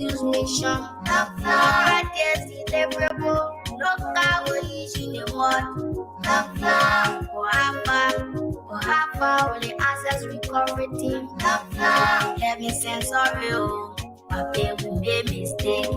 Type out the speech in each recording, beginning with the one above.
excuse mission. Alright, yes, deliverable. Local is in the mud. For half the access recovery team. Having sense of you, but they will make mistake.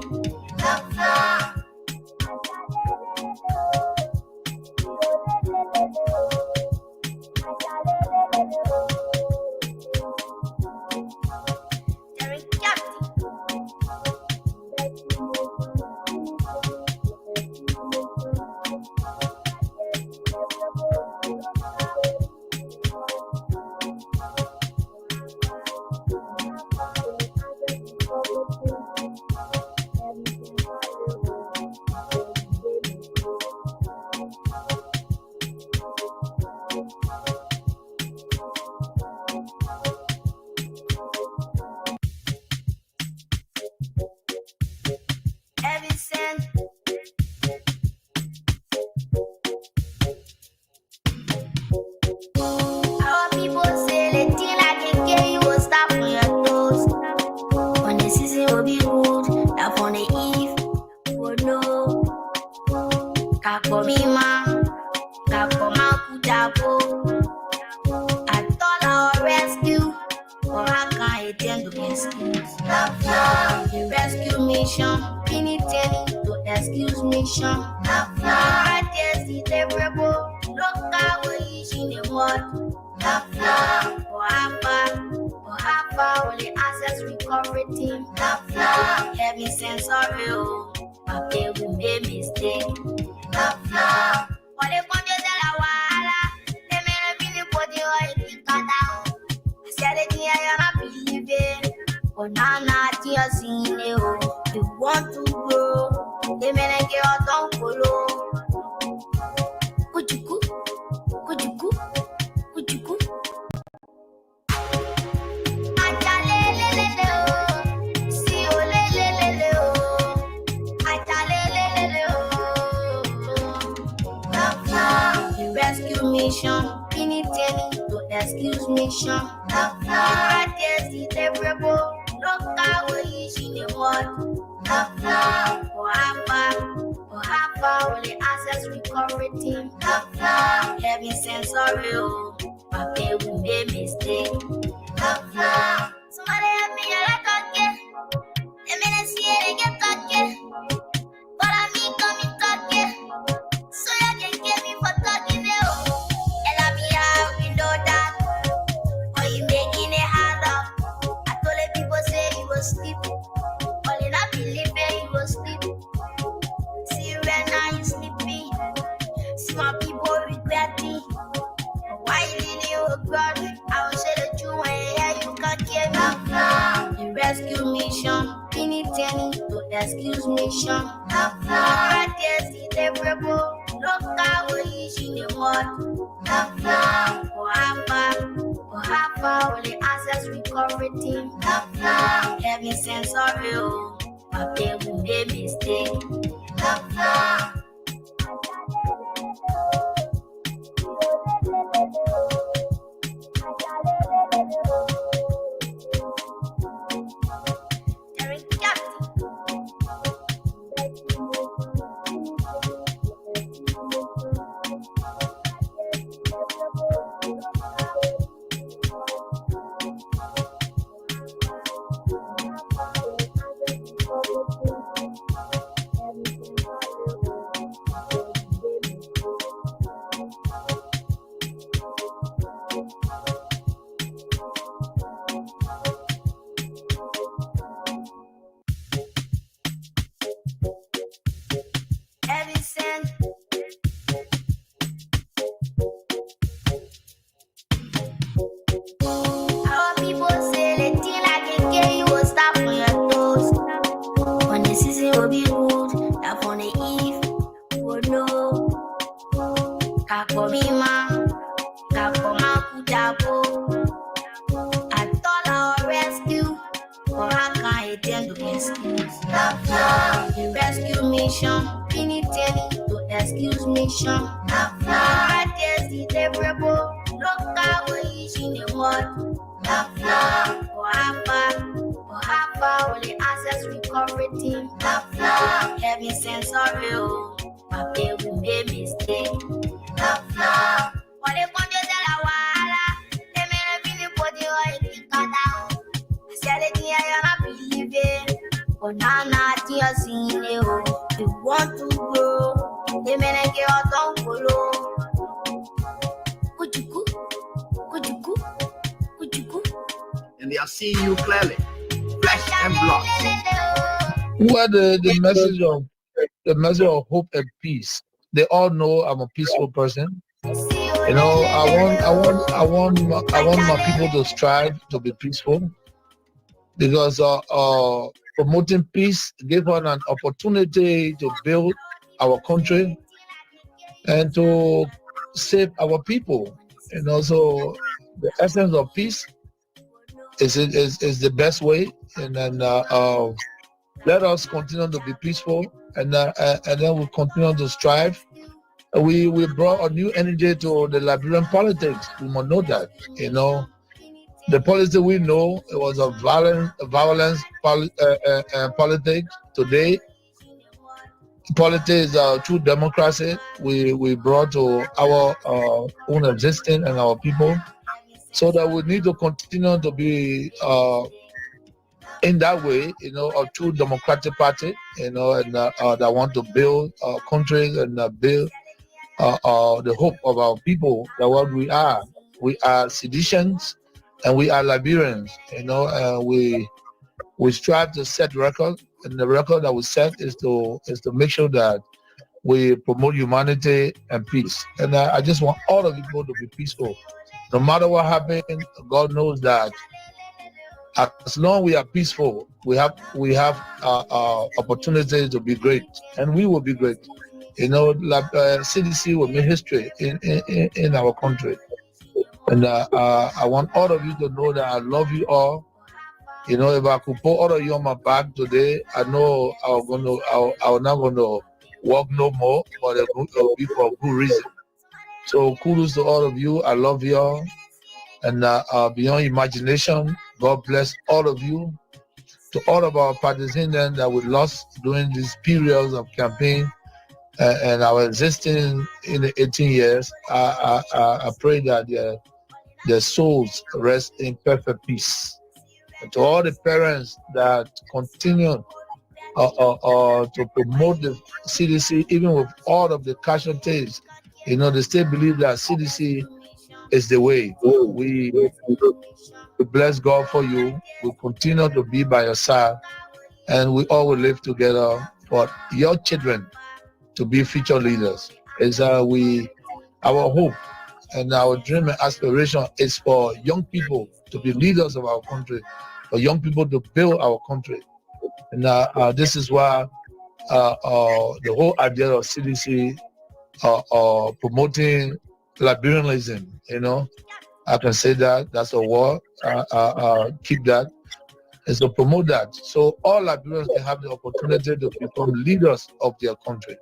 Excuse mission. Alright, yes, deliverable. Local is in the mud. For have only access recovery team. Having sense of you. My baby made mistake. Only conjure la wala. They may be the body or it can down. I said it here, I believe it. Oh, Nana, dear, sing it. We want to grow. They may not get out on follow. Could you go? And they are seeing you clearly, flesh and blood. What the message of hope and peace. They all know I'm a peaceful person. You know, I want my people to strive to be peaceful, because promoting peace gives us an opportunity to build our country and to save our people. And also, the essence of peace is the best way. And then let us continue to be peaceful, and then we'll continue to strive. We brought a new energy to the Liberian politics. We must know that. You know, the policy we know, it was a violence politics. Today, politics is true democracy. We brought to our own existence and our people, so that we need to continue to be in that way, you know, a true democratic party, you know, and that want to build countries and build the hope of our people. That what we are citizens, and we are Liberians, you know. We strive to set record, and the record that we set is to make sure that we promote humanity and peace. And I just want all of people to be peaceful, no matter what happens. God knows that as long as we are peaceful, we have opportunity to be great, and we will be great. You know, CDC will make history in our country. And I want all of you to know that I love you all. You know, if I could put all of you on my back today, I know I was not going to work no more, but it will be for a good reason. So kudos to all of you. I love you all. And beyond imagination, God bless all of you. To all of our participants that we lost during these periods of campaign and our existence in the 18 years, I pray that their souls rest in perfect peace. And to all the parents that continue to promote the CDC, even with all of the casualties, you know, they still believe that CDC is the way. We bless God for you. We continue to be by your side, and we all will live together for your children to be future leaders. It's our hope and our dream and aspiration is for young people to be leaders of our country, for young people to build our country. And this is why the whole idea of CDC promoting Liberianism, you know, I can say that's a word. Keep that, is to promote that, so all Liberians can have the opportunity to become leaders of their country.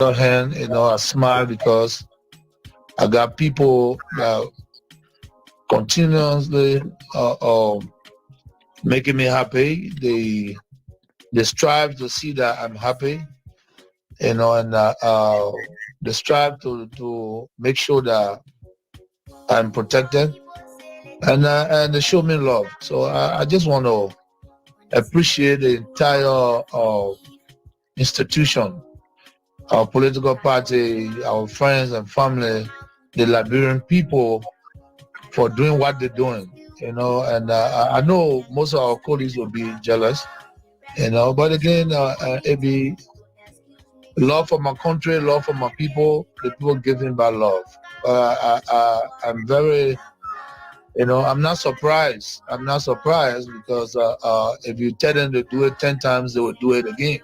On the other hand, you know, I smile because I got people that continuously making me happy. They strive to see that I'm happy, you know, and they strive to make sure that I'm protected, and they show me love. So I just want to appreciate the entire institution, our political party, our friends and family, the Liberian people, for doing what they're doing, you know. And I know most of our colleagues will be jealous, you know, but again, it be love for my country, love for my people, the people giving by love. I'm very, you know, I'm not surprised because if you tell them to do it 10 times, they will do it again,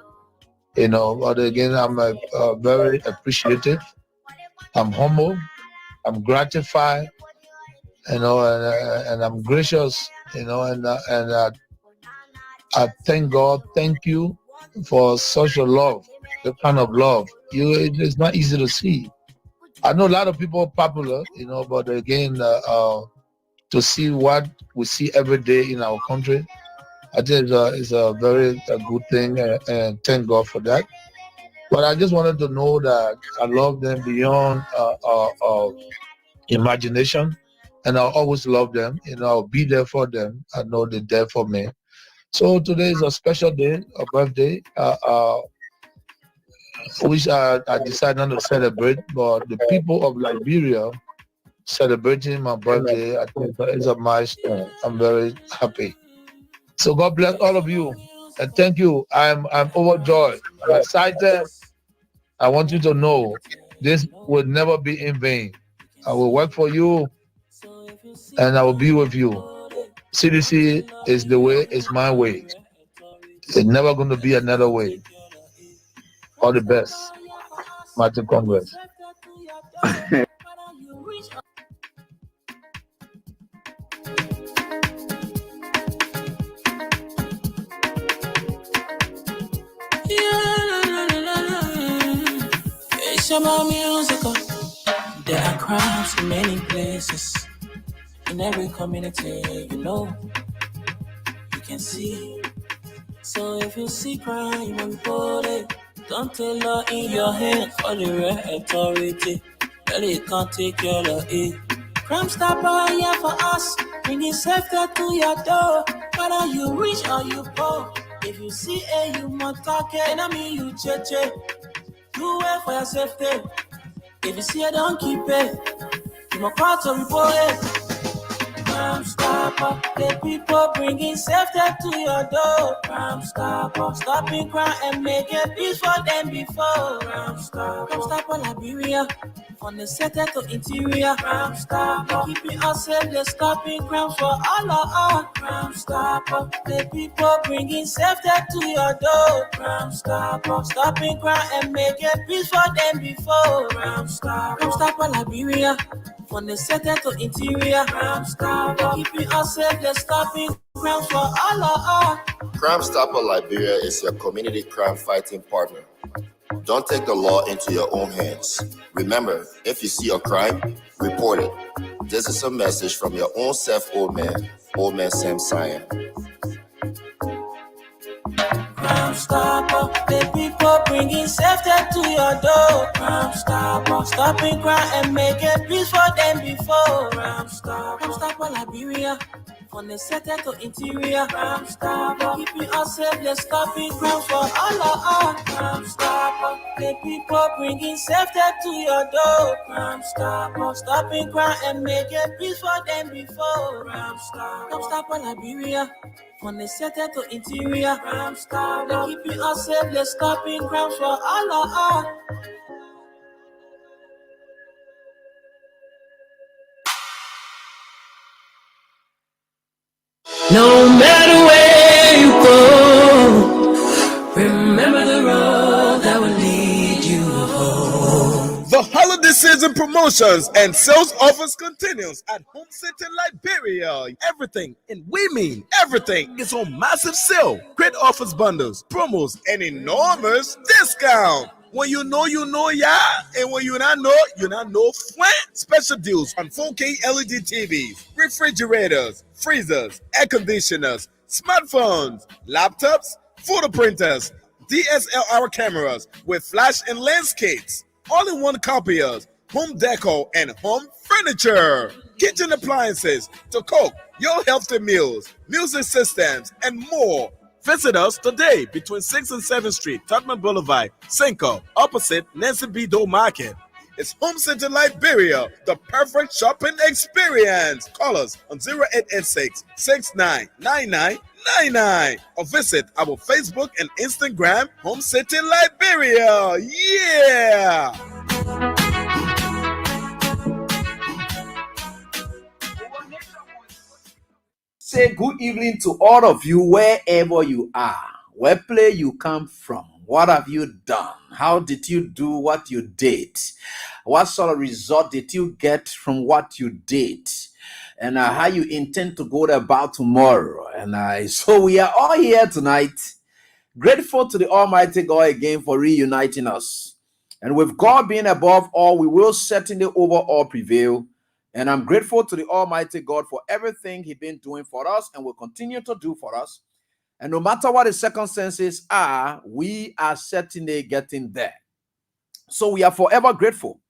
you know. But again, I'm very appreciative, I'm humble, I'm gratified, you know, and I'm gracious, you know, and I thank God, thank you for such a love, the kind of love. It's not easy to see. I know a lot of people are popular, but again, to see what we see every day in our country, I think it's a very good thing, and thank God for that. But I just wanted to know that I love them beyond imagination, and I'll always love them. I'll be there for them. I know they're there for me. So today is a special day, a birthday, which I decided not to celebrate, but the people of Liberia celebrating my birthday, I think it's a milestone. I'm very happy. So God bless all of you, and thank you. I'm overjoyed. I'm excited. I want you to know this will never be in vain. I will work for you, and I will be with you. CDC is the way, it's my way. It's never going to be another way. All the best, Martin Congress. It's about music. There are crimes in many places. In every community, you can see. So if you see crime, report it. Don't take law in your hands for the real authority. Really can't take care of it. Crime Stopper here for us, bringing safety to your door. Whether you rich or you poor, if you see a human talking, I mean you cheche. Do it for your safety. If you see it, don't keep it. You must call to report it. Crime Stopper, the people bringing safety to your door. Crime Stopper, stopping crime and making peace for them before. Crime Stopper, Liberia, from the center to interior. Crime Stopper, keeping us safe, they're stopping crime for all of us. Crime Stopper, the people bringing safety to your door. Crime Stopper, stopping crime and making peace for them before. Crime Stopper, Liberia, from the center to interior. Crime Stopper, keeping us safe, they're stopping crime for all of us. Crime Stopper Liberia is your community crime fighting partner. Don't take the law into your own hands. Remember, if you see a crime, report it. This is a message from your own self, Old Man Sam Cyan. Crime Stopper, the people bringing safety to your door. Crime Stopper, stopping crime and making peace for them before. Crime Stopper, Liberia, from the center to interior. Crime Stopper, keeping us safe, they're stopping crime for all of us. Crime Stopper, the people bringing safety to your door. Crime Stopper, stopping crime and making peace for them before. Crime Stopper, Liberia, from the center to interior. Crime Stopper, keeping us safe, they're stopping crime for all of us. No matter where you go, remember the road that will lead you home. The holiday season promotions and sales offers continues at Home City Liberia. Everything, and we mean everything, is on massive sale. Great offers, bundles, promos, and enormous discount. When you know, yeah. And when you not know, flat. Special deals on 4K LED TVs, refrigerators, freezers, air conditioners, smartphones, laptops, photo printers, DSLR cameras with flash and lens kits, all-in-one copiers, home decor, and home furniture, kitchen appliances to cook your healthy meals, music systems, and more. Visit us today between 6th and 7th Street, Tottenham Boulevard, Cinco, opposite Nancy B. Doe Market. It's Home Center Liberia, the perfect shopping experience. Call us on 0886 699999 or visit our Facebook and Instagram, Home City Liberia. Yeah! Say good evening to all of you wherever you are. Where place you come from? What have you done? How did you do what you did? What sort of result did you get from what you did? And how you intend to go about tomorrow? And so we are all here tonight Grateful to the Almighty God again for reuniting us. And with God being above all, we will certainly over all prevail. And I'm grateful to the Almighty God for everything He's been doing for us and will continue to do for us. And no matter what the circumstances are, we are certainly getting there. So we are forever grateful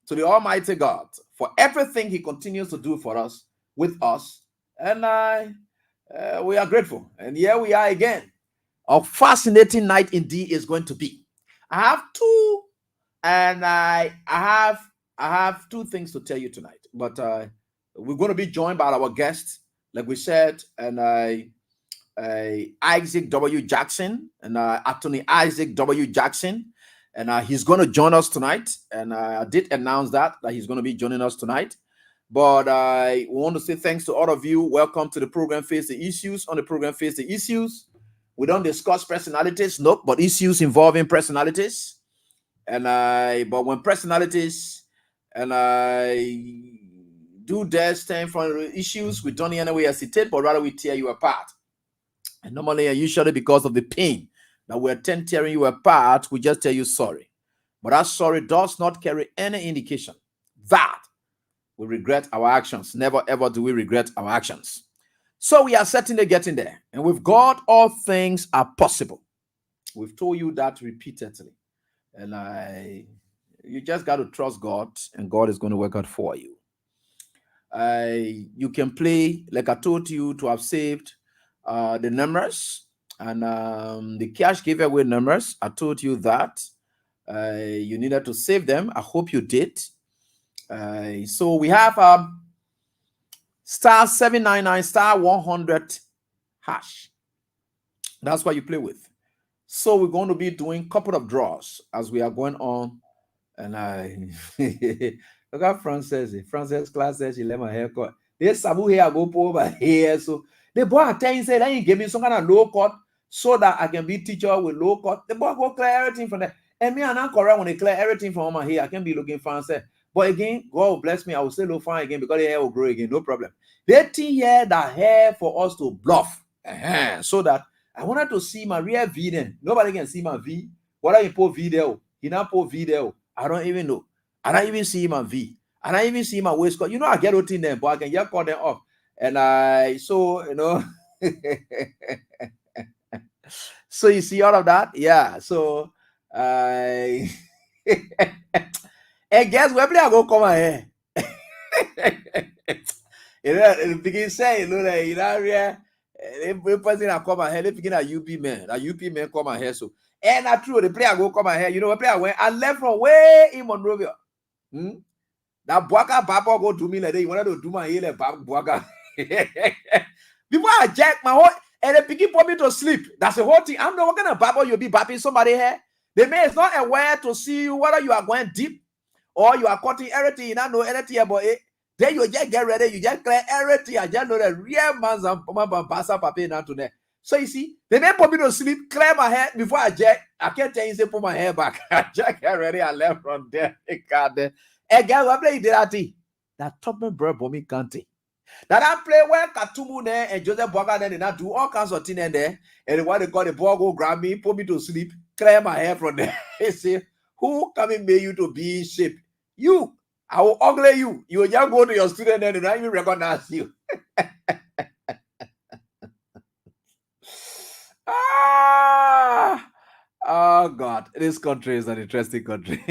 to the Almighty God for everything He continues to do for us, with us. And we are grateful. And here we are again. A fascinating night indeed is going to be. I have two, and I have two things to tell you tonight. But we're going to be joined by our guest, like we said, and Isaac W. Jackson, and Attorney Isaac W. Jackson, and he's going to join us tonight. And I did announce that he's going to be joining us tonight. But I want to say thanks to all of you. Welcome to the program Face the Issues. On the program Face the Issues, we don't discuss personalities, nope, but issues involving personalities. And but when personalities and I do their stand for issues, we don't in any way hesitate, but rather we tear you apart. And normally and usually because of the pain that we attend tearing you apart, we just tell you sorry. But that sorry does not carry any indication that we regret our actions. Never ever do we regret our actions. So we are certainly getting there. And with God, all things are possible. We've told you that repeatedly. And you just got to trust God, and God is going to work out for you. You can play, like I told you, to have saved the numbers and the cash giveaway numbers. I told you that you needed to save them. I hope you did. So we have star 799 star 100 hash. That's what you play with. So we're going to be doing a couple of draws as we are going on. And look at Frances. Frances class says she let my hair cut. This Sabu hair go over here. So the boy at times said, "Then you give me some kind of low cut so that I can be teacher with low cut." The boy go clear everything from there. And me and Uncle when they clear everything from my hair, I can be looking fancy. But again, God will bless me. I will still look fine again because the hair will grow again. No problem. They think here the hair for us to bluff. So that I wanted to see my real V then. Nobody can see my V. Whether you put V there, you not put V there. I don't even know. I don't even see my V. I don't even see my waistcoat. You know, I get out in there, but I can just cut them off. And so, you know, so you see all of that? Yeah. So, and guess where I go come here? You know, the begin say, you know, every person I come here, they begin a UP man. A UP man come here. So, and that's true. The player go come here. You know, what player went? I left from way in Monrovia. That Boaka Baba go do me like that. You wanted to do my hair like Boaka. Before I jack my whole and they begin for me to sleep. That's the whole thing. I'm not gonna babble, you'll be bapping somebody here. The man is not aware to see you whether you are going deep or you are cutting everything. You don't know anything about it. Then you just get ready, you just clear everything. I just know the real man's and basa papi now today. So you see, the man put me to sleep, clear my hair before I jack. I can't tell you say put my hair back. I jack get ready, I left from there. And guys, what play did that thing? That top man bro bombing county. That I play where Katumu there and Joseph Boga then they not do all kinds of things in there. And what they call the ball go grab me, put me to sleep, clear my hair from there. They say, who coming made you to be in shape? You. I will ugly you. You will just go to your student and they don't even recognize you. Oh God, this country is an interesting country.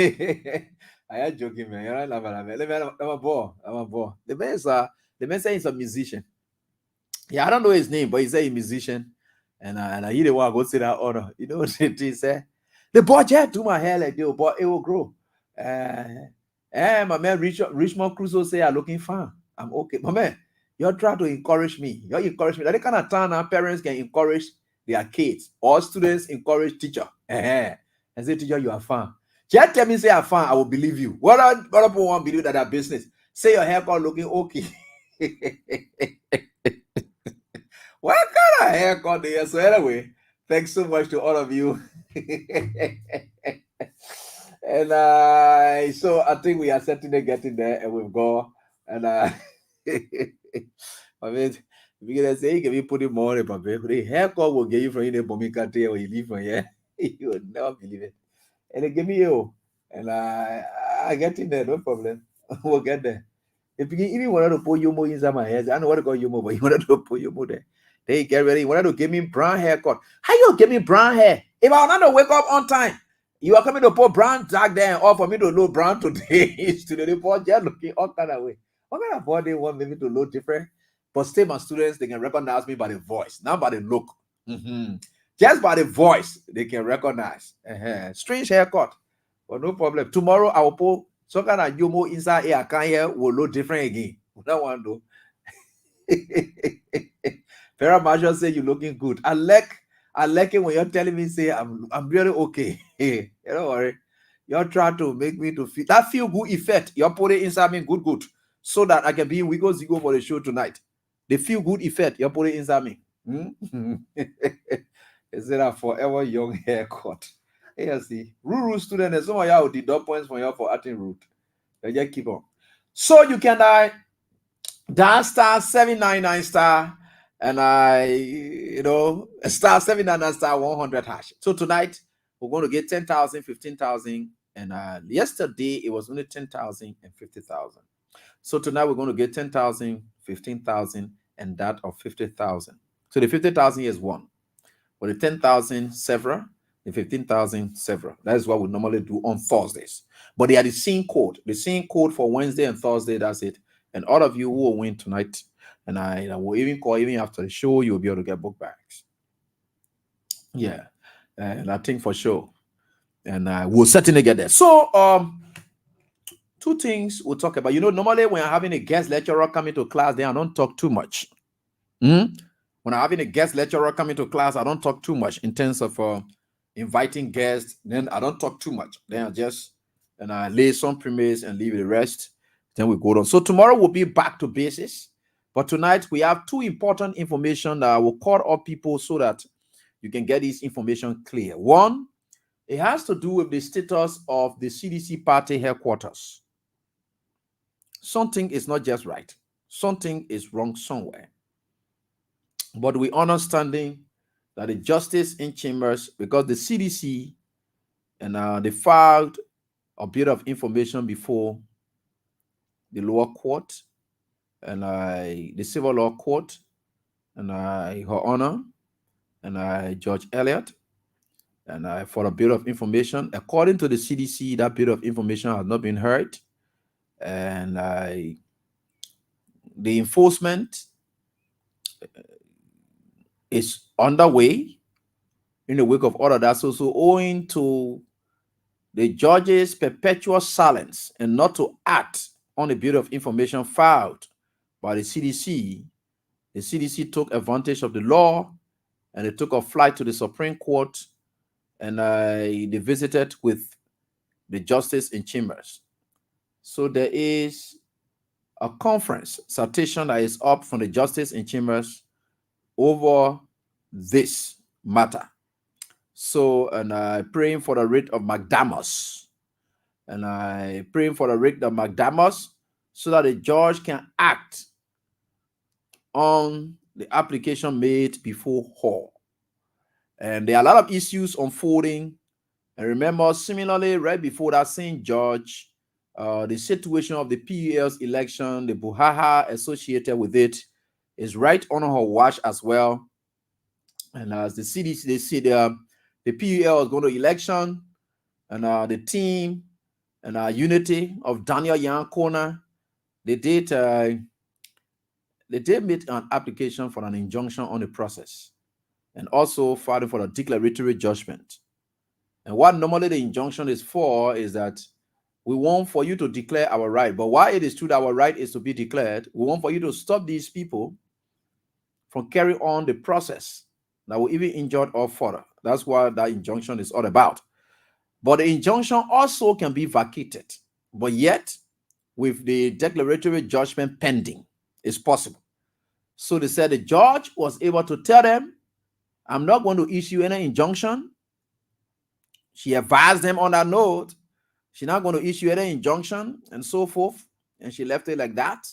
I am joking, man. You're not I'm a bore. The man say he's a musician. Yeah, I don't know his name, but he's a musician. And I hear the one go see that honor. You know what he say? The boy just do my hair like this, but it will grow. My man Richmond Crusoe say I'm looking fine. I'm okay. My man, you're trying to encourage me. You're encouraging me. That kind of time our parents can encourage their kids or students encourage teacher. And say, teacher, you are fine. Just tell me say I'm fine, I will believe you. What other people want to believe that their business? Say your haircut looking okay. What kind of haircut do you have? So anyway, thanks so much to all of you. And so I think we are certainly getting there, and we've got and I mean Because they say, can you put it more in paper? The haircut will get you from the bombing country or you leave from here. You would never believe it. And they give me you. And I get in there, no problem. We'll get there. If you even wanted to put Yomo inside my hair, I know what to call Yomo, but you wanted to put Yomo there. They get ready. You wanted to give me brown haircut. How you give me brown hair? If I want to wake up on time, you are coming to put brown tag there or for me to load brown today. Today, the poor just looking all kind of way. What kind of body want me to load different? But still, my students, they can recognize me by the voice, not by the look. Just by the voice, they can recognize. Strange haircut, but no problem. Tomorrow, I will put some kind of Yomo inside here. I can't hear will look different again. That one though. Farrah Marshall say you're looking good. I like it when you're telling me, say I'm really okay. You don't worry. You're trying to make me to feel that feel good effect. You're putting inside me good. So that I can be in Wiggle Zigo for the show tonight. The feel good effect, you're putting inside me. Is it a forever young haircut? Hey, see. Rude student, and some of y'all deduct points from y'all for acting rude. You just keep on. So you can dial star 799 star and star 799 star 100 hash. So tonight we're going to get 10,000, 15,000, and yesterday it was only 10,000 and 50,000. So tonight we're going to get 10,000, 15,000, and that of 50,000. So the 50,000 is one. For the 10,000 several, the 15,000 several. That is what we normally do on Thursdays. But they are the same code. The same code for Wednesday and Thursday, that's it. And all of you who will win tonight, and I will even call, even after the show, you'll be able to get book bags. Yeah. And I think for sure. And we'll certainly get there. So, two things we'll talk about. Normally when I'm having a guest lecturer come into class, then I don't talk too much. When I'm having a guest lecturer come into class, I don't talk too much in terms of inviting guests. Then I don't talk too much. Then I just lay some premise and leave the rest. Then we go on. So tomorrow we'll be back to basis. But tonight we have two important information that will call up people so that you can get this information clear. One, it has to do with the status of the CDC party headquarters. Something is not just right. Something is wrong somewhere. But we understanding that the justice in chambers, because the CDC and they filed a bit of information before the lower court and the civil law court and Her Honor and Judge Elliott and for a bit of information. According to the CDC, that bit of information has not been heard, and the enforcement is underway in the wake of all of that. So owing to the judge's perpetual silence and not to act on the bit of information filed by the CDC took advantage of the law and they took a flight to the Supreme Court and they visited with the justice in chambers. So there is a conference citation that is up from the justice in chambers over this matter. So, and I praying for the writ of McDamus. And I praying for the writ of McDamus so that the judge can act on the application made before her. And there are a lot of issues unfolding. And remember, similarly, right before that same judge, the situation of the PUL's election, the brouhaha associated with it, is right on her watch as well. And as the CDC, they see the PUL is going to election, and the team and unity of Daniel Yankona, they did make an application for an injunction on the process, and also filing for a declaratory judgment. And what normally the injunction is for is that we want for you to declare our right. But why it is true that our right is to be declared, we want for you to stop these people from carrying on the process that will even injure or further. That's what that injunction is all about. But the injunction also can be vacated. But yet, with the declaratory judgment pending, it's possible. So they said the judge was able to tell them, I'm not going to issue any injunction. She advised them on that note. She's not going to issue any injunction and so forth. And she left it like that.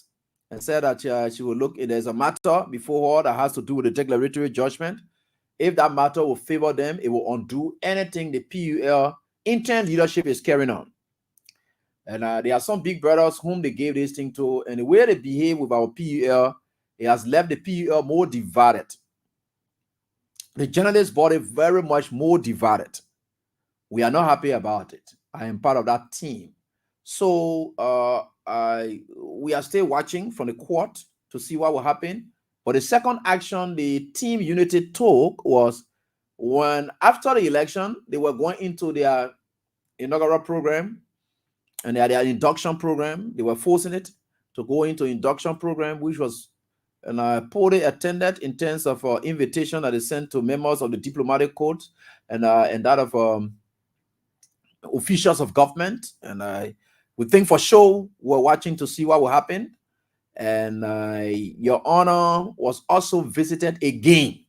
and said that she will look. There's a matter before her that has to do with the declaratory judgment. If that matter will favor them, it will undo anything the PUL intern leadership is carrying on. And there are some big brothers whom they gave this thing to, and the way they behave with our PUL, it has left the PUL more divided. The journalist body very much more divided. We are not happy about it. I am part of that team. So we are still watching from the court to see what will happen. But the second action the team unity took was when after the election, they were going into their inaugural program and their induction program. They were forcing it to go into induction program, which was poorly attended in terms of invitation that is sent to members of the diplomatic corps and that of officials of government. And we think for sure we're watching to see what will happen. And Your Honor was also visited again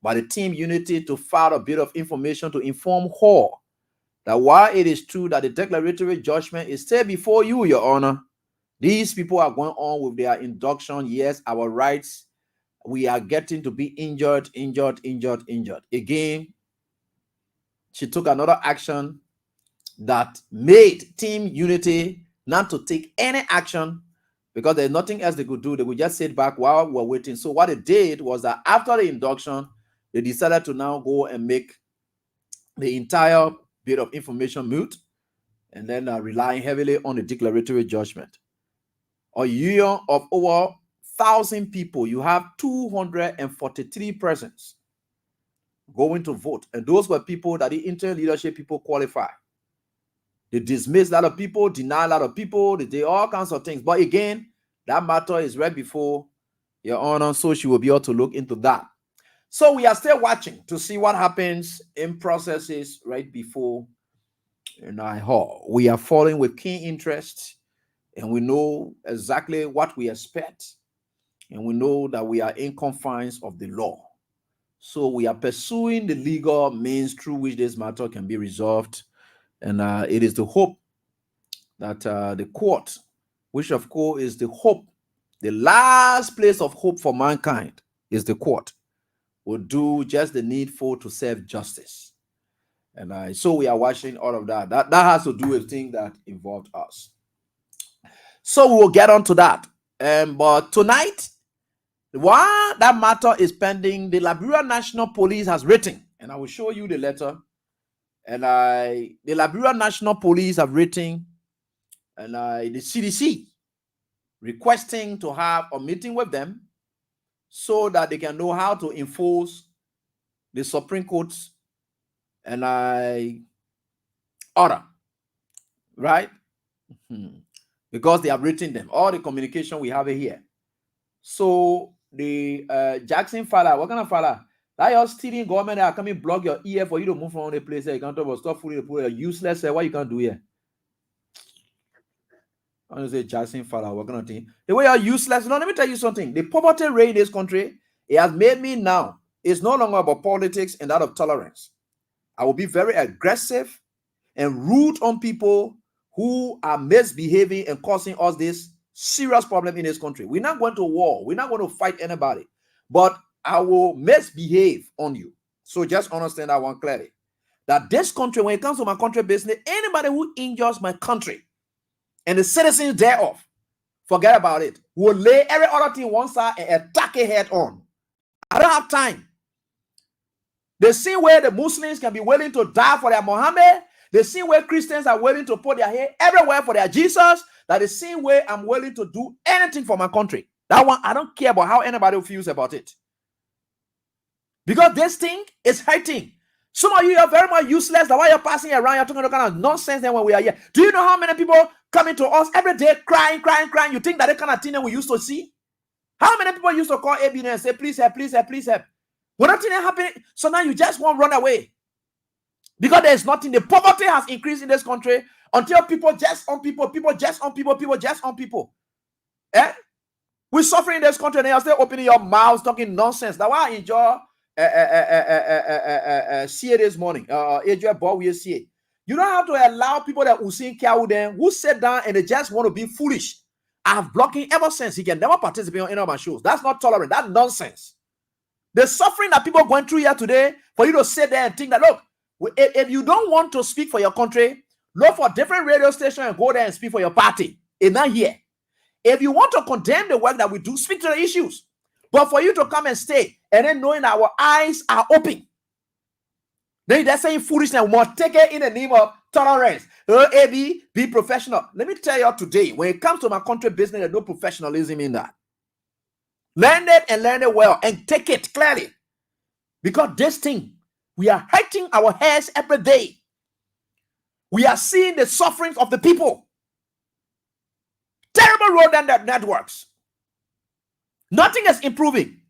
by the team unity to file a bit of information to inform her that while it is true that the declaratory judgment is still before you, Your Honor, these people are going on with their induction. Yes, our rights, we are getting to be injured. Again, she took another action that made team unity not to take any action because there's nothing else they could do. They would just sit back while we're waiting. So what they did was that after the induction, they decided to now go and make the entire bit of information moot and then relying heavily on the declaratory judgment. A union of over 1,000 people, you have 243 persons going to vote. And those were people that the interim leadership people qualify. They dismiss a lot of people, deny a lot of people, they do all kinds of things. But again, that matter is right before Your Honor, so she will be able to look into that. So we are still watching to see what happens in processes right before we are following with keen interest, and we know exactly what we expect, and we know that we are in confines of the law. So we are pursuing the legal means through which this matter can be resolved. And it is the hope that the court, which of course is the hope, the last place of hope for mankind is the court, will do just the needful to serve justice. And so we are watching all of that. That has to do with things that involved us. So we will get on to that. But tonight, while that matter is pending, the Liberia National Police has written, and I will show you the letter. And the Liberia National Police have written, and the CDC requesting to have a meeting with them so that they can know how to enforce the Supreme Court's order, right? Because they have written them, all the communication we have here. So the Jackson fella, what kind of fella? That your stealing government are coming block your ear for you to move from the place. You can't talk about stuff fully put useless. What you can do here? I want to say Jackson fella, what kind of thing? The way you're useless. Now let me tell you something. The poverty rate in this country, it has made me now. It's no longer about politics and that of tolerance. I will be very aggressive and rude on people who are misbehaving and causing us this serious problem in this country. We're not going to war. We're not going to fight anybody. But I will misbehave on you. So just understand that one clearly. That this country, when it comes to my country business, anybody who injures my country and the citizens thereof, forget about it. We'll lay every other thing one side and attack it head on. I don't have time. The same way the Muslims can be willing to die for their Muhammad, the same way Christians are willing to put their head everywhere for their Jesus, that the same way I'm willing to do anything for my country. That one, I don't care about how anybody feels about it. Because this thing is hurting. Some of you are very much useless. That's why you're passing around. You're talking all kind of nonsense. Then when we are here, do you know how many people coming to us every day crying? You think that the kind of thing that we used to see? How many people used to call ABN and say, please help, please help, please help? When nothing happening, so now you just want to run away. Because there's nothing. The poverty has increased in this country until people just on people, people just on people, people just on people. Eh? We're suffering in this country and you're still opening your mouths talking nonsense. That's why I enjoy see it this morning. Adrian Boy, we see it. You don't have to allow people that who sing cow then who sit down and they just want to be foolish I've blocked him ever since. He can never participate in any of my shows. That's not tolerant. That's nonsense. The suffering that people are going through here today, for you to sit there and think that, look, if you don't want to speak for your country, look for different radio stations and go there and speak for your party. It's not here. If you want to condemn the work that we do, speak to the issues. But for you to come and stay, and then knowing our eyes are open, then they're saying foolishness. We must take it in the name of tolerance. AB, be professional. Let me tell you today, when it comes to my country business, there's no professionalism in that. Learn it and learn it well and take it clearly. Because this thing, we are hurting our heads every day. We are seeing the sufferings of the people. Terrible road and networks. Nothing is improving.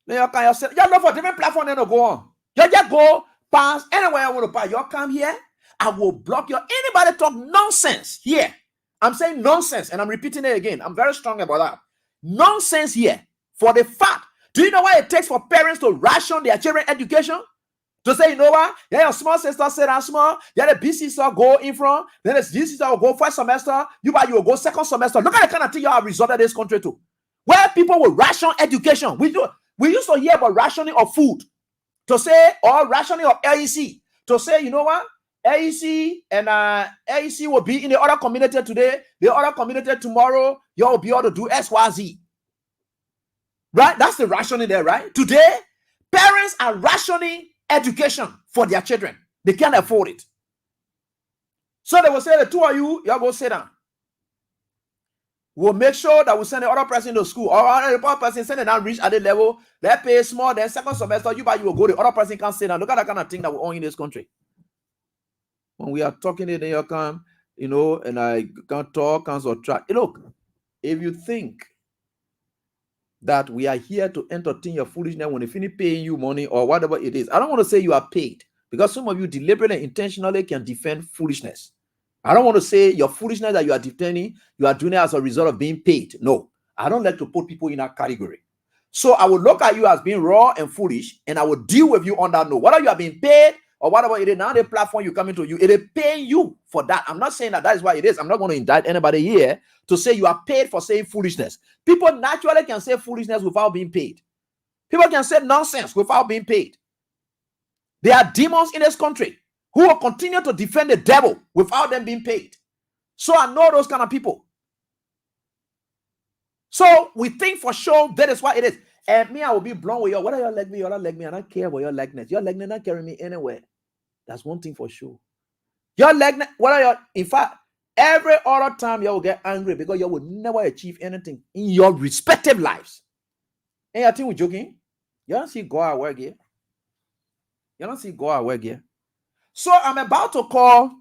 Then you can say, you look for different platform and go on. You just go pass anywhere I want to pass. You come here, I will block you. Anybody talk nonsense here. I'm saying nonsense, and I'm repeating it again. I'm very strong about that. Nonsense here. For the fact, do you know what it takes for parents to ration their children education? To say, you know what? Yeah, your small sister said I'm small. Yeah, the big sister go in front. Then the this sister will go first semester. You will go second semester. Look at the kind of thing you have resorted this country to. Where people will ration education. We used to hear about rationing of food. To say, or rationing of AEC. To say, you know what? AEC and AEC will be in the other community today. The other community tomorrow, you will be able to do XYZ. Right? That's the rationing there, right? Today, parents are rationing education for their children. They can't afford it. So they will say, the two of you go sit down. We'll make sure that we send the other person to school. Or the other person send it down, reach at the level. They pay small, then second semester, you will go. The other person can't sit down. Look at that kind of thing that we own in this country. When we are talking, then you come, and I can't talk, can't subtract. Look, if you think that we are here to entertain your foolishness when they finish paying you money or whatever it is, I don't want to say you are paid, because some of you deliberately and intentionally can defend foolishness. I don't want to say your foolishness that you are defending, you are doing it as a result of being paid. No, I don't like to put people in that category. So I will look at you as being raw and foolish, and I will deal with you on that note. Whether you are being paid or whatever it is, now the platform you come into, it is paying you for that. I'm not saying that is what it is. I'm not going to indict anybody here to say you are paid for saying foolishness. People naturally can say foolishness without being paid. People can say nonsense without being paid. There are demons in this country who will continue to defend the devil without them being paid. So I know those kind of people. So we think for sure that is what it is. And me, I will be blown with you. Whether you like me or not like me, I don't care about your likeness. Your likeness not carry me anywhere. That's one thing for sure. Your likeness, in fact, every other time you will get angry because you will never achieve anything in your respective lives. And I think we're joking. You don't see God at work here. You don't see God at work here. So I'm about to call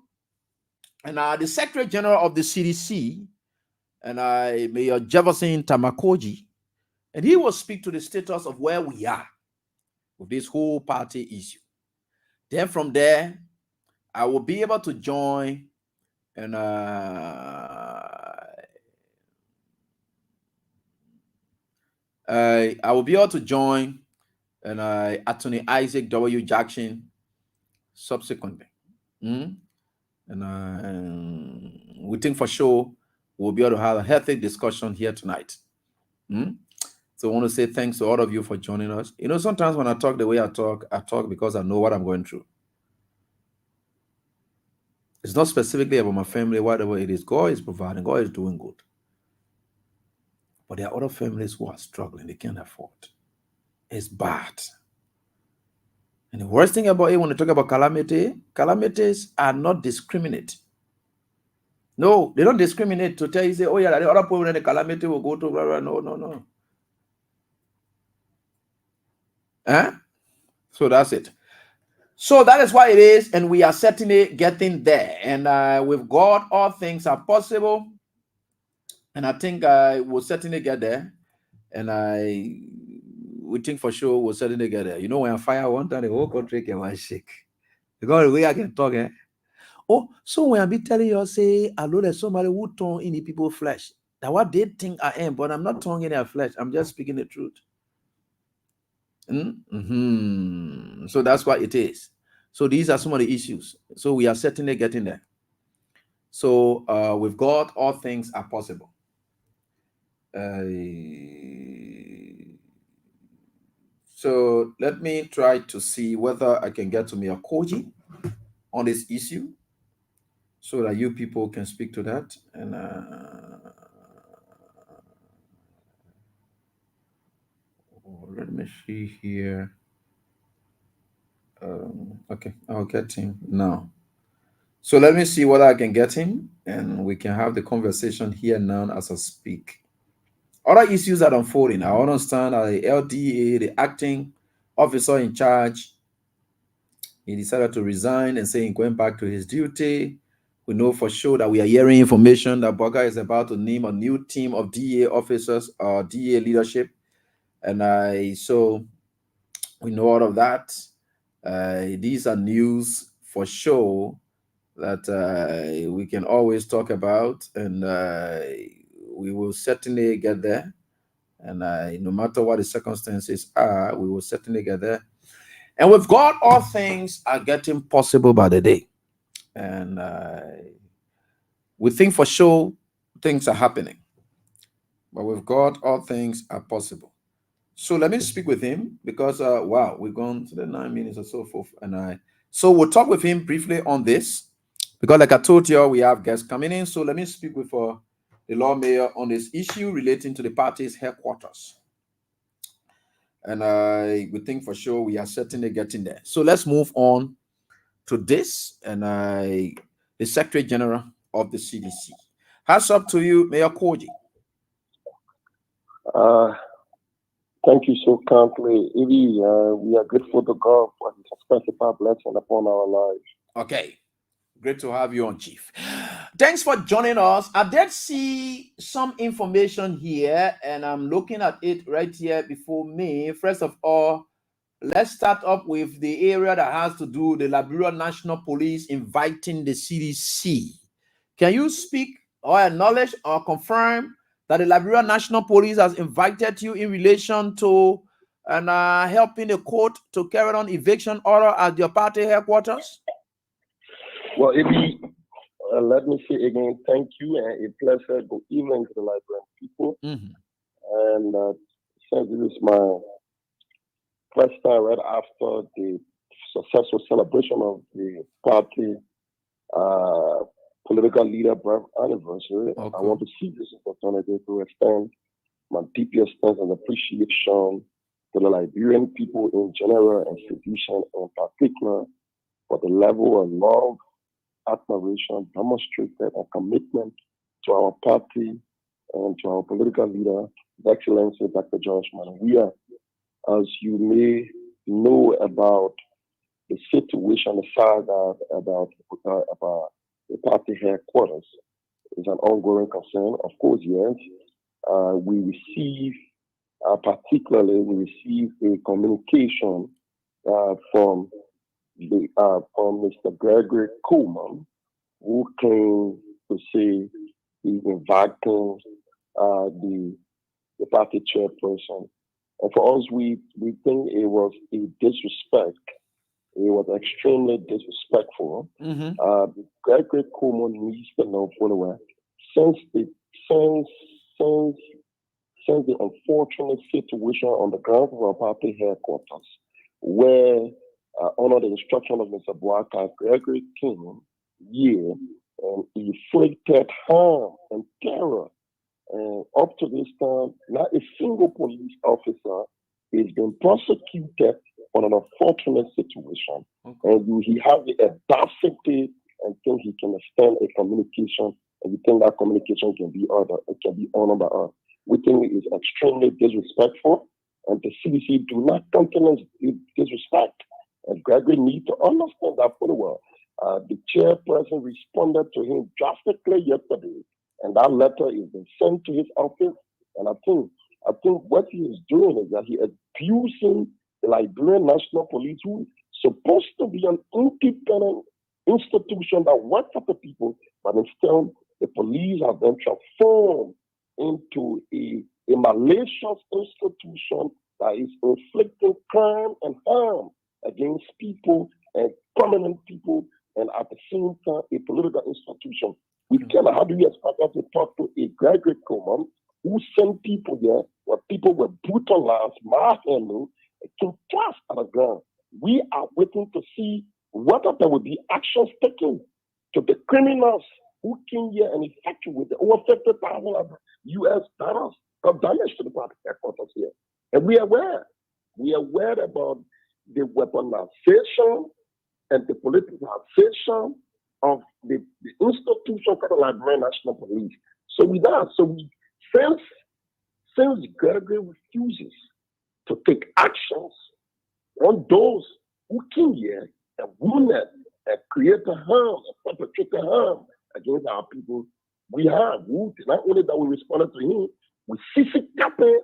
the Secretary General of the CDC, and Mayor Jefferson Tamakoji, and he will speak to the status of where we are with this whole party issue. Then from there, I will be able to join, and I will be able to join, and Attorney Isaac W. Jackson subsequently. And we think for sure we'll be able to have a healthy discussion here tonight. So I want to say thanks to all of you for joining us. Sometimes when I talk the way I talk because I know what I'm going through. It's not specifically about my family, whatever it is. God is providing. God is doing good. But there are other families who are struggling. They can't afford. It's bad. And the worst thing about it, when you talk about calamities are not discriminate. No, they don't discriminate to tell you, say, oh yeah, the other people in the calamity will go to, blah, blah. No. So that's it. So that is what it is, and we are certainly getting there. And with God, all things are possible. And I think we'll certainly get there. And we think for sure we'll certainly get there. When I fire one time, the whole country can shake. Because the way I can talk, Oh, so when I be telling you, say, I know there's somebody who turn in the people's flesh. That what they think I am, but I'm not turning in their flesh. I'm just speaking the truth. So that's what it is. So these are some of the issues. So we are certainly getting there. So with God, all things are possible. So let me try to see whether I can get to Mayor Koji on this issue so that you people can speak to that. And let me see here. Okay, I'll get him now. So let me see whether I can get him and we can have the conversation here now as I speak. Other issues that are unfolding. I understand that the LDA, the acting officer in charge, he decided to resign and saying going back to his duty. We know for sure that we are hearing information that Boga is about to name a new team of DA officers or DA leadership. And so we know all of that. These are news for sure that we can always talk about, and we will certainly get there. And no matter what the circumstances are, we will certainly get there. And with God, all things are getting possible by the day. And we think for sure things are happening. But with God, all things are possible. So let me speak with him because, wow, we've gone to the 9 minutes or so forth. So we'll talk with him briefly on this because, like I told you, we have guests coming in. So let me speak with the Lord Mayor on this issue relating to the party's headquarters. And we think for sure we are certainly getting there. So let's move on to this. And the Secretary General of the CDC. Hats up to you, Mayor Koji. Thank you so kindly. We are grateful to God for his specified blessing upon our lives. Okay. Great to have you on, Chief. Thanks for joining us. I did see some information here, and I'm looking at it right here before me. First of all, let's start up with the area that has to do with the Liberia National Police inviting the CDC. Can you speak or acknowledge or confirm that the Liberia National Police has invited you in relation to helping the court to carry on eviction order at your party headquarters? Well, let me say again, thank you, and a pleasure. Good evening to the Liberian people. And since this is my first time right after the successful celebration of the party political leader birth anniversary, I want to see this opportunity to extend my deepest thanks and appreciation to the Liberian people in general, institution in particular, for the level of love, admiration demonstrated and commitment to our party and to our political leader, His Excellency Dr. George Manawia. As you may know about the situation, the saga about the party headquarters is an ongoing concern. Of course, yes. We receive a communication from Mr. Gregory Coleman, who came to say he's inviting the party chairperson. And for us, we think it was a disrespect. It was extremely disrespectful. Gregory Coleman needs to know fully since the unfortunate situation on the ground of our party headquarters, where under the instruction of Mr. Boaka, Gregory came here and inflicted harm and terror. And up to this time, not a single police officer has been prosecuted on an unfortunate situation. And he has the audacity and think he can extend a communication, and we think that communication can be honored by us. We think it is extremely disrespectful, and the CDC do not countenance disrespect. And Gregory needs to understand that pretty well. The chairperson responded to him drastically yesterday, and that letter has been sent to his office. And I think what he is doing is that he is abusing the Liberian National Police, who is supposed to be an independent institution that works for the people, but instead the police have been transformed into a malicious institution that is inflicting crime and harm against people and prominent people, and at the same time a political institution. We cannot. How do you expect us to talk to a Gregory Coleman who sent people there, where people were brutalized, manhandled, and killed twice at a gun. We are waiting to see whether there will be actions taken to the criminals who came here and effectuated over 50,000 US dollars of damage to the public headquarters here. And we are aware. We are aware about the weaponization and the politicization of the institution called the Liberian National Police. So with that, since Gregory refuses to take actions on those who came here and wounded and created harm and perpetrated harm against our people, we have moved. Not only that we responded to him, we CC capping,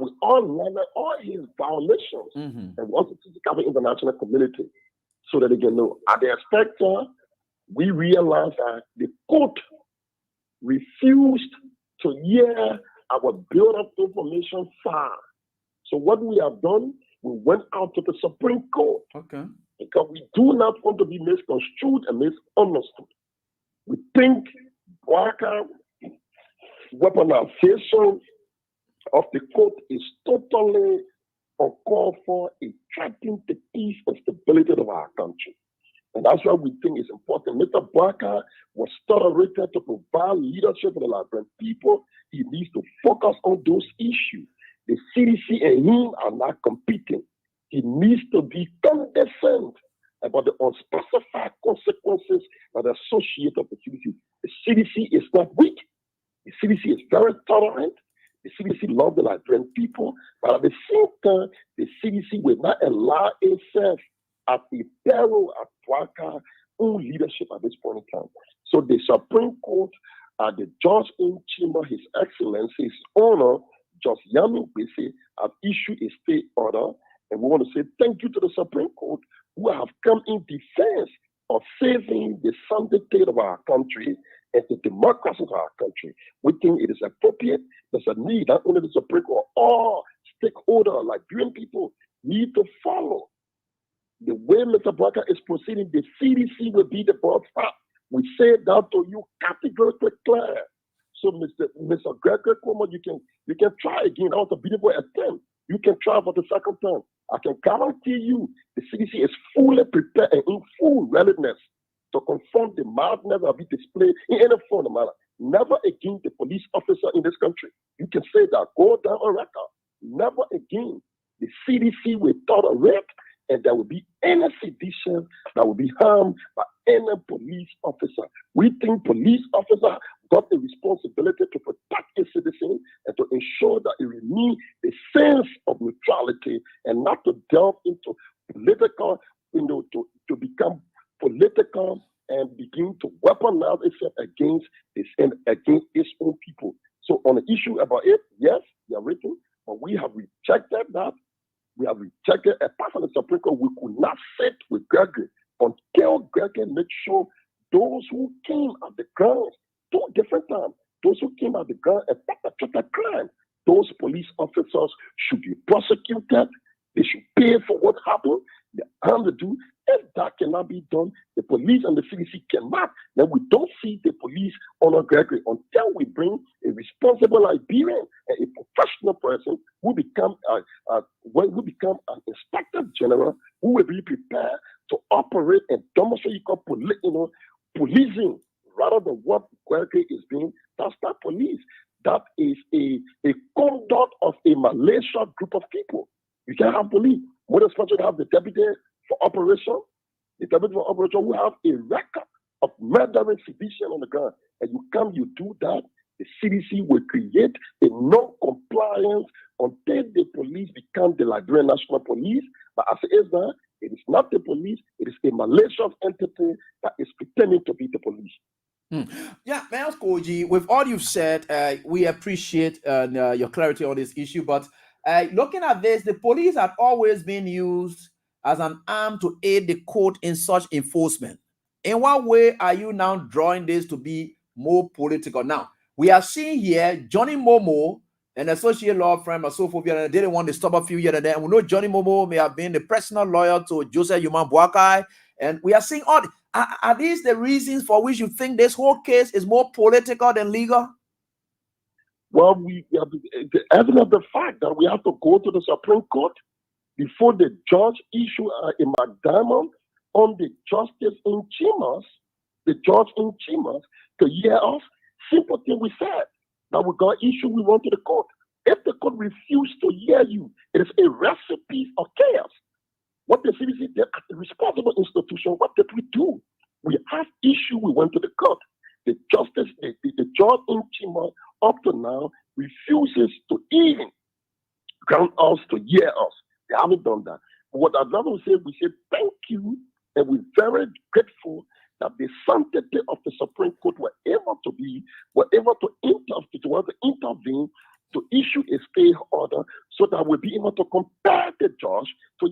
we all all his violations, and we also CC capping international community so that they can know. At the expector, we realized that the court refused to hear our build-up information file. So what we have done, we went out to the Supreme Court. Okay. Because we do not want to be misconstrued and misunderstood. We think Waka weaponization of the court is totally uncalled for, in threatening the peace and stability of our country. And that's why we think it's important. Mr. Barker was tolerated to provide leadership for the Liberian people. He needs to focus on those issues. The CDC and him are not competing. He needs to be condescending about the unspecified consequences that are associated with the CDC. The CDC is not weak. The CDC is very tolerant. The CDC loves the Liberian people. But at the same time, the CDC will not allow itself at the peril of Waka's own leadership at this point in time. So the Supreme Court, the judge in chamber, His Excellency, His Honor, Judge Yami Bese, have issued a stay order. And we want to say thank you to the Supreme Court who have come in defense of saving the sanctity of our country and the democracy of our country. We think it is appropriate. There's a need, not only the Supreme Court, all stakeholders, Liberian people, need to follow the way Mr. Barker is proceeding. The CDC will be the board stop. We say that to you categorically clear. So, Mr. Gregory Cuomo, you can try again. That was a beautiful attempt. You can try for the second time. I can guarantee you the CDC is fully prepared and in full readiness to confront the madness of it displayed in any form of manner. Never again the police officer in this country. You can say that. Go down on record. Never again the CDC will tolerate and there will be any sedition that will be harmed by any police officer. We think police officers got the responsibility to protect a citizen and to ensure that it remains a sense of neutrality and not to delve into political, to become political and begin to weaponize itself against its own people. So on the issue about it, yes, they are written, but we have rejected that. We have rejected, apart from the Supreme Court, we could not sit with Gregory until Gregory made sure those who came at the ground 2 different times, those who came at the ground and perpetrated crime, those police officers should be prosecuted. They should pay for what happened. They have to do. If that cannot be done, the police and the CDC cannot. Then we don't see the police honor Gregory until we bring a responsible Liberian and a professional person who become an inspector general who will be prepared to operate and demonstrate policing rather than what Gregory is being. That's not police. That is a conduct of a malicious group of people. You can't have police. What is supposed to have the deputy for operation? The deputy for operation will have a record of murdering civilians on the ground. And you do that, the CDC will create a non-compliance until the police become the Liberian National Police. But as it is now, it is not the police, it is a malicious entity that is pretending to be the police. Yeah, Miles Koji, with all you've said, we appreciate your clarity on this issue. But looking at this, the police have always been used as an arm to aid the court in such enforcement. In what way are you now drawing this to be more political? Now, we are seeing here Johnny Momo, an associate law firm, and so forth. They didn't want to stop a few years there. And we know Johnny Momo may have been the personal lawyer to Joseph Yuman Boakai. And we are seeing all. Are these the reasons for which you think this whole case is more political than legal? Well, we have the evidence of the fact that we have to go to the Supreme Court before the judge issue a McDermott on the justice in Chimas, the judge in Chimas, to hear us. Simple thing we said that we got issue, we went to the court. If the court refused to hear you, it is a recipe of chaos. What the CDC did at the responsible institution, what did we do? We have issue, we went to the court. The justice, the judge in Chima up to now refuses to even grant us to hear us. They haven't done that. But what I'd love to say, we say thank you, and we're very grateful that the sanctity of the Supreme Court were able to intervene to issue a stay order so that we'll be able to compare the judge to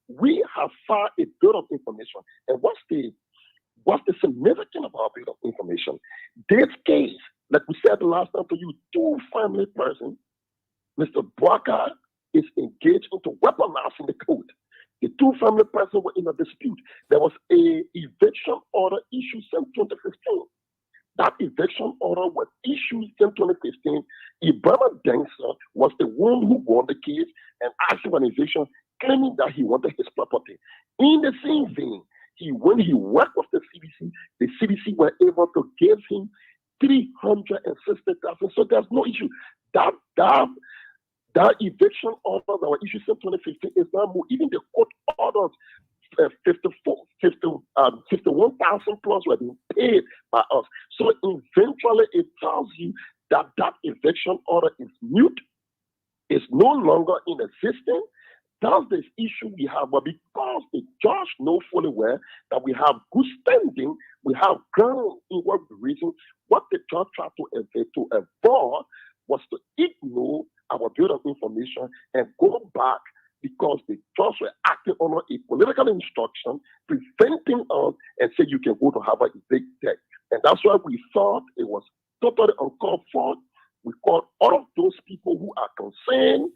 we have filed a bit of information. And what's the significance of our bit of information? This case, like we said the last time to you, two family persons, Mr. Barker is engaged into weaponizing the code. The two family persons were in a dispute. There was a eviction order issued since 2015. That eviction order was issued in 2015. Ibrahim Dengsa was the one who won the case and asked for an eviction, claiming that he wanted his property. In the same vein, when he worked with the CDC were able to give him $360,000. So there's no issue. That eviction order that was issued in 2015 is now more. Even the court orders 51,000 plus were being paid by us. So eventually it tells you that eviction order is mute, is no longer in existence. That's the issue we have. But because the judge knows fully well that we have good standing, we have ground in what reason, what the judge tried to avoid was to ignore our bit of information and go back because the judge were acting under a political instruction, preventing us and say you can go to have a big debt. And that's why we thought it was totally uncalled for. We called all of those people who are concerned,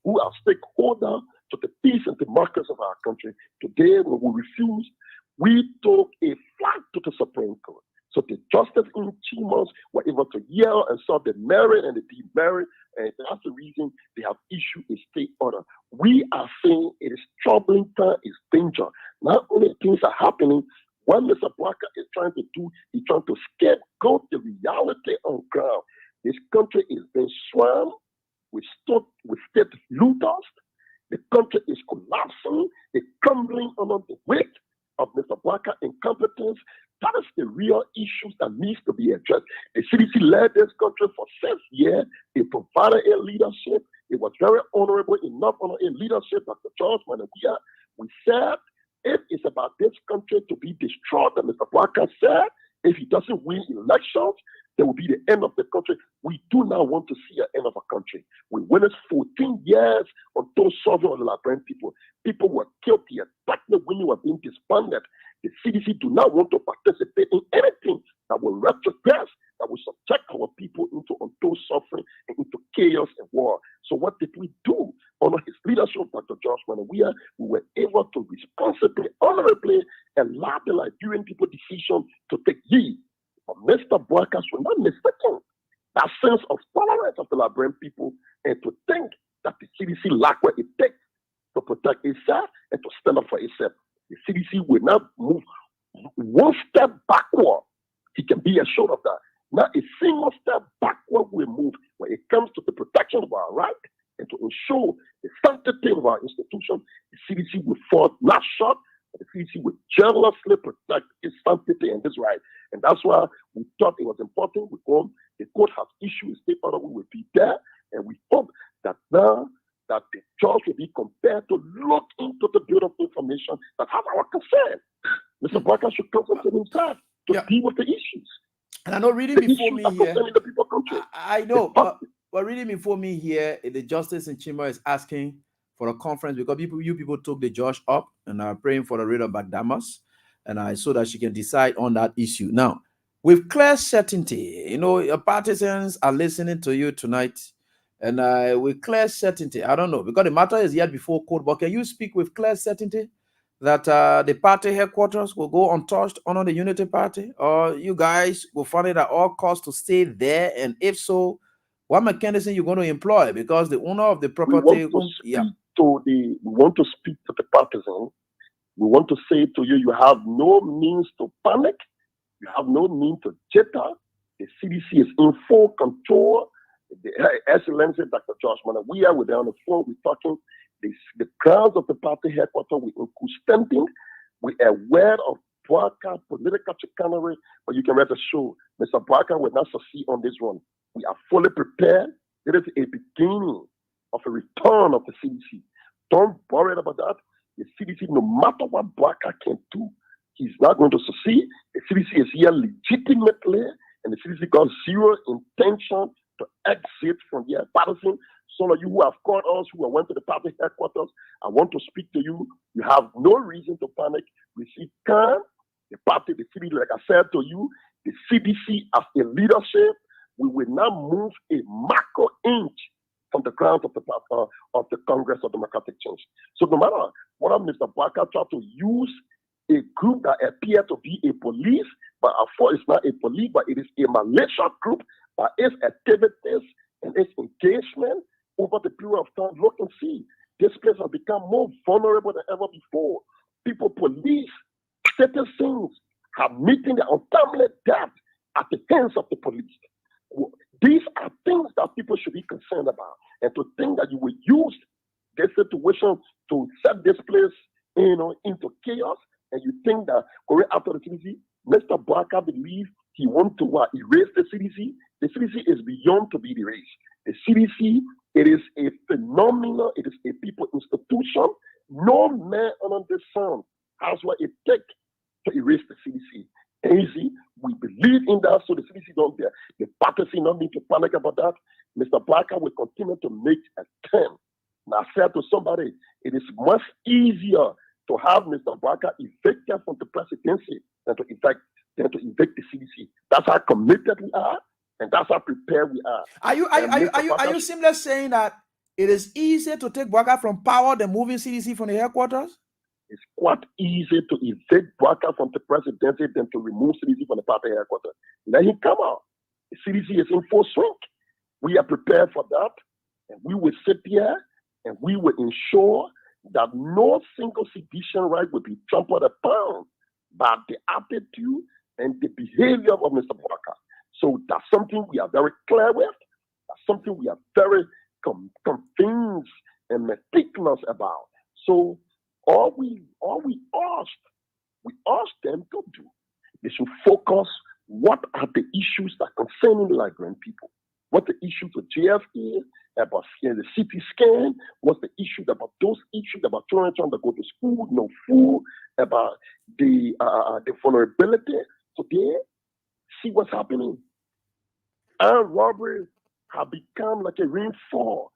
who are stakeholders to the peace and democracy of our country. Today, when we refused, we took a flight to the Supreme Court. So the justice in Chimas were able to hear and saw the merit and the demerit, and that's the reason they have issued a state order. We are saying it is troubling time, it's danger. Not only things are happening, what Mr. Blacker is trying to do, he's trying to scapegoat the reality on ground. This country is being swarmed with state looters. The country is collapsing, it's crumbling under the weight of Mr. Blacker incompetence. That is the real issues that needs to be addressed. The CDC led this country for 6 years. It provided a leadership. It was very honorable enough on a leadership of the George Manabia. We said if it's about this country to be destroyed, that Mr. Blacker said, if he doesn't win elections, there will be the end of the country. We do not want to see an end of a country. We witnessed 14 years on those solving on the Liberian people. People were killed here. Back when you were being disbanded, the CDC do not want to participate in anything that will retrogress, that will subject our people into untold suffering and into chaos and war. So what did we do? Under his leadership, Dr. George Manawia, we were able to responsibly, honorably allow the Liberian people decision to take heed. But Mr. Boakas was not mistaken that sense of tolerance of the Liberian people and to think that the CDC lack what it takes to protect itself and to stand up for itself. The CDC will not move one step backward. He can be assured of that. Not a single step backward will move when it comes to the protection of our rights and to ensure the sanctity of our institution. The CDC will fall not short, but the CDC will jealously protect its sanctity and its right. And that's why we thought it was important. The court has issued a state order. We will be there, and we hope that now that the judge will be compelled to look into the bit of information that has our concern. Mr. Barker should concentrate himself to deal with the issues. And I know reading before me here, I know, but reading before me here, the justice in Chima is asking for a conference because you people took the judge up and are praying for the writ of Bagdamas, and so that she can decide on that issue. Now, with clear certainty, your partisans are listening to you tonight, and with clear certainty, I don't know, because the matter is yet before court, but can you speak with clear certainty that the party headquarters will go untouched under the Unity Party, or you guys will find it at all costs to stay there? And if so, what mechanism you're going to employ? Because the owner of the We property, want to speak to the partisan. We want to say to you, you have no means to panic. You have no means to jitter. The CDC is in full control. The Excellency, Dr. Josh Mana, we are with them on the phone. We're talking. The grounds of the party headquarters, we include we are aware of Bwaka political chicanery, but you can rest assured, Mr. Bwaka will not succeed on this one. We are fully prepared. It is a beginning of a return of the CDC. Don't worry about that. The CDC, no matter what Bwaka can do, he's not going to succeed. The CDC is here legitimately, and the CDC got zero intention to exit from here. Partisan, some of you who have called us, who went to the party headquarters, I want to speak to you. You have no reason to panic. We see calm. The party, the CDC, like I said to you, the CDC as a leadership, we will not move a macro inch from the ground of the Congress of Democratic Change. So no matter what Mr. Bwaka tried to use a group that appeared to be a police, but of course it's not a police, but it is a militia group by its activities and its engagement over the period of time. Look and see, this place has become more vulnerable than ever before. People, police, citizens are meeting their untimely death at the hands of the police. These are things that people should be concerned about. And to think that you will use this situation to set this place, into chaos, and you think that going after the CDC, Mr. Bwaka believes he wants to erase the CDC. The CDC is beyond to be erased. The CDC, it is a phenomenon. It is a people institution. No man under the sun has what it takes to erase the CDC. Easy. We believe in that, so the CDC don't there. The partisan don't need to panic about that. Mr. Bwaka will continue to make attempts. And I said to somebody, it is much easier to have Mr. Bwaka evicted from the presidency than to evict the CDC. That's how committed we are, and that's how prepared we are. Are you simply saying that it is easier to take Bwaka from power than moving CDC from the headquarters? It's quite easy to evict Bwaka from the presidency than to remove CDC from the party headquarters. Let him come out. The CDC is in full swing. We are prepared for that, and we will sit here and we will ensure that no single sedition right will be trampled upon by the attitude and the behavior of Mr. Bwaka. So that's something we are very clear with. That's something we are very convinced and meticulous about. So all we asked them to do, they should focus what are the issues that concern the Liberian people. What the issues of JFK, about the CT scan, what's the issue about those issues about children trying to go to school, no food, about the vulnerability. So they see what's happening. Armed robbery have become like a rainfall.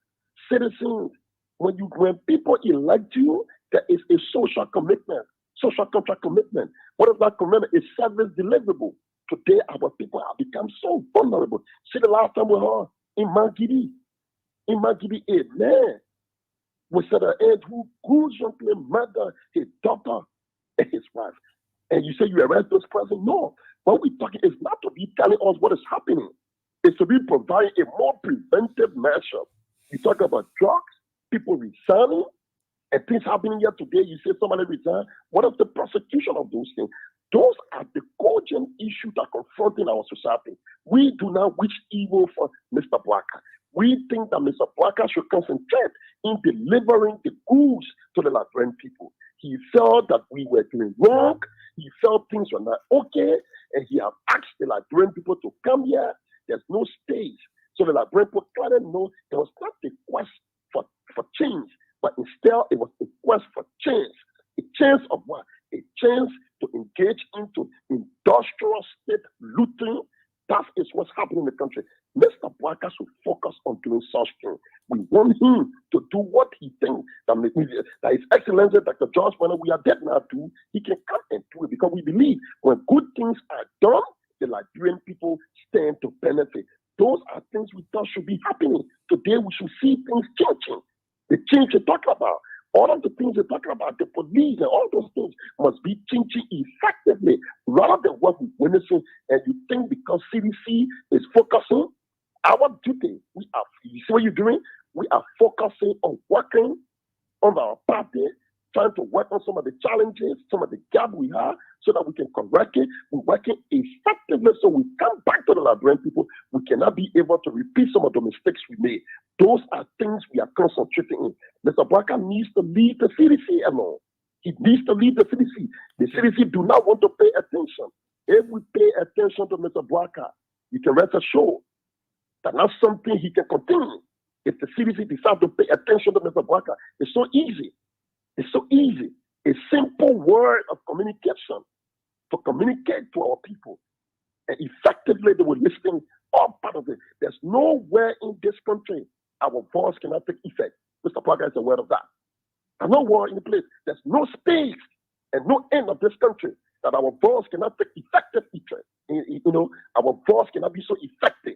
Citizens, when people elect you, there is a social commitment, social contract commitment. What is that commitment? It's service deliverable. Today, our people have become so vulnerable. See the last time we heard in Magidi, a man was at an end who gruesomely murdered his daughter and his wife. And you say you arrest those persons? No. What we're talking is not to be telling us what is happening. It's to be providing a more preventive measure. You talk about drugs, people resigning, and things happening here today. You say somebody resigned. What is the prosecution of those things? Those are the cogent issues that are confronting our society. We do not wish evil for Mr. Bwaka. We think that Mr. Bwaka should concentrate in delivering the goods to the Liberian people. He felt that we were doing wrong. He felt things were not okay. And he has asked the Liberian people to come here. There's no stage. So the Liberian people clearly know there was not a quest for change, but instead it was a quest for change. A change of what? A change to engage into industrial state looting. That is what's happening in the country. Mr. Bwaka should focus on doing such things. We want him to do what he thinks that His Excellency Dr. George Mana, we are dead now, do. He can come and do it because we believe when good things are done, the Liberian people stand to benefit. Those are things we thought should be happening. Today we should see things changing. The change you're talking about, all of the things you're talking about, the police and all those things must be changing effectively rather than what we're witnessing. And you think because CDC is focusing Our duty, you see what you're doing? We are focusing on working on our party, trying to work on some of the challenges, some of the gaps we have, so that we can correct it. We're working effectively, so we come back to the Liberian people. We cannot be able to repeat some of the mistakes we made. Those are things we are concentrating in. Mr. Barker needs to leave the CDC alone. He needs to leave the CDC. The CDC do not want to pay attention. If we pay attention to Mr. Barker, you can rest assured that not something he can continue. If the CDC decides to pay attention to Mr. Barker, it's so easy. It's so easy. A simple word of communication to communicate to our people. And effectively, they will listen all part of it. There's nowhere in this country our voice cannot take effect. Mr. Parker is aware of that. There's no war in the place. There's no space and no end of this country that our voice cannot take effective effect. Our voice cannot be so effective.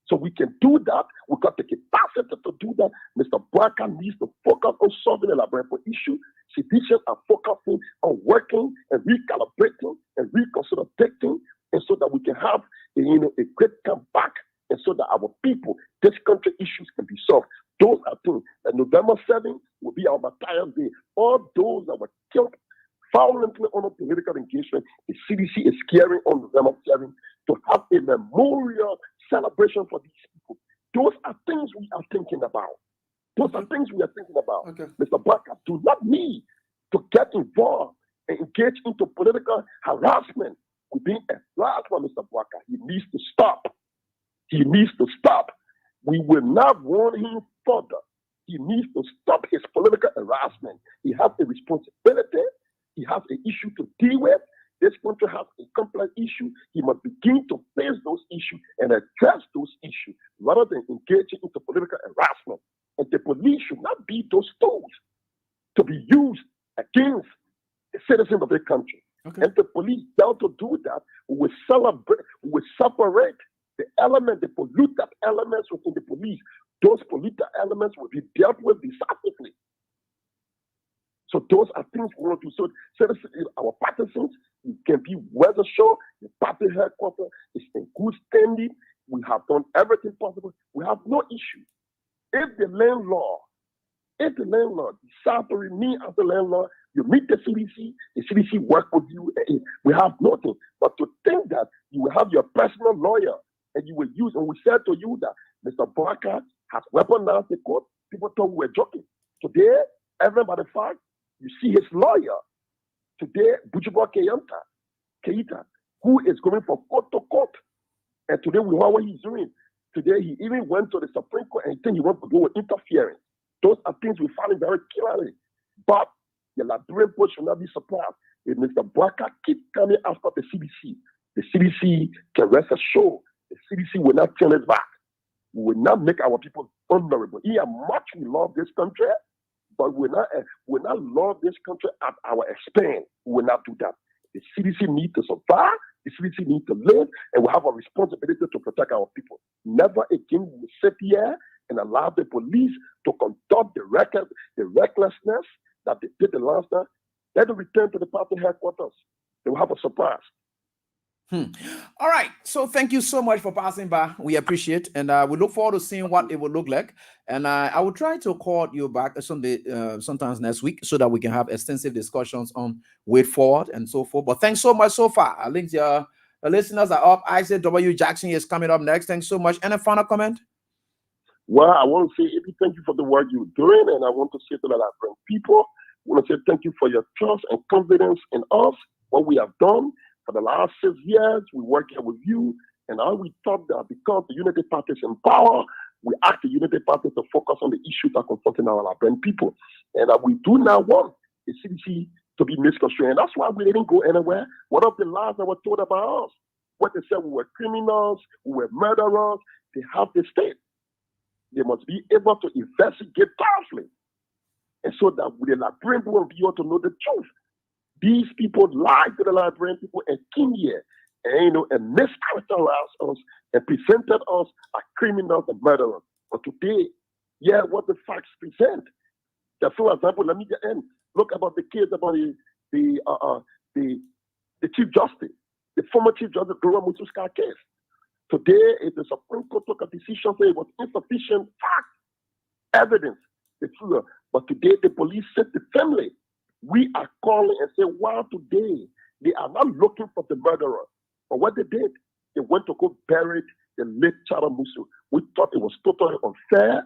So we can do that. We've got the capacity to do that. Mr. Barker needs to focus on solving the Liberian issue. Citizens are focusing on working and recalibrating and reconsiderating, and so that we can have a great comeback, and so that our people, this country issues can be solved. Those are things. And November 7th will be our Battalion Day. All those that were killed violently on a political engagement, the CDC is carrying on November 7th to have a memorial celebration for these people. Those are things we are thinking about. Those are things we are thinking about. Okay. Mr. Barker do not need to get involved and engage into political harassment within a platform, Mr. Barker. He needs to stop. He needs to stop. We will not warn him further. He needs to stop his political harassment. He has a responsibility. He has an issue to deal with. This country has a complex issue. He must begin to face those issues and address those issues rather than engaging into political harassment. And the police should not be those tools to be used against the citizens of the country. Okay. And the police fail to do that. We will separate the element, the polluted elements within the police. Those polluted elements will be dealt with decisively. So those are things we want to do. So our partisans can be well assured the party headquarters is in good standing. We have done everything possible. We have no issue. If the landlord decides to remain as the landlord, you meet the CDC work with you. We have nothing. But to think that you will have your personal lawyer and you will use, and we said to you that Mr. Barker has weaponized the court, people thought we were joking. Today, everybody fact, you see his lawyer today, Bujuba Keita, who is going from court to court. And today we know what he's doing. Today he even went to the Supreme Court and he thinks he wants to do with interference. Those are things we find very clearly. But the Liberian people should not be surprised if Mr. Barker keeps coming after the CDC. The CDC can rest assured the CDC will not turn its back. We will not make our people vulnerable. How much we love this country, but we will not love this country at our expense. We will not do that. The CDC needs to survive. The CDC needs to live, and we have a responsibility to protect our people. Never again will we sit here and allow the police to conduct the recklessness that they did the last time. Let them return to the party headquarters. They will have a surprise. All right. So thank you so much for passing by. We appreciate, and we look forward to seeing what it will look like. And I will try to call you back sometimes next week, so that we can have extensive discussions on way forward and so forth. But thanks so much so far. I think the listeners are up. Isaac W. Jackson is coming up next. Thanks so much. Any final comment? Well, I want to say thank you for the work you're doing, and I want to say to the Liberian people, I want to say thank you for your trust and confidence in us, what we have done. For the last 6 years, we worked here with you, and we thought that because the Unity Party is in power, we asked the Unity Party to focus on the issues that are confronting our Liberian people. And we do not want the CDC to be misconstrued. And that's why we didn't go anywhere. One of the lies that were told about us, what they said we were criminals, we were murderers, they have the state. They must be able to investigate thoroughly. And so that the Liberian people will be able to know the truth. These people lied to the Liberian people and came here and mischaracterized us and presented us as criminals and murderers. But today, what the facts present. For example, let me get in. Look about the case about the Chief Justice, the former Chief Justice, Gloria Mutuska case. Today, if the Supreme Court took a decision saying it was insufficient fact, evidence, the truth. But today, the police said the family, we are calling and say, wow, today, they are not looking for the murderer. But what they did, they went to go bury the late Chara Musu. We thought it was totally unfair.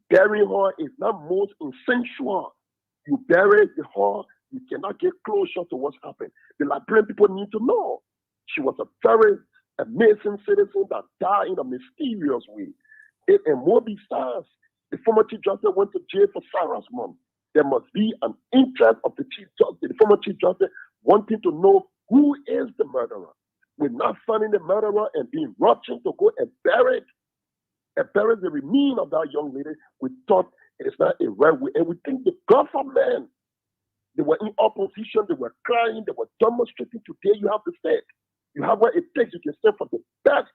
Burying her is not most insensual. You bury the her, you cannot get closer to what's happened. The Liberian people need to know. She was a very amazing citizen that died in a mysterious way. And more besides, the former Chief Justice went to jail for Sarah's mom. There must be an interest of the Chief Justice, the former Chief Justice, wanting to know who is the murderer. We're not finding the murderer and being rushing to go and bury the remains of that young lady. We thought it's not a right way. And we think the government, they were in opposition, they were crying, they were demonstrating. Today you have to say, you have what it takes. You can send for the best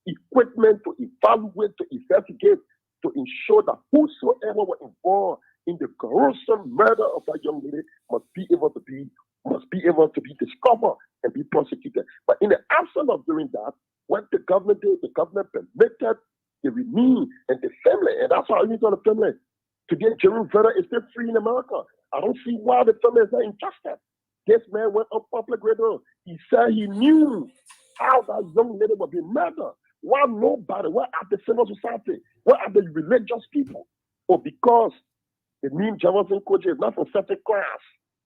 equipment to evaluate, to investigate, to ensure that whosoever were involved in the gruesome murder of that young lady must be able to be discovered and be prosecuted. But in the absence of doing that, what the government did, the government permitted the remains and the family, and that's how I need to the family. Today, Jerome Vera is still free in America. I don't see why the family is not interested. This man went on public radio. He said he knew how that young lady was being murdered. Why nobody? Why are the civil society? Why are the religious people? Or because the name Jefferson Koji is not from certain class.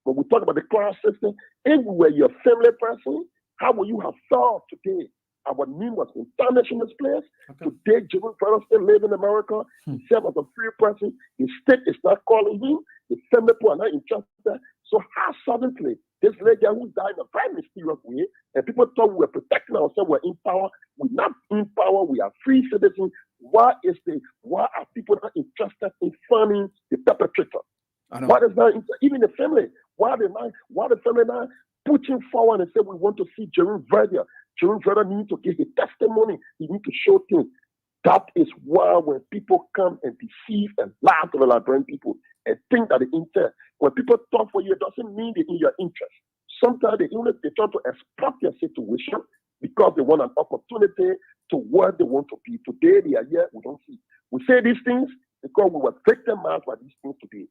When we talk about the class system, if we were your family person, how would you have thought today? Our name was tarnished in this place. Okay. Today, Jerome Ferrer still live in America. He served as a free person. The state is not calling him. The family people are not interested. So how suddenly this lady who died in a very mysterious way, and people thought we were protecting ourselves, we're in power. We're not in power. We are free citizens. Why are people not interested in finding the perpetrator? Why is not even the family? Why the family not pushing forward and say we want to see Jerome Verdier? Jerome Verdier needs to give a testimony. He needs to show things. That is why when people come and deceive and lie to the Liberian people and think that the intent, when people talk for you, it doesn't mean they're in your interest. Sometimes they try to exploit your situation because they want an opportunity to where they want to be. Today they are here, we don't see. We say these things because we were victimized by these things today.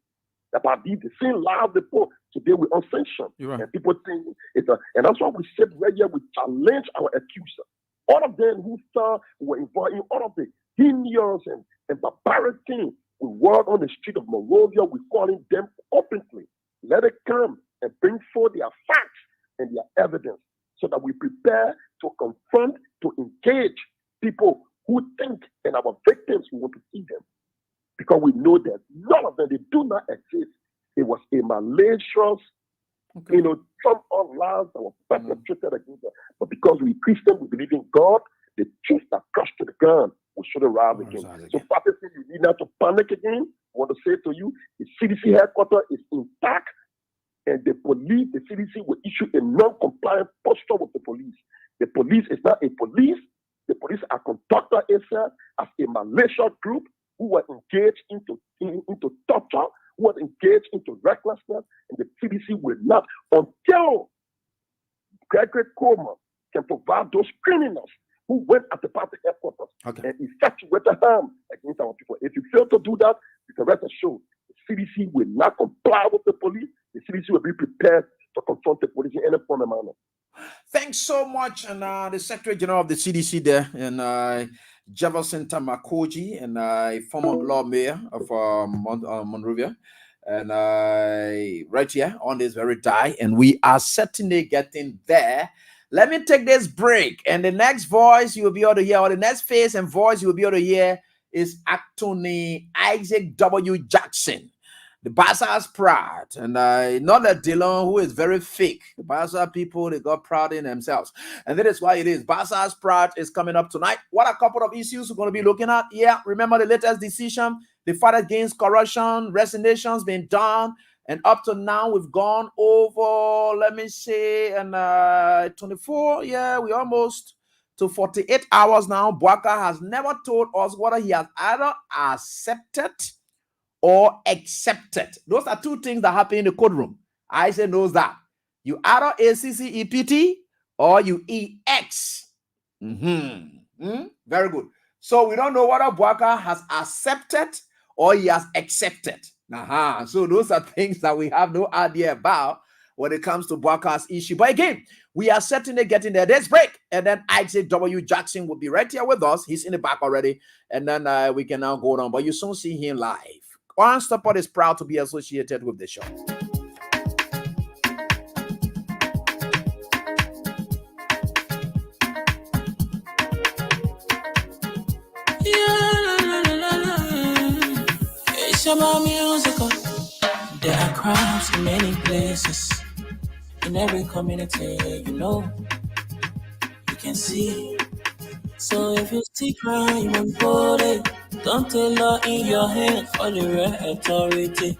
About the same lies before. Today we're unsanctioned. Right. And people think and that's why we said right here, we challenge our accuser. All of them who thought were involved in all of the heinous and barbaric things. We walk on the street of Monrovia, we're calling them openly. Let it come and bring forth their facts and their evidence so that we prepare to confront, to engage people who think and our victims, we want to see them. Because we know that none of them, they do not exist. It was a malicious, some of lies that were perpetrated against us. But because we Christians, we believe in God, the truth that crushed to the ground will surely rise again. So, Pastor, you need not to panic again. I want to say to you, the CDC headquarters is intact, and the police, the CDC will issue a non-compliant posture with the police. The police is not a police. The police are conducted itself as a malicious group who were engaged into torture, who were engaged into recklessness, and the CDC will not, until Gregory Coleman can provide those criminals who went at the party headquarters and effectuated harm against our people. If you fail to do that, you can rest assured the CDC will not comply with the police. The CDC will be prepared to confront the police in any form and manner. Thanks so much, and the Secretary General of the CDC there, and Jefferson Tamakoji, and former Lord Mayor of Monrovia, and right here on this very day, and we are certainly getting there. Let me take this break, and the next voice you will be able to hear, or the next face and voice you will be able to hear, is Anthony Isaac W. Jackson, the Bazaar's Pride, and not a Dillon who is very fake. The Bazaar people, they got proud in themselves, and that is why it is. Bazaar's Pride is coming up tonight. What a couple of issues we're going to be looking at. Yeah, remember the latest decision, the fight against corruption, resignations being done, and up to now we've gone over, let me say, and 24. Yeah, we almost to 48 hours now. Bwaka has never told us whether he has either accepted or accepted. Those are two things that happen in the courtroom. I say knows that. You either ACCEPT or you EX. Very good. So we don't know whether Bwaka has accepted or he has accepted. So those are things that we have no idea about when it comes to Bwaka's issue. But again, we are certainly getting there. Let's break. And then Isaac W. Jackson will be right here with us. He's in the back already. And then we can now go on. But you soon see him live. Unstoppable is proud to be associated with the show. It's about musical. There are crowds in many places. In every community, you can see. So if you see crime and body, don't take law in your hand for the real authority.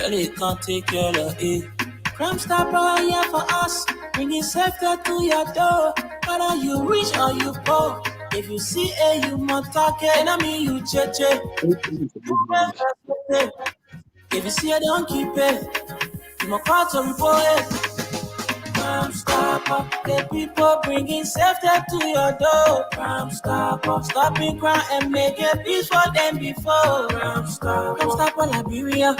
Really can't take care of it. Crime stopper here for us, bringing safety to your door. Whether you rich or you poor, if you see a you must talk it, and I mean you cheche. If you see a don't keep it, you must call to report it. Crime stopper, the people bringing safety to your door. Crime stopper, stopping crime and making peace for them before. Crime stopper, Liberia,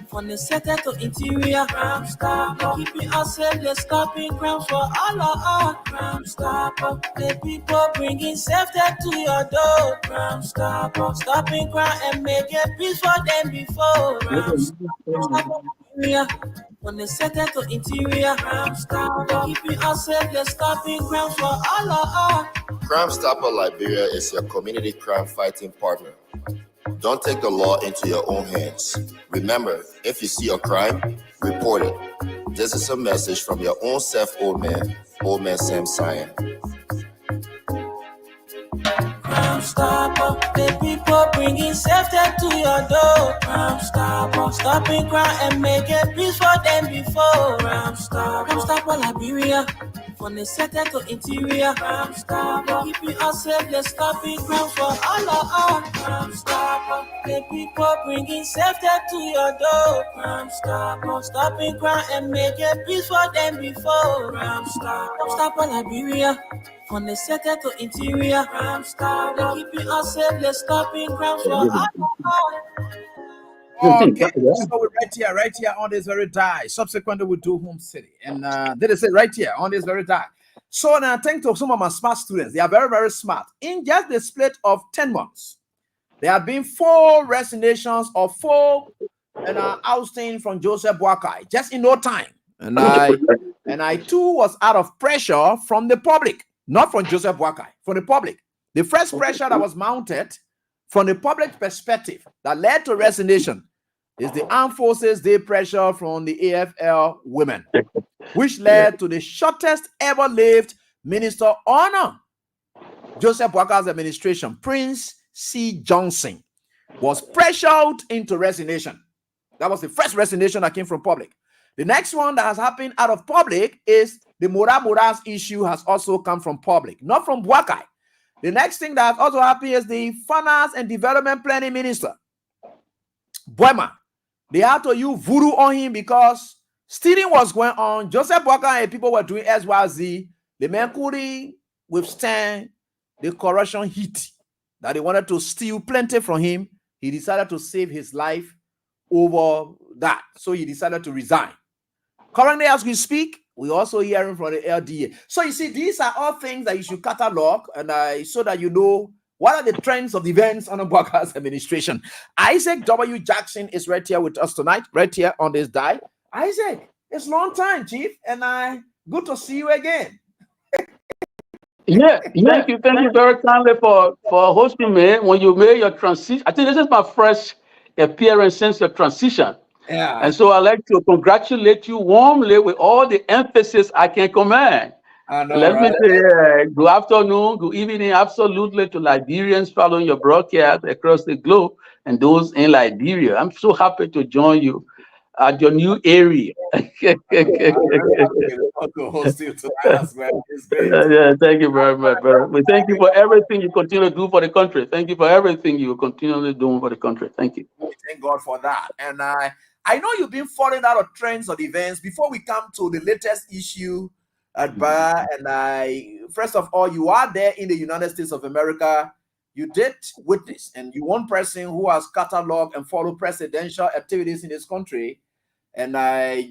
from the center to interior. Crime stopper, keeping us safe, they're stopping crime for all of us. Crime stopper, the people bringing safety to your door. Crime stopper, stopping crime and making peace for them before. Crime stopper, Liberia, from the center to interior. Crime stopper, keeping us safe, they're stopping crime for all of us. Crime Stopper Liberia is your community crime fighting partner. Don't take the law into your own hands. Remember, if you see a crime, report it. This is a message from your own self, old man Sam Cyan. Crime stopper, the people bringing safety to your door. Crime stopper, stopping crime and making peace for them before. Crime stopper Liberia, from the center to interior. Crime stopper, keeping us safe, they're stopping crime for all of us. Crime stopper, the people bringing safety to your door. Crime stopper, stopping crime and making peace for them before. Crime stopper Liberia, from the center to interior. Crime stopper, keeping us safe, they're stopping crime for all of us. Okay, so we're right here on this very die. Subsequently, we do Home City. And did I say right here on this very die? So now, thanks to some of my smart students. They are very, very smart. In just the split of 10 months, there have been 4 resignations of 4 ousting from Joseph Boakai, just in no time. And I too was out of pressure from the public, not from Joseph Boakai, from the public. The first pressure that was mounted from the public perspective that led to resignation is the Armed Forces Day pressure from the AFL women, which led to the shortest ever lived Minister Honor Joseph Boakai's administration. Prince C. Johnson was pressured into resignation. That was the first resignation that came from public. The next one that has happened out of public is the Mora's issue has also come from public, not from Boakai. The next thing that also happened is the Finance and Development Planning Minister, Boema. They had to use voodoo on him because stealing was going on. Joseph Boakai and people were doing SYZ. The man couldn't withstand the corruption heat that they wanted to steal plenty from him. He decided to save his life over that. So he decided to resign. Currently, as we speak, we're also hearing from the LDA. So you see, these are all things that you should catalog and so that you know what are the trends of the events under Boakai's administration. Isaac W. Jackson is right here with us tonight, right here on this die. Isaac, it's a long time, Chief, and good to see you again. Yeah, thank you very kindly for hosting me when you made your transition. I think this is my first appearance since your transition. Yeah. And so I'd like to congratulate you warmly with all the emphasis I can command. Let me say good afternoon, good evening, absolutely to Liberians following your broadcast across the globe and those in Liberia. I'm so happy to join you at your new area. To host you tonight as well. It's great. Yeah, thank you very much, brother. We thank you for everything you continue to do for the country. Thank you for everything you continually doing for the country. Thank you. Thank God for that. And I know you've been following out of trends of events. Before we come to the latest issue at Bar, and first of all, you are there in the United States of America. You did witness, and you one person who has cataloged and followed presidential activities in this country, and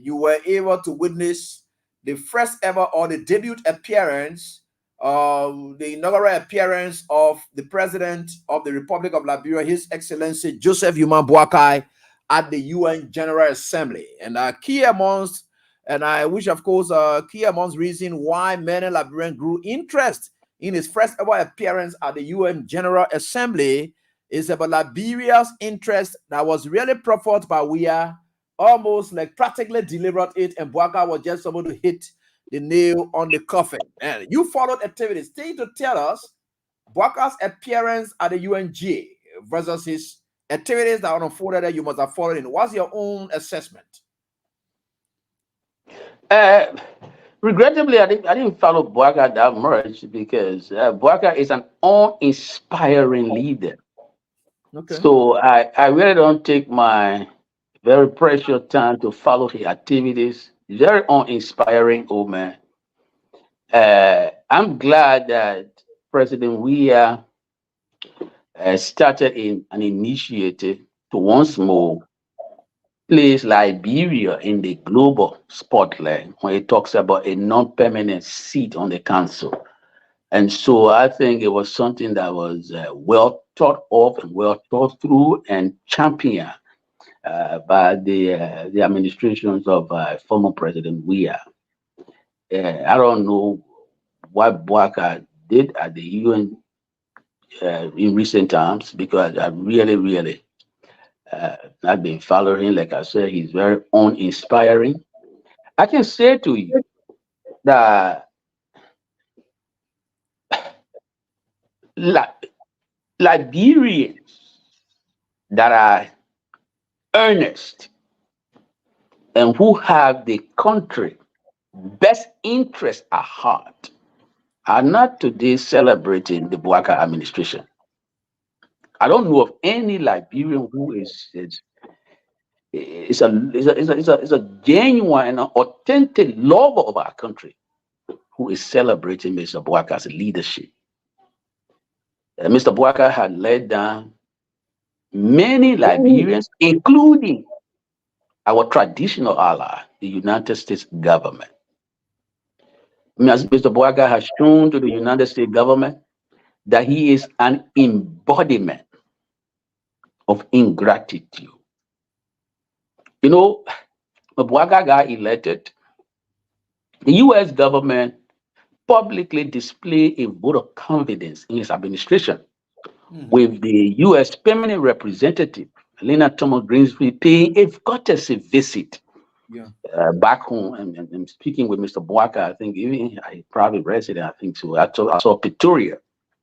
you were able to witness the first ever or the debut appearance, the inaugural appearance of the President of the Republic of Liberia, His Excellency Joseph Yuma Boakai, at the UN General Assembly. And key amongst, and I wish, of course, key amongst reason why many Liberians grew interest in his first ever appearance at the UN General Assembly is about Liberia's interest that was really proffered by WIA, almost like practically delivered it, and Boakai was just able to hit the nail on the coffin. And you followed activities. Stay to tell us Boakai's appearance at the UNG versus his activities that are unfolded that you must have followed in. What's your own assessment? Regrettably, I didn't follow Boakai that much because Boakai is an uninspiring leader. Okay. So I really don't take my very precious time to follow his activities. Very uninspiring old man. I'm glad that President Weah started an initiative to once more place Liberia in the global spotlight when it talks about a non-permanent seat on the council. And so I think it was something that was well thought of and well thought through and championed by the administrations of former President Weah. I don't know what Boakai did at the UN in recent times because I really I've been following. Like I said, he's very uninspiring. I can say to you that Liberians that are earnest and who have the country best interest at heart are not today celebrating the Boakai administration. I don't know of any Liberian who is a genuine and authentic lover of our country who is celebrating Mr. Boakai's leadership. Mr. Boakai had led down many Liberians, including our traditional ally, the United States government. Mr. Boakai has shown to the United States government that he is an embodiment of ingratitude. You know, when Boakai got elected, the U.S. government publicly displayed a vote of confidence in his administration, with the U.S. permanent representative, Lena Thomas Greensfield, paying a courtesy visit back home and speaking with Mr. Boakai. I think even a private resident, I think so. I saw Pretoria.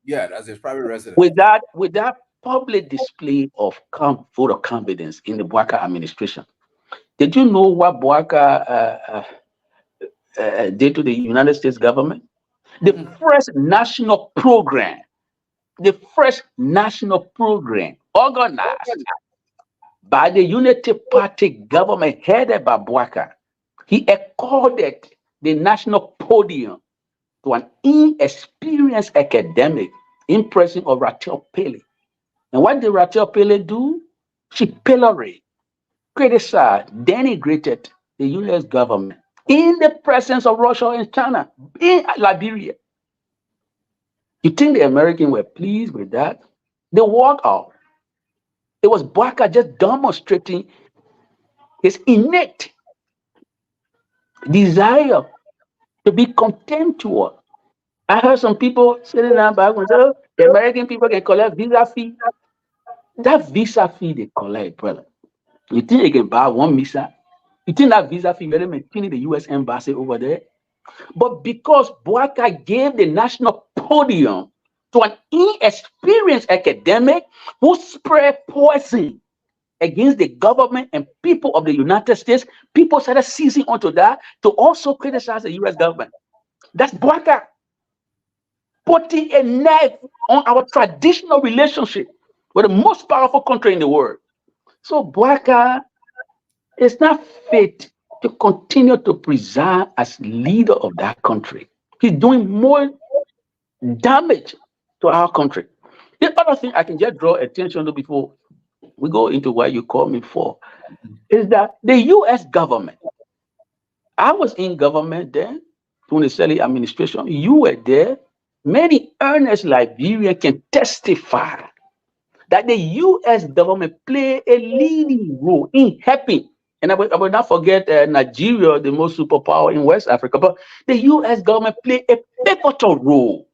Yeah, that's his private residence. With that public display of vote of confidence in the Boakai administration, did you know what Boakai did to the United States government? The first national program organized by the Unity Party government headed by Boakai, he accorded the national podium to an inexperienced academic in presence of Rachel Paley. And what did Rachel Paley do? She pilloried, criticized, denigrated the U.S. government in the presence of Russia and China in Liberia. You think the Americans were pleased with that? They walked out. It was Boakai just demonstrating his innate desire to be contemptuous. I heard some people sitting down back and say, oh, the American people can collect visa fee. That visa fee they collect, brother. You think they can buy one visa? You think that visa fee better maintain the U.S. embassy over there? But because Boakai gave the national podium to an inexperienced academic who spread poison against the government and people of the United States, people started seizing onto that to also criticize the U.S. government. That's Boakai putting a knife on our traditional relationship with the most powerful country in the world. So Boakai is not fit to continue to preside as leader of that country. He's doing more damage to our country. The other thing I can just draw attention to before we go into what you call me for is that the U.S. government, I was in government then, 20 administration, you were there. Many earnest Liberians can testify that the U.S. government play a leading role in helping. And I will not forget Nigeria, the most superpower in West Africa, but the U.S. government play a pivotal role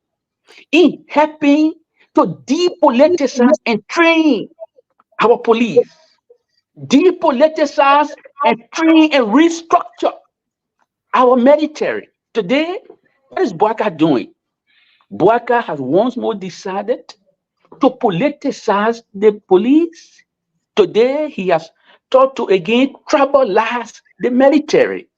in helping to depoliticize and train our police, depoliticize and train and restructure our military. Today, what is Boaka doing? Boaka has once more decided to politicize the police. Today, he has thought to again tribalize the military.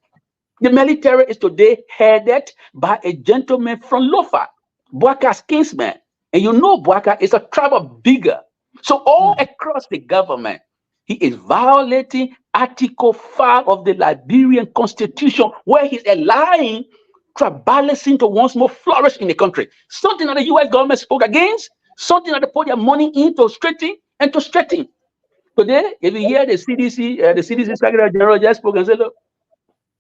The military is today headed by a gentleman from Lofa, Boaka's kinsman. And you know Boaka is a tribal bigger. So all across the government, he is violating Article 5 of the Liberian Constitution, where he's allowing tribalism to once more flourish in the country. Something that the U.S. government spoke against, something that they put their money into straighten and to straighten. Today, if you hear the CDC Secretary General just spoke and said, look,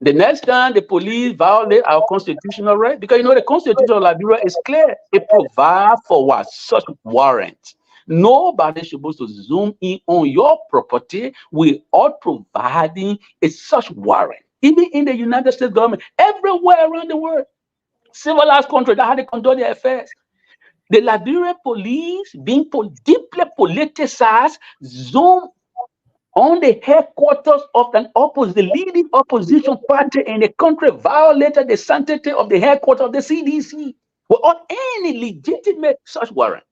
the next time the police violate our constitutional right, because you know the Constitution of Liberia is clear, it provides for what? Such warrant. Nobody's supposed to zoom in on your property without providing a such warrant. Even in the United States government, everywhere around the world, civilized countries that how they conduct their affairs. The Liberian police being deeply politicized, zoom on the headquarters of the leading opposition party in the country, violated the sanctity of the headquarters of the CDC without any legitimate such warrant.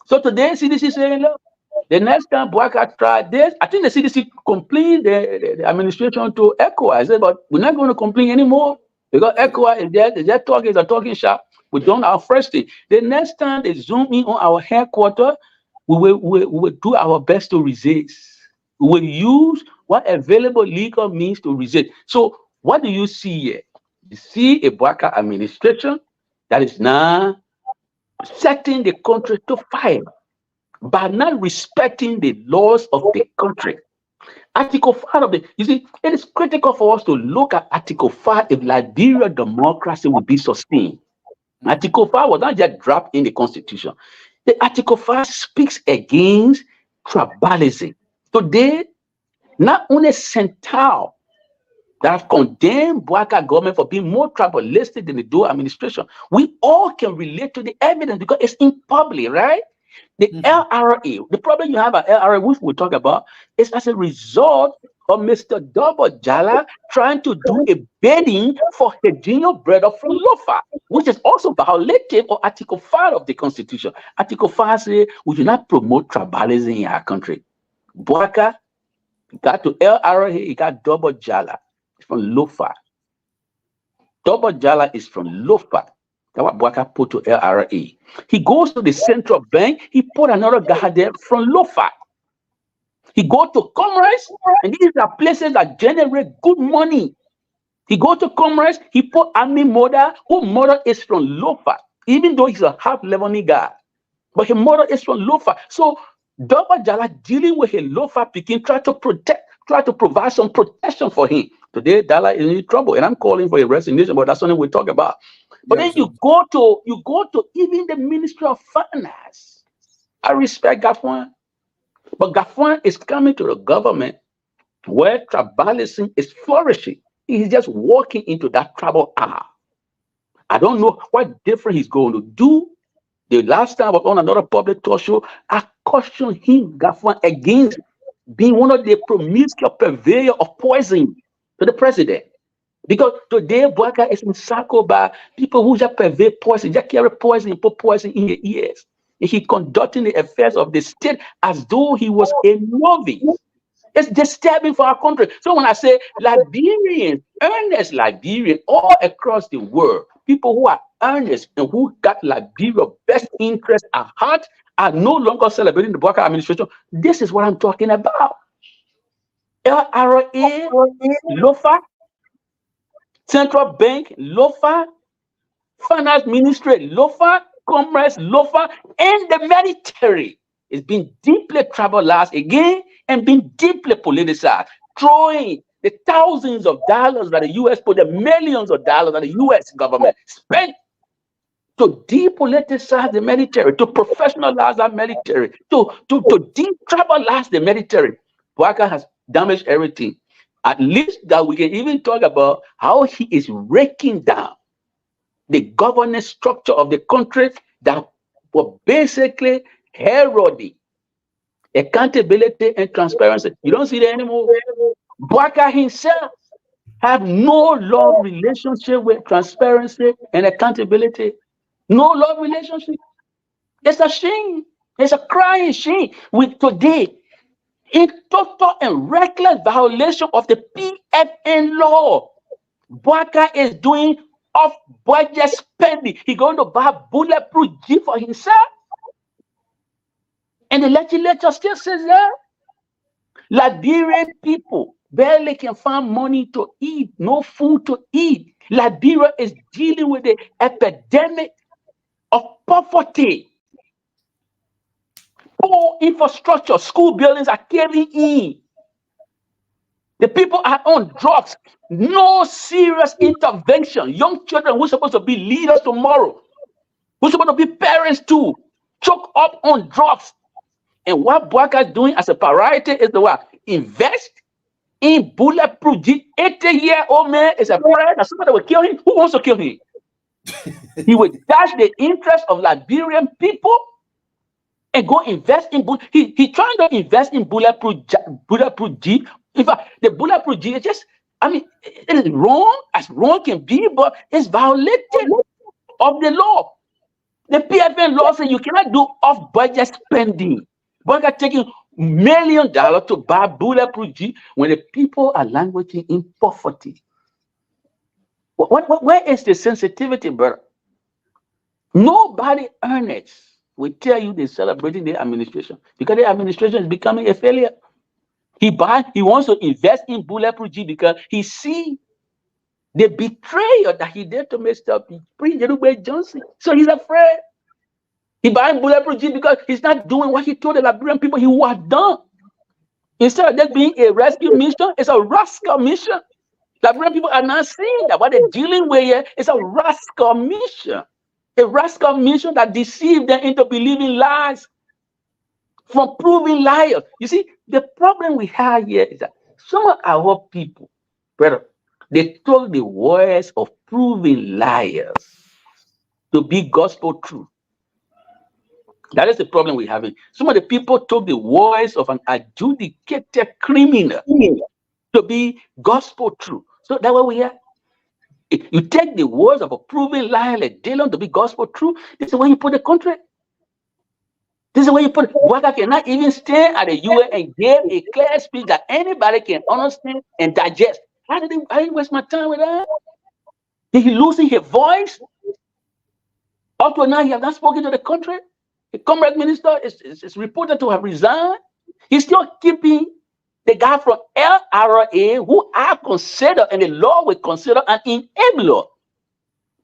So today, CDC saying, look, the next time Boaka tried this, I think the CDC complained the administration to ECOWAS. I said, but we're not going to complain anymore because ECOWAS is just talking, is talking shop. We done our first thing. The next time they zoom in on our headquarters, we will do our best to resist. We will use what available legal means to resist. So what do you see here? You see a Boaka administration that is now setting the country to fire by not respecting the laws of the country. Article 5 of the, you see, it is critical for us to look at Article 5 if Liberia democracy will be sustained. Article 5 was not just dropped in the Constitution. The Article 5 speaks against tribalism. Today, not only Central that have condemned Boaka government for being more tribalistic than the Doe administration, we all can relate to the evidence because it's in public, right? The LRA, the problem you have at LRA, which we'll talk about, is as a result of Mr. Double Jala trying to do a bidding for Eugenio Brother from Lofa, which is also violative of Article 5 of the Constitution. Article 5 says we do not promote tribalism in our country. Boaka got to LRA, he got Double Jala from Lofa. Double Jala is from Lofa. That's what Boaka put to LRA. He goes to the central bank, he put another guy there from Lofa. He go to commerce, and these are places that generate good money. He go to commerce, he put Ami mother, whose mother is from Lofa, even though he's a half Lebanese guy. But his mother is from Lofa. So Double Jala dealing with a Lofa Pekin, try to provide some protection for him. Today, Dala is in trouble, and I'm calling for a resignation, but that's something we'll talk about. But then you go to even the Ministry of Finance. I respect Gafwan, but Gafwan is coming to the government where tribalism is flourishing. He's just walking into that tribal hour. I don't know what different he's going to do. The last time I was on another public talk show, I cautioned him, Gafwan, against being one of the promiscuous purveyor of poison to the president. Because today, Boaka is encircled by people who just purvey poison, just carry poison, put poison in your ears. And he conducting the affairs of the state as though he was a novice. It's disturbing for our country. So when I say Liberians, earnest Liberians all across the world, people who are earnest and who got Liberia's best interest at heart are no longer celebrating the Boaka administration. This is what I'm talking about. LRA, Lofa, Central Bank, Lofa, Finance Ministry, Lofa, commerce, loafer, and the military is being deeply tribalized again and being deeply politicized, throwing the thousands of dollars that the U.S. put, the millions of dollars that the U.S. government spent to depoliticize the military, to professionalize our military, to detribalize the military. Bouakai has damaged everything. At least that we can even talk about how he is raking down the governance structure of the country that were basically heralding accountability and transparency. You don't see that anymore. Bouakai himself have no love relationship with transparency and accountability. No love relationship. It's a shame. It's a crying shame. With today, in total and reckless violation of the PFN law, Bouakai is doing off-budget spending. He's going to buy bulletproof jeep for himself. And the legislature still says that Liberian people barely can find money to eat, no food to eat. Liberia is dealing with the epidemic of poverty. Poor infrastructure, school buildings are caving in. The people are on drugs. No serious intervention. Young children who are supposed to be leaders tomorrow, who are supposed to be parents too, choke up on drugs. And what Bouakai is doing as a priority is the what? Invest in bulletproof jeep. 80-year-old man is afraid that somebody will kill him. Who wants to kill him? He will dash the interest of Liberian people and go invest in he trying to invest in bulletproof jeep. In fact, the bulletproof jeep is just, I mean, it is wrong as wrong can be, but it's violated of the law. The PFN law says you cannot do off-budget spending. Bouakai taking $1 million to buy bulletproof jeep when the people are languishing in poverty. Where is the sensitivity, brother? Nobody earnest will tell you they're celebrating the administration because the administration is becoming a failure. He wants to invest in bulletproof jeep because he see the betrayal that he did to Mr. Prince Johnson. So he's afraid. He buying bulletproof jeep because he's not doing what he told the Liberian people he would have done. Instead of that being a rescue mission, it's a rascal mission. Liberian people are not seeing that what they're dealing with here is a rascal mission. A rascal mission that deceived them into believing lies, from proving liars. You see, the problem we have here is that some of our people, brother, they took the words of proving liars to be gospel truth. That is the problem we're having. Some of the people took the words of an adjudicated criminal to be gospel truth. So that's what we are. You take the words of a proven liar like Dylan to be gospel truth. This is where you put the country. This is where you put it. Bouakai cannot even stand at the UN and give a clear speech that anybody can understand and digest. I didn't waste my time with that. Did he losing his voice? Up to now, he has not spoken to the country. The comrade minister is reported to have resigned. He's still keeping the guy from LRA, who I consider, and the law will consider, an enabler.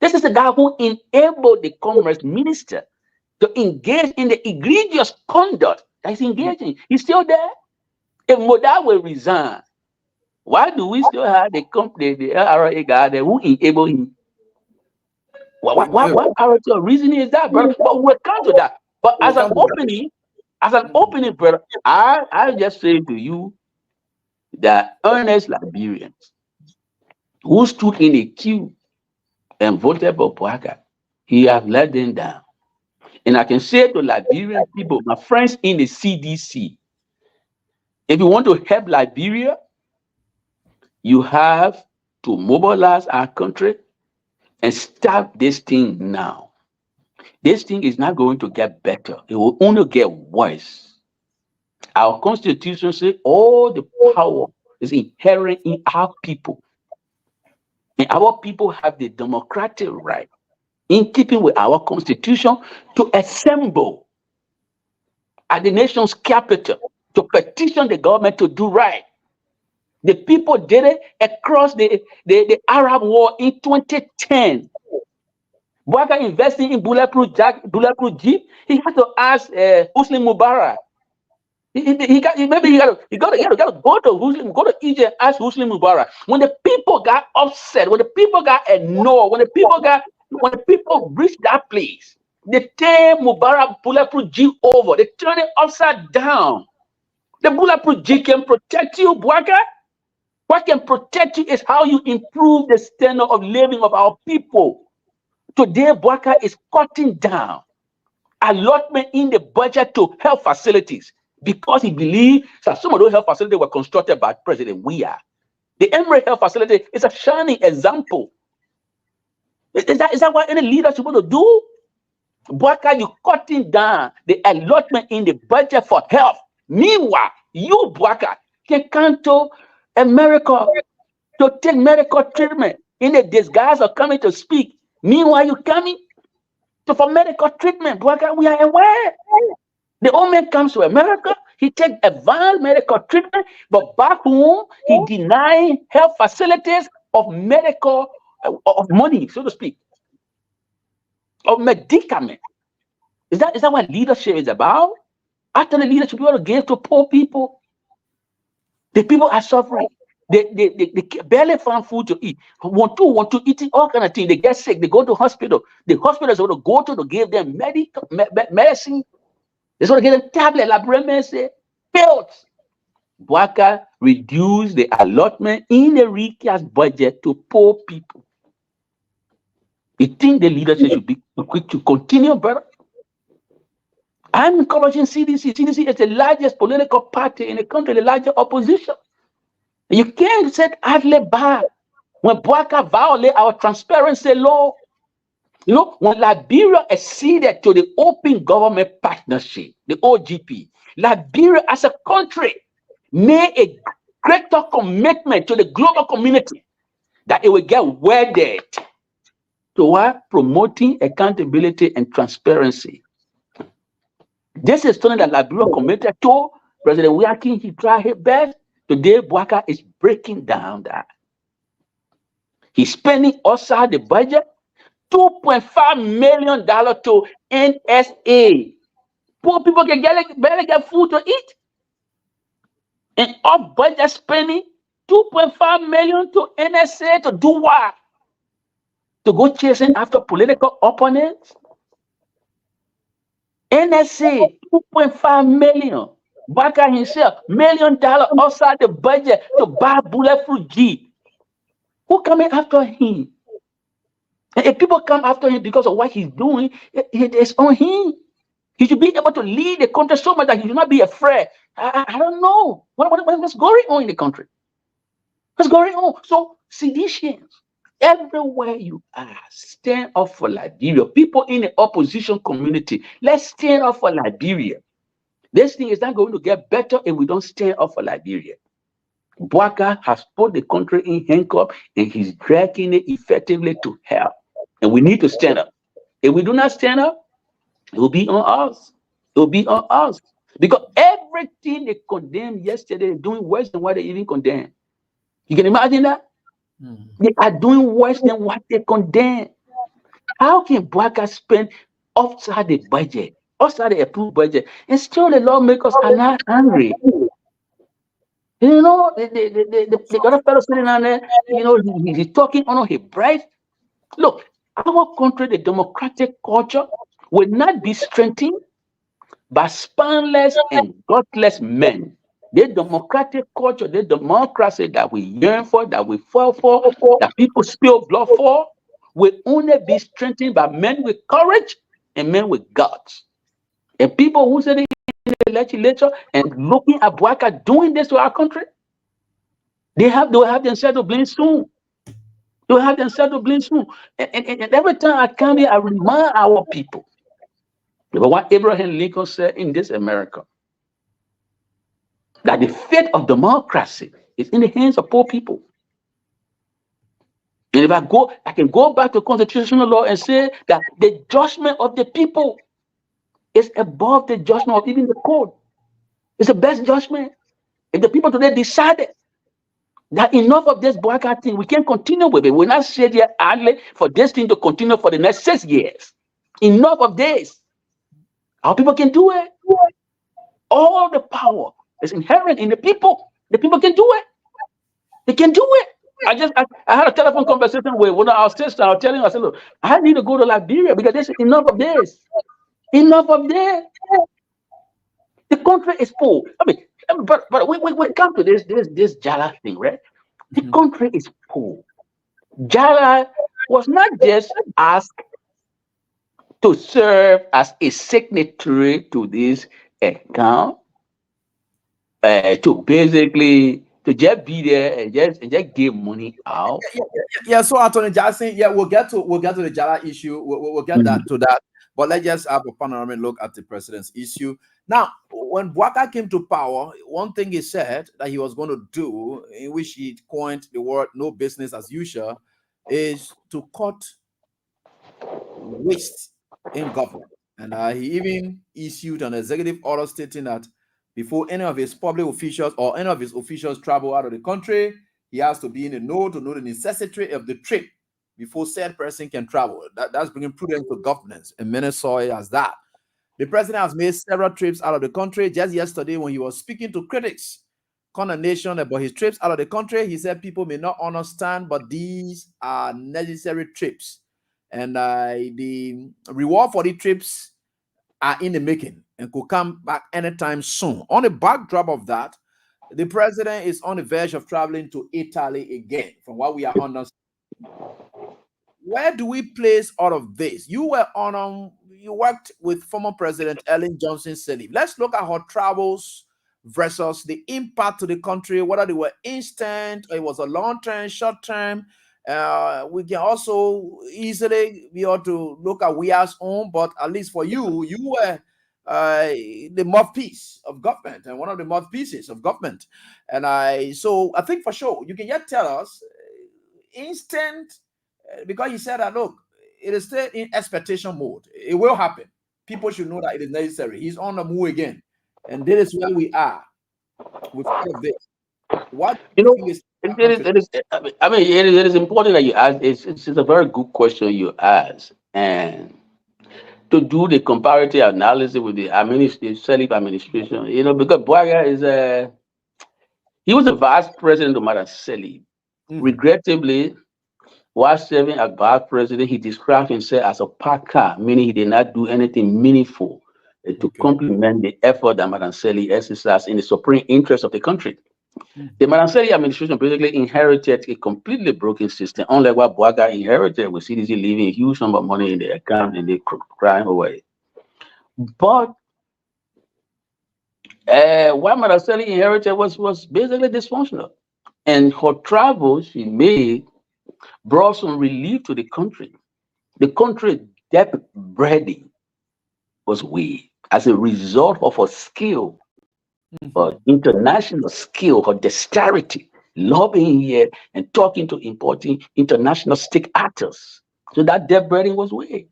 This is the guy who enabled the commerce minister to engage in the egregious conduct that he's engaging. He's still there. If Moda will resign, why do we still have the LRA guy there who enable him? What parity of reasoning is that, brother? But we'll come to that. But as an opening, brother, I just say to you that earnest Liberians who stood in a queue and voted for Bouakai, he has let them down. And I can say to Liberian people, my friends in the CDC, if you want to help Liberia, you have to mobilize our country and stop this thing now. This thing is not going to get better. It will only get worse. Our constitution says all the power is inherent in our people. And our people have the democratic right, in keeping with our constitution, to assemble at the nation's capital to petition the government to do right. The people did it across the Arab war in 2010. Bouaka investing in bulletproof jeep. He had to ask Husni Mubarak. Maybe he got to go to Husni, go to Egypt and ask Husni Mubarak. When the people got upset, when the people got annoyed, when the people reached that place, they turn Mubarak bulletproof jeep over. They turn it upside down. The bulletproof jeep can protect you, Bouaka. What can protect you is how you improve the standard of living of our people. Today, Bouaka is cutting down allotment in the budget to health facilities because he believes that some of those health facilities were constructed by President Weah. The Emery Health Facility is a shining example. Is that what any leader is supposed to do? Bouaka, you're cutting down the allotment in the budget for health. Meanwhile, you, Bouaka, can come to America to take medical treatment in the disguise of coming to speak. Meanwhile, you're coming for medical treatment. Bouaka, we are aware. The old man comes to America, he takes advanced medical treatment, but back home, he denies health facilities of medical, of money, so to speak, of medicament. Is that what leadership is about? After the leadership, you ought to give to poor people. The people are suffering. They barely find food to eat. Want to eat all kind of things. They get sick. They go to hospital. The hospitals want to go to give them medicine. They want to give them tablet, medicine, pills. Bouaka reduced the allotment in the recast budget to poor people. You think the leadership should be quick to continue, brother? I'm encouraging CDC. CDC is the largest political party in the country, the largest opposition. You can't set idly by when Bouaka violate our transparency law. You know, when Liberia acceded to the Open Government Partnership, the OGP, Liberia as a country made a greater commitment to the global community that it will get wedded to what? Promoting accountability and transparency. This is something that Liberia committed to. President Weah, he tried his best. Today, Bouaka is breaking down that. He's spending outside the budget $2.5 million to NSA. Poor people can barely get food to eat. And off budget spending $2.5 million to NSA to do what? To go chasing after political opponents? NSA, $2.5 million. Bouaka himself, $1 million outside the budget to buy bulletproof jeep. Who coming after him? And if people come after him because of what he's doing, it's on him. He should be able to lead the country so much that he should not be afraid. I don't know. What's going on in the country? What's going on? So, seditians, everywhere you are, stand up for Liberia. People in the opposition community, let's stand up for Liberia. This thing is not going to get better if we don't stand up for Liberia. Bouaka has put the country in handcuffs and he's dragging it effectively to hell. And we need to stand up. If we do not stand up, it will be on us. It will be on us. Because everything they condemned yesterday, they're doing worse than what they even condemned. You can imagine that? They are doing worse than what they condemned. How can Bouaka spend outside the budget, outside the approved budget, and still the lawmakers are not angry? You know, the other fellow sitting down there, you know, he's talking on his breath. Look, our country, the democratic culture, will not be strengthened by spineless and godless men. The democratic culture, the democracy that we yearn for, that we fall for, that people spill blood for, will only be strengthened by men with courage and men with guts. And people who sit in the legislature and looking at Bouaka doing this to our country, they will have themselves to blame soon. They will have themselves to blame soon. And every time I come here, I remind our people about what Abraham Lincoln said in this America, that the fate of democracy is in the hands of poor people. And if I can go back to constitutional law and say that the judgment of the people is above the judgment of even the court. It's the best judgment. If the people today decided That enough of this boycott thing. We can't continue with it. We're not sitting here idly for this thing to continue for the next 6 years. Enough of this. Our people can do it. All the power is inherent in the people. The people can do it. They can do it. I had a telephone conversation with one of our sisters. I was telling her, I said, look, I need to go to Liberia because there's enough of this. Enough of this. The country is full. I mean, but we come to this Jala thing, right? The country is full. Jala was not just asked to serve as a signatory to this account, to basically to just be there and just give money out. Yeah. So Anthony Jackson, we'll get to the Jala issue. We'll get to that. But let's just have a panoramic look at the president's issue. Now, when Bouaka came to power, one thing he said that he was going to do, in which he coined the word "no business as usual," is to cut waste in government. And he even issued an executive order stating that before any of his public officials or any of his officials travel out of the country, he has to be in the know to know the necessity of the trip before said person can travel. That's bringing prudence to governance, and many saw it as that. The president has made several trips out of the country. Just yesterday, when he was speaking to critics, condemnation about his trips out of the country, he said people may not understand, but these are necessary trips. And the reward for the trips are in the making and could come back anytime soon. On the backdrop of that, the president is on the verge of traveling to Italy again, from what we are understanding. Where do we place all of this? You worked with former President Ellen Johnson Sirleaf. Let's look at her travels versus the impact to the country, whether they were instant or it was a long-term, short-term. We can also easily be able to look at Weah's own, but at least for you were the mouthpiece of government and one of the mouthpieces of government. And so I think for sure you can yet tell us instant, because you said that, look, it is still in expectation mode. It will happen. People should know that it is necessary. He's on the move again. And this is where we are with all of this. What do you think is it is important that you ask. It's a very good question you ask, and to do the comparative analysis with the Sirleaf administration, because Bouaka he was a vice president of Madam Sirleaf. Regrettably, while serving as vice president, he described himself as a parker, meaning he did not do anything meaningful to complement the effort that Madam Sirleaf exercised in the supreme interest of the country. The Madam Sirleaf administration basically inherited a completely broken system, unlike what Bouaka inherited, with CDC leaving a huge sum of money in the account and they crying away. But what Madam Sirleaf inherited was basically dysfunctional. And her travels she made brought some relief to the country. The country debt burden was weak as a result of her skill, her international skill, her dexterity, lobbying here and talking to important international stake actors. So that debt burden was weak.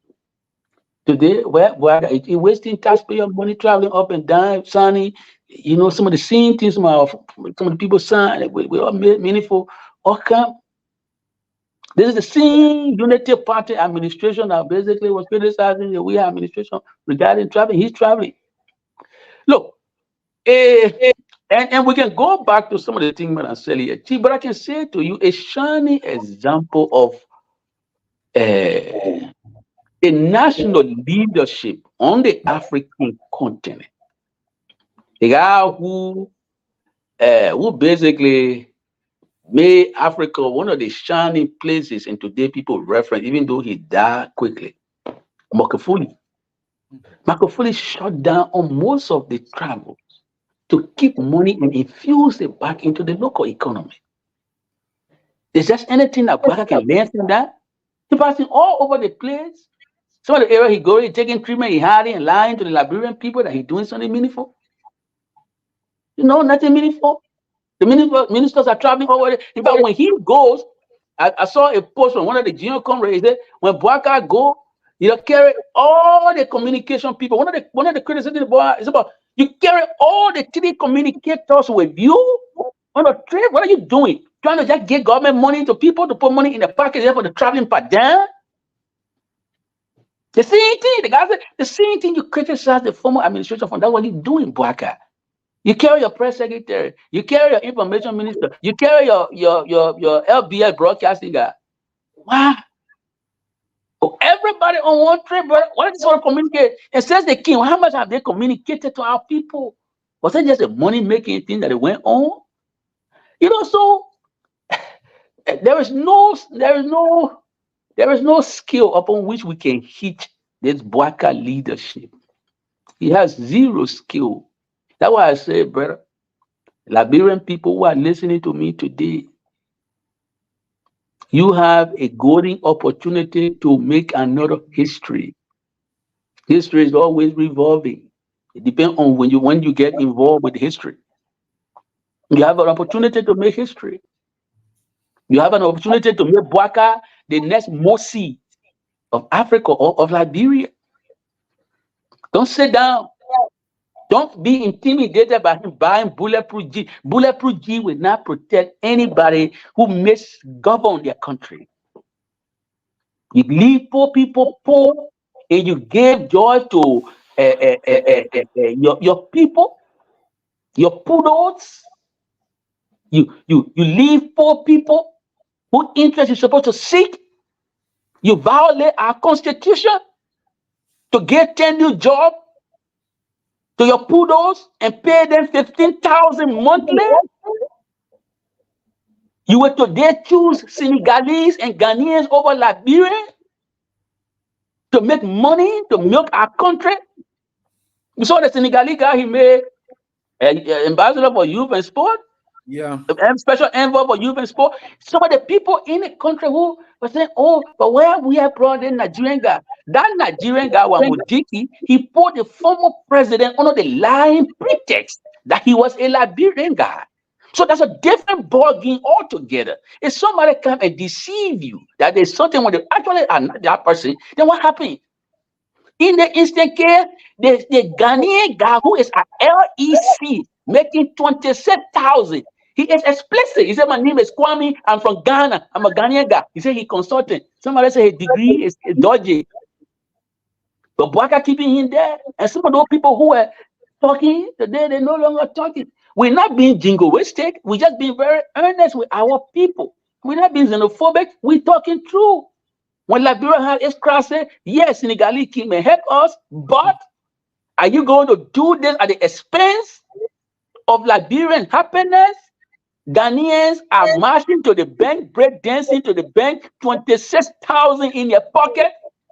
Today, where it's wasting taxpayer money traveling up and down, signing, some of the same things some of the people sign, we all meaningful outcome. This is the same Unity Party administration that basically was criticizing the Weah administration regarding traveling. He's traveling. Look, and we can go back to some of the things Madam Sirleaf, but I can say to you a shining example of a national leadership on the African continent. The guy who basically made Africa one of the shining places, and today people reference, even though he died quickly, Magufuli. Magufuli shut down on most of the travel to keep money and infuse it back into the local economy. Is there anything that Bouaka can learn from that? He's passing all over the place. Some of the area he goes, he's taking treatment, he's hiding and lying to the Liberian people that he's doing something meaningful. Nothing meaningful. The ministers are traveling over there. In fact, when he goes, I saw a post from one of the junior comrades there. When Bouaka go, carry all the communication people. One of the criticisms is about you carry all the three communicators with you on a trip. What are you doing? trying to just get government money to people to put money in the pocket there for the traveling padan. The same thing. The guy said the same thing. You criticize the former administration for. That's what you're doing, Bwaka. You carry your press secretary, you carry your information minister, you carry your LBS broadcasting guy. Why? Oh, everybody on one trip, but why does want to communicate? And says the king, well, how much have they communicated to our people? Was it just a money-making thing that it went on? So there is no skill upon which we can hit this Bwaka leadership. He has zero skill. That's why I say, brother, Liberian people who are listening to me today, you have a golden opportunity to make another history. History is always revolving. It depends on when you get involved with history. You have an opportunity to make history. You have an opportunity to make Bwaka the next Morsi of Africa or of Liberia. Don't sit down. Don't be intimidated by him buying bulletproof G. Bulletproof G will not protect anybody who misgovern their country. You leave poor people poor, and you give joy to your people, your poodles. You leave poor people whose interest you're supposed to seek. You violate our constitution to get 10 new jobs to your poodles and pay them 15,000 monthly. You will today choose Senegalese and Ghanaians over Liberians to make money, to milk our country. You saw the Senegalese guy he made ambassador for youth and sport. Yeah. Special envoy for youth and sport. Some of the people in the country who were saying, oh, but where we have brought in Nigerian guy. That Nigerian guy, Wamudiki, he put the former president under the lying pretext that he was a Liberian guy. So that's a different ball game altogether. If somebody come and deceive you that there's something when they actually are not that person, then what happened? In the instant case, the Ghanaian guy who is at LEC making 26,000. He is explicit. He said, my name is Kwame. I'm from Ghana. I'm a Ghanaian guy. He said he consultant. Somebody said his degree is dodgy. But Bwaka keeping him there. And some of those people who were talking today, they're no longer talking. We're not being jingoistic. We're just being very earnest with our people. We're not being xenophobic. We're talking true. When Liberia had its crisis, yes, Senegalese king may help us, but are you going to do this at the expense of Liberian happiness? Ghanaians are marching to the bank, break dancing to the bank, 26,000 in your pocket,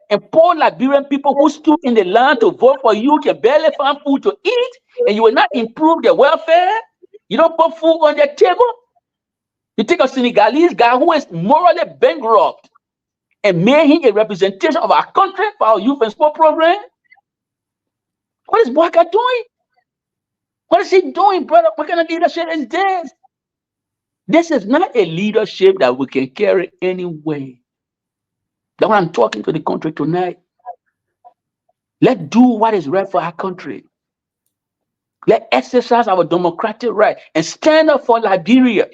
and poor Liberian people who stood in the line to vote for you can barely find food to eat, and you will not improve their welfare. You don't put food on their table. You take a Senegalese guy who is morally bankrupt and made him a representation of our country for our youth and sport program. What is Bwaka doing? What is he doing, brother? What kind of leadership is this? This is not a leadership that we can carry anyway. That's why I'm talking to the country tonight. Let's do what is right for our country. Let's exercise our democratic right and stand up for Liberia.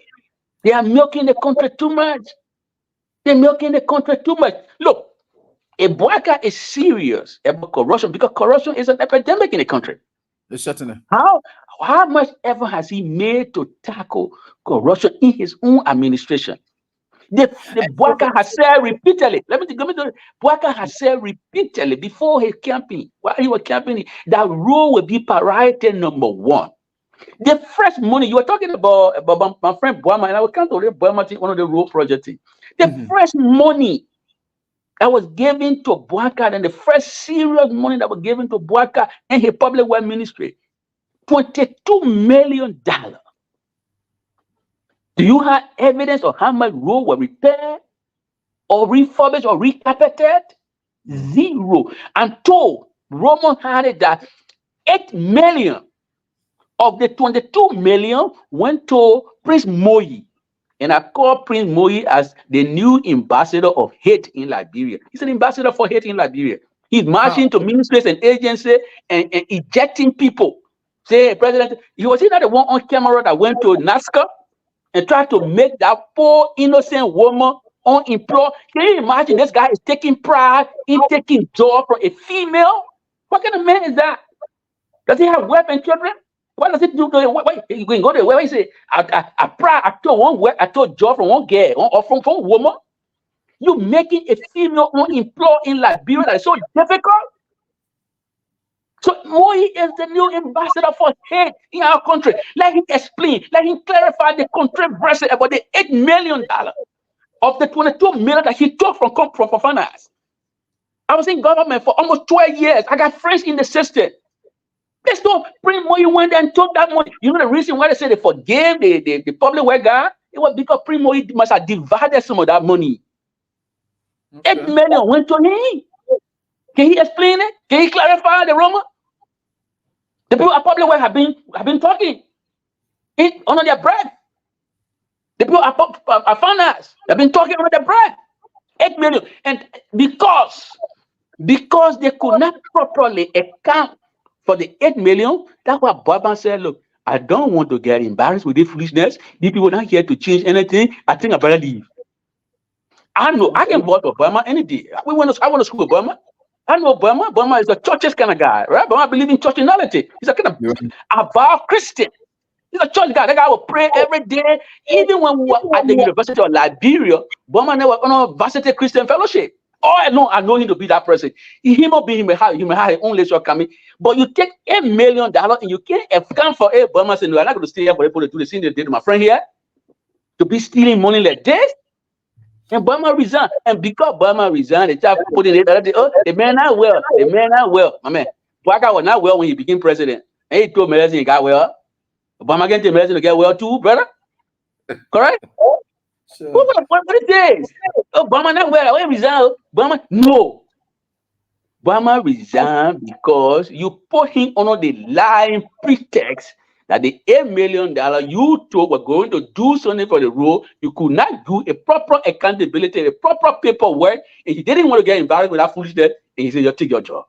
They are milking the country too much. They're milking the country too much. Look, if Bwaka is serious about corruption, because corruption is an epidemic in the country. Certainly. How much effort has he made to tackle corruption in his own administration? The Bwaka has said repeatedly, Bwaka has said repeatedly before his campaign, while he was campaigning, that rule will be priority number one. The fresh money, you were talking about my friend Boama, and I will come to Boama, one of the road projects. The fresh money that was given to Bwaka and the fresh serious money that was given to Bwaka and his public work ministry, $22 million. Do you have evidence of how much road were repaired or refurbished or recarpeted? Zero. I'm told Roman had it that 8 million of the 22 million went to Prince Moyi. And I call Prince Moyi as the new ambassador of hate in Liberia. He's an ambassador for hate in Liberia. He's marching to ministries and agencies and ejecting people. Say, President, he was not the one on camera that went to NASCA and try to make that poor innocent woman unemployed. Can you imagine this guy is taking pride in taking job from a female? What kind of man is that? Does he have wife and children? What does it do? Wait, you can go there. Where is it? I told one work, I told job from one girl or from a woman. You making a female unemployed in Liberia that is so difficult. So Moi is the new ambassador for hate in our country. Let him explain, let him clarify the controversy about the $8 million of the 22 million that he took from finance. I was in government for almost 12 years. I got friends in the system. Let's go. Prince Moi went there and took that money. You know the reason why they say they forgave the public work guy? It was because Prince Moi must have divided some of that money. Okay. 8 million went to him. Can he explain it? Can he clarify the rumor? The people at public work have been talking under their breath. The people at finance have been talking under their breath. 8 million. And because they could not properly account for the 8 million, that's why Baba said, look, I don't want to get embarrassed with this foolishness. These people are not here to change anything. I think I better leave. I know I can vote for Burma any day. I want to school with Burma. I know Burma. Burma is a churches kind of guy, right? Burma believe in churchinality. He's a kind of avowed Christian. He's a church guy. That guy will pray every day. Even when we were at the University of Liberia, Burma never on a varsity Christian fellowship. Oh, I know him to be that person. He may have his own lecture coming. But you take $8 million and you can't account for it. Burma said, no, I'm not going to stay here for people to do the same they did to my friend here. To be stealing money like this. And Burma resigned. And because Burma resigned, they started putting it, the man not well. The man not well. My man, Baka was not well when he became president. And he told Melezi he got well. Burma again told Melezi to get well too, brother. Correct? Sure. What is this? Oh, Burma not well. Why resign? Burma? No. Burma resigned because you put him under the lying pretext that the $8 million you told were going to do something for the role. You could not do a proper accountability, a proper paperwork, and he didn't want to get embarrassed with that foolishness. And he said, you take your job.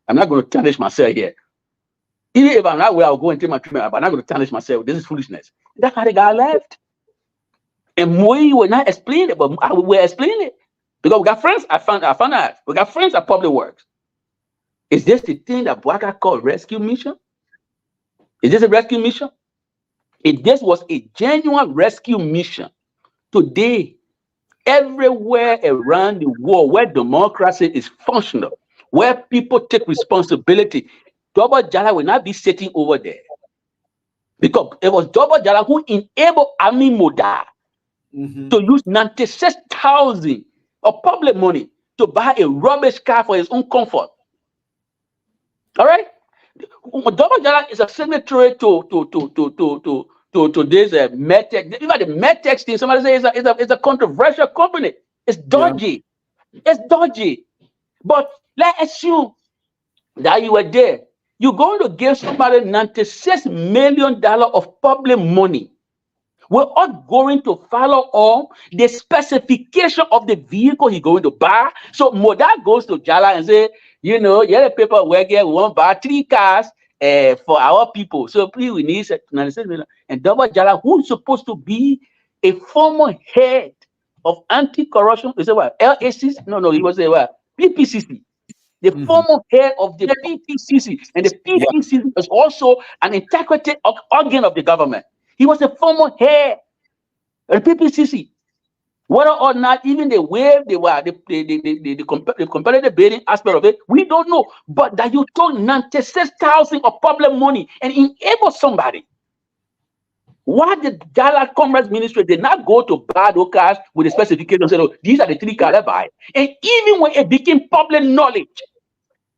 I'm not going to tarnish myself here. Even if I'm not well, I'll go and take my treatment, but I'm not going to tarnish myself. This is foolishness. That's how the guy left. And we will not explain it, but I will explain it. Because we got friends, I found out. We got friends at Public Works. Is this the thing that Bwaka called rescue mission? Is this a rescue mission? If this was a genuine rescue mission, today, everywhere around the world where democracy is functional, where people take responsibility, Double Jala will not be sitting over there. Because it was Double Jala who enabled Ami Moda to use 96,000 of public money to buy a rubbish car for his own comfort. All right? Double Jala is a signatory to this Medtech. Even the Medtech thing, somebody says it's a controversial company. It's dodgy. Yeah. It's dodgy. But let's assume that you were there. You're going to give somebody $96 million of public money. We're all going to follow all the specification of the vehicle he's going to buy. So Moda goes to Jala and say, you know, the paperwork here, we want to buy 3 cars for our people. So please, we need 96 million. And Double Jala, who's supposed to be a former head of anti-corruption, is it what? LACC? No, he was a what? PPCC. The former head of the PPCC. And the PPCC is also an integrity organ of the government. He was a former head of the PPCC. Whether or not even the way they were, the competitive bidding aspect of it, we don't know. But that you took 96,000 of public money and enable somebody. Why did Jala Commerce Ministry did not go to buy those cars with the specifications and say, oh, these are the 3 cars I buy? And even when it became public knowledge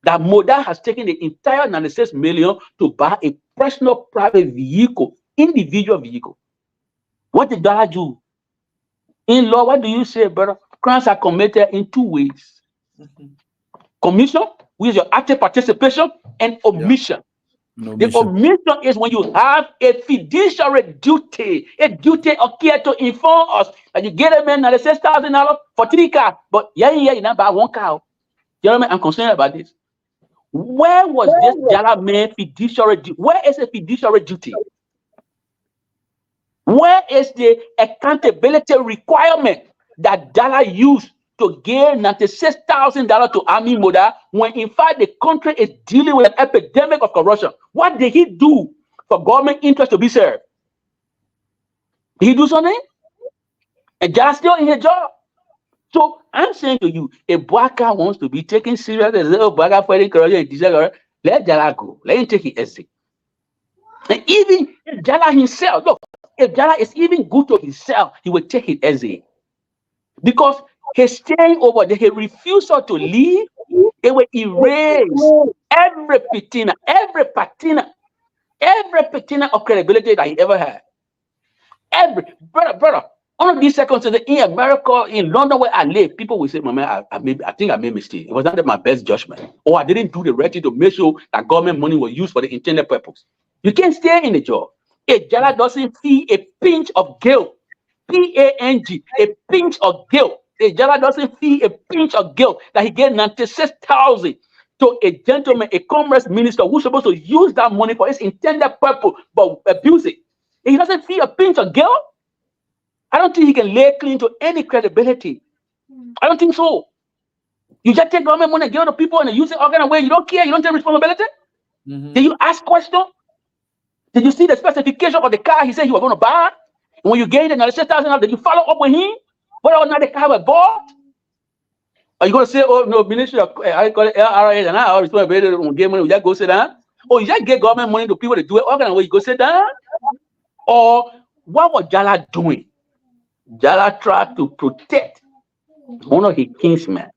that Moda has taken the entire 96 million to buy a personal private vehicle, individual vehicle, what did Jala do? In law, what do you say, brother? Crimes are committed in 2 ways. Commission, which is your active participation, and omission. The omission is when you have a fiduciary duty, a duty of care to inform us that you get a man $96,000 for 3 cars, but you not buy 1 car. Gentlemen, I'm concerned about this. Where was this Jala man fiduciary duty? Where is a fiduciary duty? Where is the accountability requirement that Dala used to give $96,000 to Army Moda when in fact the country is dealing with an epidemic of corruption? What did he do for government interest to be served? Did he do something? And Dala's still in his job. So I'm saying to you, if Bwaka wants to be taken serious as a Bwaka fighting corruption, let Dala go. Let him take his exit. And even if Dala himself, look, if Dala is even good to himself, he will take his exit. Because he's staying over there, his refusal to leave, it will erase every patina of credibility that he ever had. Brother, one of these circumstances in America, in London where I live, people will say, Mama, I think I made a mistake. It was not my best judgment. Or I didn't do the right thing to make sure that government money was used for the intended purpose. You can't stay in the job. If Jala doesn't feel a pinch of guilt, P-A-N-G, a pinch of guilt. If Jala doesn't feel a pinch of guilt that he gave 96,000 to a gentleman, a commerce minister who's supposed to use that money for his intended purpose, but abuse it. If he doesn't feel a pinch of guilt, I don't think he can lay claim to any credibility. I don't think so. You just take government money and give it to people and use it all kind of way. You don't care. You don't take responsibility. Did you ask questions? Did you see the specification of the car he said he was going to buy? And when you gave the $96,000, did you follow up with him? Whether or not the car was bought? Are you going to say, oh, no, Ministry of I call it LRA and I responsibility on give money, we just go sit down? Or you just give government money to people to do it all kind of way, you go sit down? Or what was Jala doing? Jala tried to protect one of his kinsmen.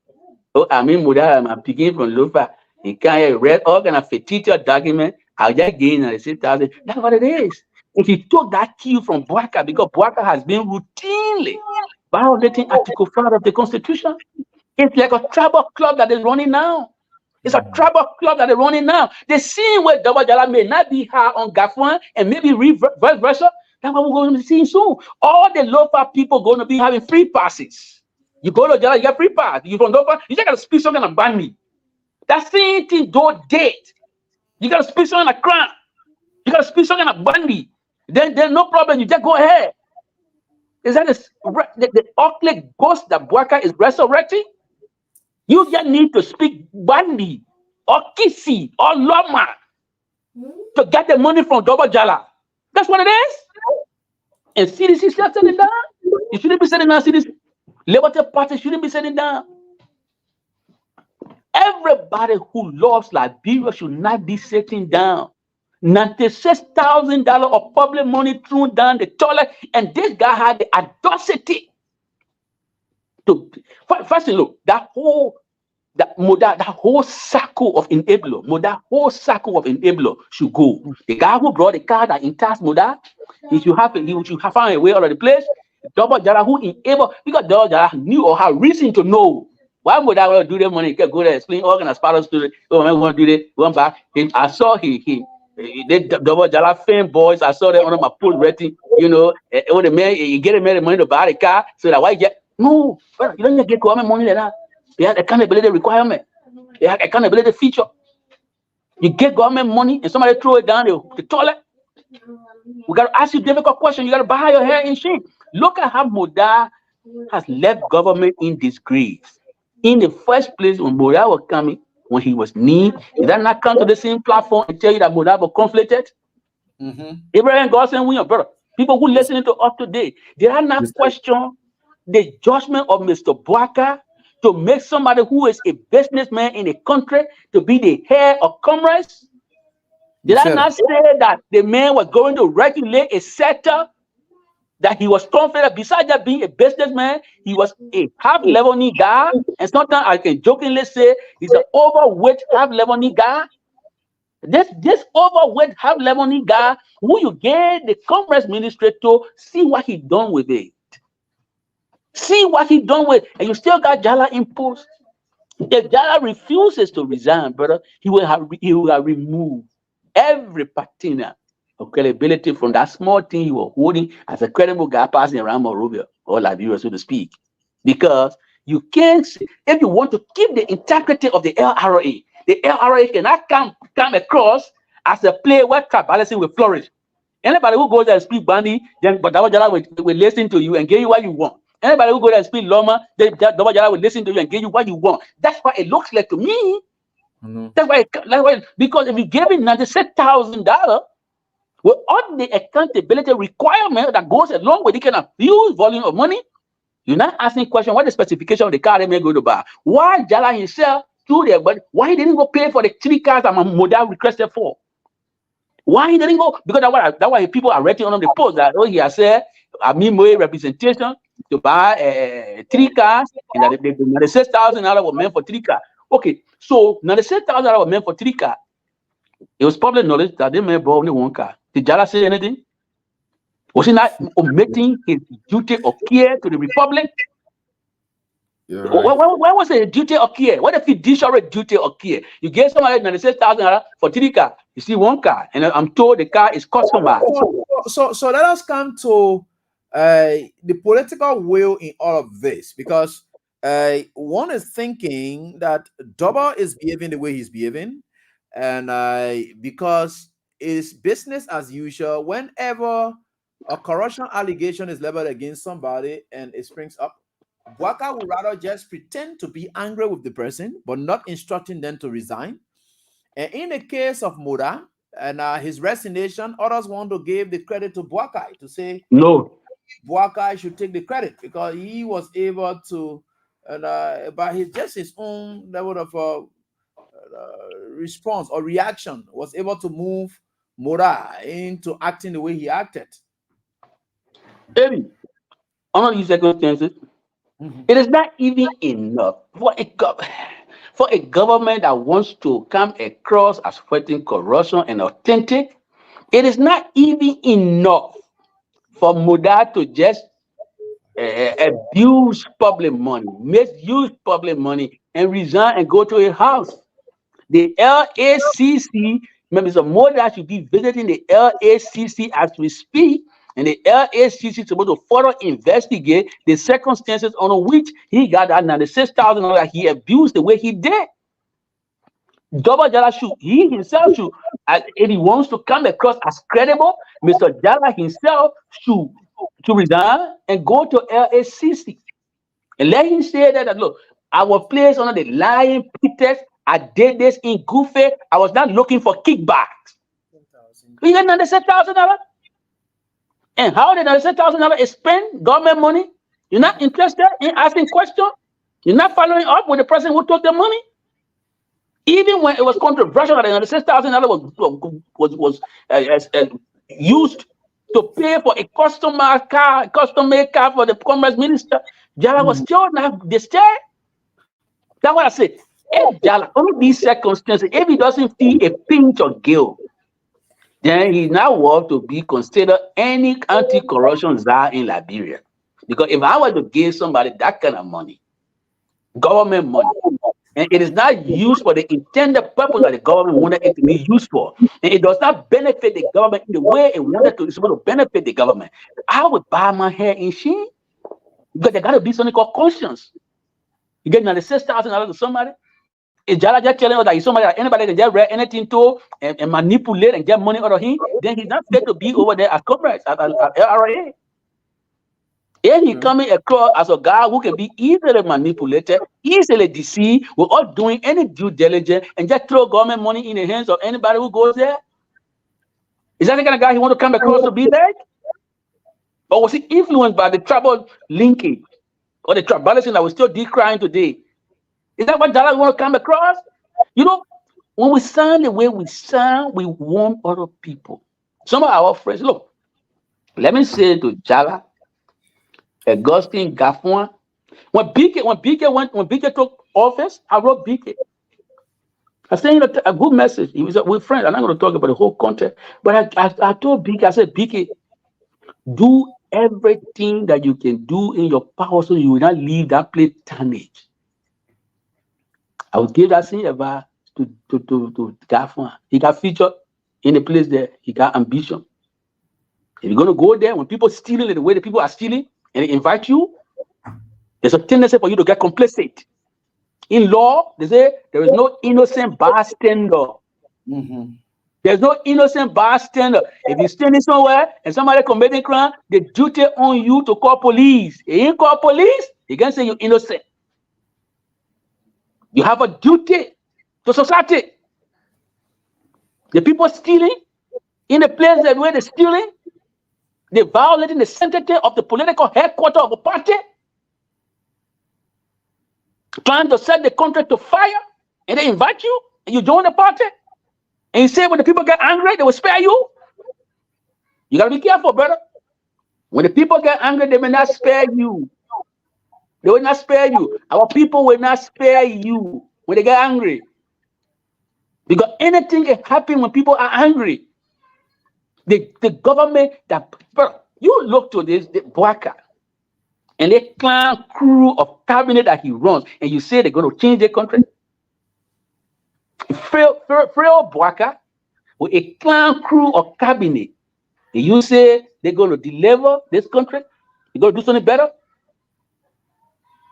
Oh, I mean, I'm picking from Lufa. He can't read all kind of fictitious document. I'll just gain $96,000. That's what it is. If he took that cue from Bwaka, because Bwaka has been routinely violating Article 5 of the Constitution, it's like a tribal club that is running now. It's a tribal club that is running now. The scene where Double Jala may not be high on Gafwan and maybe vice versa. That's what we're going to be seeing soon. All the local people going to be having free passes. You go to Jala, you get free pass. You from Dofa, you just got to speak something and ban me. That same thing don't date. You got to speak something like crime. You got to speak something like Bundy. Then there's no problem. You just go ahead. Is that the ugly ghost that Bwaka is resurrecting? You just need to speak Bundy or Kisi or Loma to get the money from Double Jala. That's what it is. And CDC should setting down. You shouldn't be setting down CDC. Liberty Party shouldn't be setting down. Everybody who loves Liberia should not be sitting down. $96,000 of public money thrown down the toilet, and this guy had the audacity to first look that whole circle of enabler should go. The guy who brought the car that entices Moda, he should have found a way out of the place. Double Jala who enable, because Double Jala knew or had reason to know. Why would I want to do that money? Go there, explain all kind of spirals to it. Oh, I'm going to do that. One back. I saw he Double Jala fan boys. I saw that on my pool rating. You know, when the man you get a man money to buy the car, so that why get no, you don't get government money like that. They have accountability requirement. They have accountability feature. You get government money and somebody throw it down the toilet. We got to ask you difficult questions. You got to buy your hair in shame. Look at how Moda has left government in disgrace. In the first place, when Moda was coming, when he was named, did that not come to the same platform and tell you that Moda was conflicted? Abraham Godson, we are brother. People who listening to us today, did I not question the judgment of Mr. Bwaka to make somebody who is a businessman in the country to be the head of commerce? Did I not say that the man was going to regulate a sector that he was confident, besides that being a businessman, he was a half-level knee guy, and sometimes I can jokingly say he's an overweight half-level knee guy. This overweight half-level knee guy, who you get the commerce ministry to see what he done with it. See what he done with it, and you still got Jala in post. If Jala refuses to resign, brother, he will have removed every patina of credibility from that small thing you were holding as a credible guy passing around Monrovia or Liberia, so to speak. Because you can't, if you want to keep the integrity of the LRA cannot come across as a place where tribalism will flourish. Anybody who goes there and speak Bandi, then but Daba Jala will listen to you and give you what you want. Anybody who goes there and speak Loma, then Daba Jala will listen to you and give you what you want. That's what it looks like to me. That's why, because if you give it $96,000 with all the accountability requirement that goes along with it, kind of huge volume of money, you're not asking question what the specification of the car they may go to buy. Why Jala himself through there, but why he didn't go pay for the 3 cars that my mother requested for? Why he didn't go? Because that's why people are writing on the post that he has said a Mimoe representation to buy 3 cars, and that the $96,000 was meant for 3 cars. Okay, so $96,000 was meant for 3 cars. It was public knowledge that they may buy only 1 car. Did Jala say anything? Was he not omitting his duty of care to the republic? You're Why was it a duty of care? What if he fiduciary duty of care? You gave somebody $96,000 for 3 cars. You see 1 car, and I'm told the car is customized. So let us come to the political will in all of this, because one is thinking that Double is behaving the way he's behaving, and because it's business as usual. Whenever a corruption allegation is leveled against somebody and it springs up, Bwaka would rather just pretend to be angry with the person, but not instructing them to resign. And in the case of Moda and his resignation, others want to give the credit to Bwaka to say no, Bwaka should take the credit because he was able to, by his own level of response or reaction, was able to move Moda into acting the way he acted. Eddie, under these circumstances, it is not even enough for a government that wants to come across as fighting corruption and authentic. It is not even enough for Muda to just abuse public money, misuse public money, and resign and go to a house. The LACC, members of Muda should be visiting the LACC as we speak. And the LACC is supposed to further investigate the circumstances on which he got that $96,000 he abused the way he did. Double Jala should, he himself should, if he wants to come across as credible, Mr. Jala himself should resign and go to LACC. And let him say that look, I was placed under the lying pretext. I did this in good faith. I was not looking for kickbacks. You got $96,000? And how did $96,000 is spent government money? You're not interested in asking questions? You're not following up with the person who took the money? Even when it was controversial that $96,000 was used to pay for a custom-made car for the commerce minister, Jala was still not disturbed. That's what I say. If Jala, under these circumstances, if he doesn't feel a pinch of guilt, then he now wants to be considered any anti-corruption czar in Liberia. Because if I were to give somebody that kind of money, government money, and it is not used for the intended purpose that the government wanted it to be used for, and it does not benefit the government in the way it wanted to, it's supposed to benefit the government, I would buy my hair in shame. Because there got to be something called conscience. You get $96,000 to somebody, is Jala just telling us that somebody that anybody can just read anything to and manipulate and get money out of him, then he's not fit to be over there as comrades at LRA. If he coming across as a guy who can be easily manipulated, easily deceived, without doing any due diligence and just throw government money in the hands of anybody who goes there, is that the kind of guy he want to come across to be like? Or was he influenced by the tribal linkage or the tribalism that we're still decrying today? Is that what Jala want to come across? You know, when we sound the way we sound, we want other people. Some of our friends, look, let me say to Jala, Augustine Gafwan, when BK took office, I wrote BK. I sent a good message. He was with friends. I'm not going to talk about the whole content, but I told BK, I said, BK, do everything that you can do in your power so you will not leave that place tarnished. I will give that same advice to Gafwan. He got featured in the place there. He got ambition. If you're going to go there, when people stealing the way the people are stealing and they invite you, there's a tendency for you to get complicit. In law, they say there is no innocent bystander. There's no innocent bystander. If you're standing somewhere and somebody committing crime, the duty on you to call police. You ain't call police, you can say you're innocent. You have a duty to society. The people stealing in the place that where they're stealing, they're violating the sanctity of the political headquarters of a party, trying to set the country to fire, and they invite you and you join the party. And you say when the people get angry, they will spare you. You gotta be careful, brother. When the people get angry, they may not spare you. They will not spare you. Our people will not spare you when they get angry. Because anything can happen when people are angry. The government that, bro, you look to this the Bwaka and the clan crew of cabinet that he runs, and you say they're going to change the country. Frail Bwaka with a clan crew of cabinet, and you say they're going to deliver this country, you're going to do something better.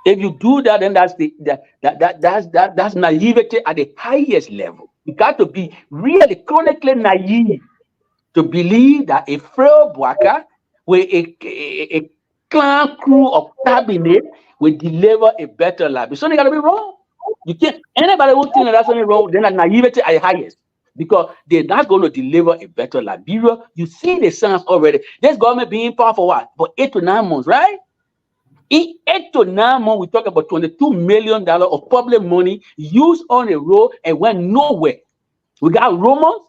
If you do that, then that's naivety at the highest level. You got to be really chronically naive to believe that a frail Bwaka with a clan crew of cabinet will deliver a better life. It's something got to be wrong. You can't. Anybody who thinks that's something wrong, then that naivety at the highest, because they're not going to deliver a better Liberia. You see the signs already. This government being powerful for what? For 8 to 9 months, right? In 8 to 9 months, we talk about $22 million of public money used on a road and went nowhere. We got rumors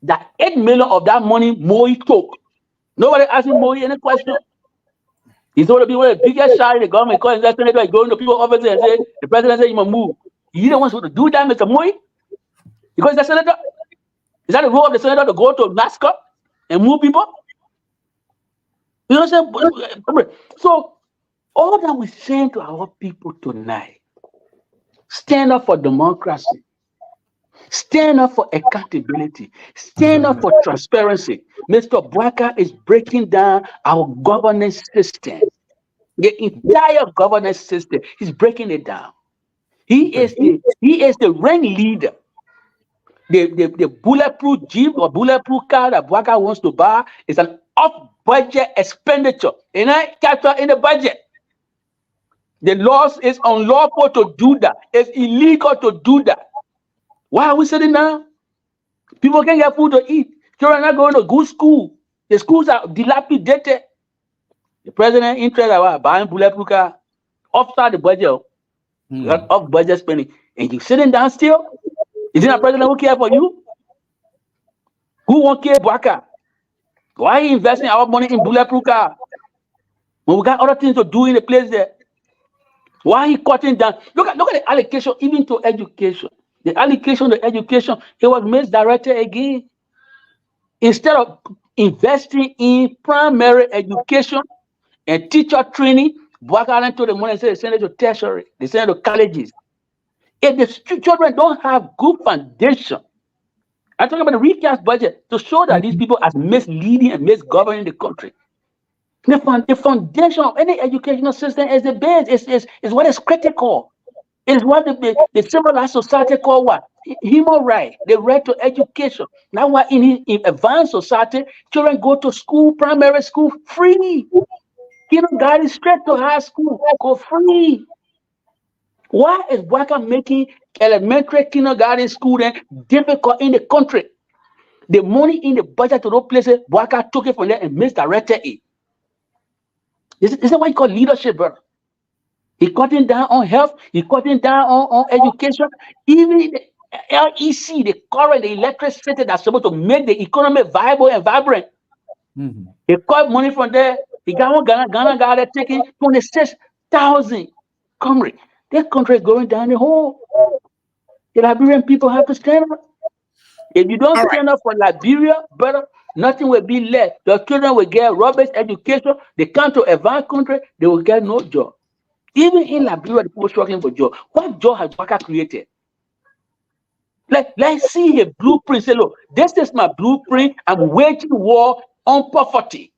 that 8 million of that money Moi took. Nobody asking Moi any question. He's going to be one of the biggest shots in the government, because that senator is going to people's offices and say, the president said you must move. You don't want to do that, Mr. Moi? Because the senator, is that the role of the senator to go to NASCAR and move people? You know what I'm saying? So, all that we're saying to our people tonight, stand up for democracy, stand up for accountability, stand up for transparency. Mr. Bwaka is breaking down our governance system, the entire governance system. He's breaking it down. He is the ringleader. The bulletproof jeep or bulletproof car that Bwaka wants to buy is an off-budget expenditure. It's not captured in the budget. The laws is unlawful to do that. It's illegal to do that. Why are we sitting down? People can't get food to eat. Children are not going to good school. The schools are dilapidated. The president interested about buying bulletproof car outside the budget, off budget spending, and you sitting down still. Is it a president who care for you? Who won't care Bwaka? Why are you investing our money in bulletproof car when we got other things to do in the place there? Why are you cutting down? Look at the allocation even to education. The allocation to education, it was misdirected again. Instead of investing in primary education and teacher training, Bwaka to the money and said they send it to tertiary, they send it to colleges. If the children don't have good foundation, I'm talking about the recast budget to show that these people are misleading and misgoverning the country. The foundation of any educational system is the base, is what is critical. It is what the civilized society call what? Human right, the right to education. Now, what in advanced society, children go to school, primary school, free. Kindergarten straight to high school, go free. Why is Bwaka making elementary kindergarten school then difficult in the country? The money in the budget to those places, Bwaka took it from there and misdirected it. This is what you call leadership, bro. He cutting down on health. He cutting down on education. Even the LEC, the current, the electricity that's supposed to make the economy viable and vibrant. He cut money from there. He got one Ghana guy that taking 26,000. Comrade, that country is going down the hole. The Liberian people have to stand up. If you don't stand up for Liberia, brother, nothing will be left. The children will get rubbish education. They come to advanced country, they will get no job. Even in Liberia, the people struggling for job. What job has Bwaka created? Let's see a blueprint. Say, look, this is my blueprint. I'm waging war on poverty.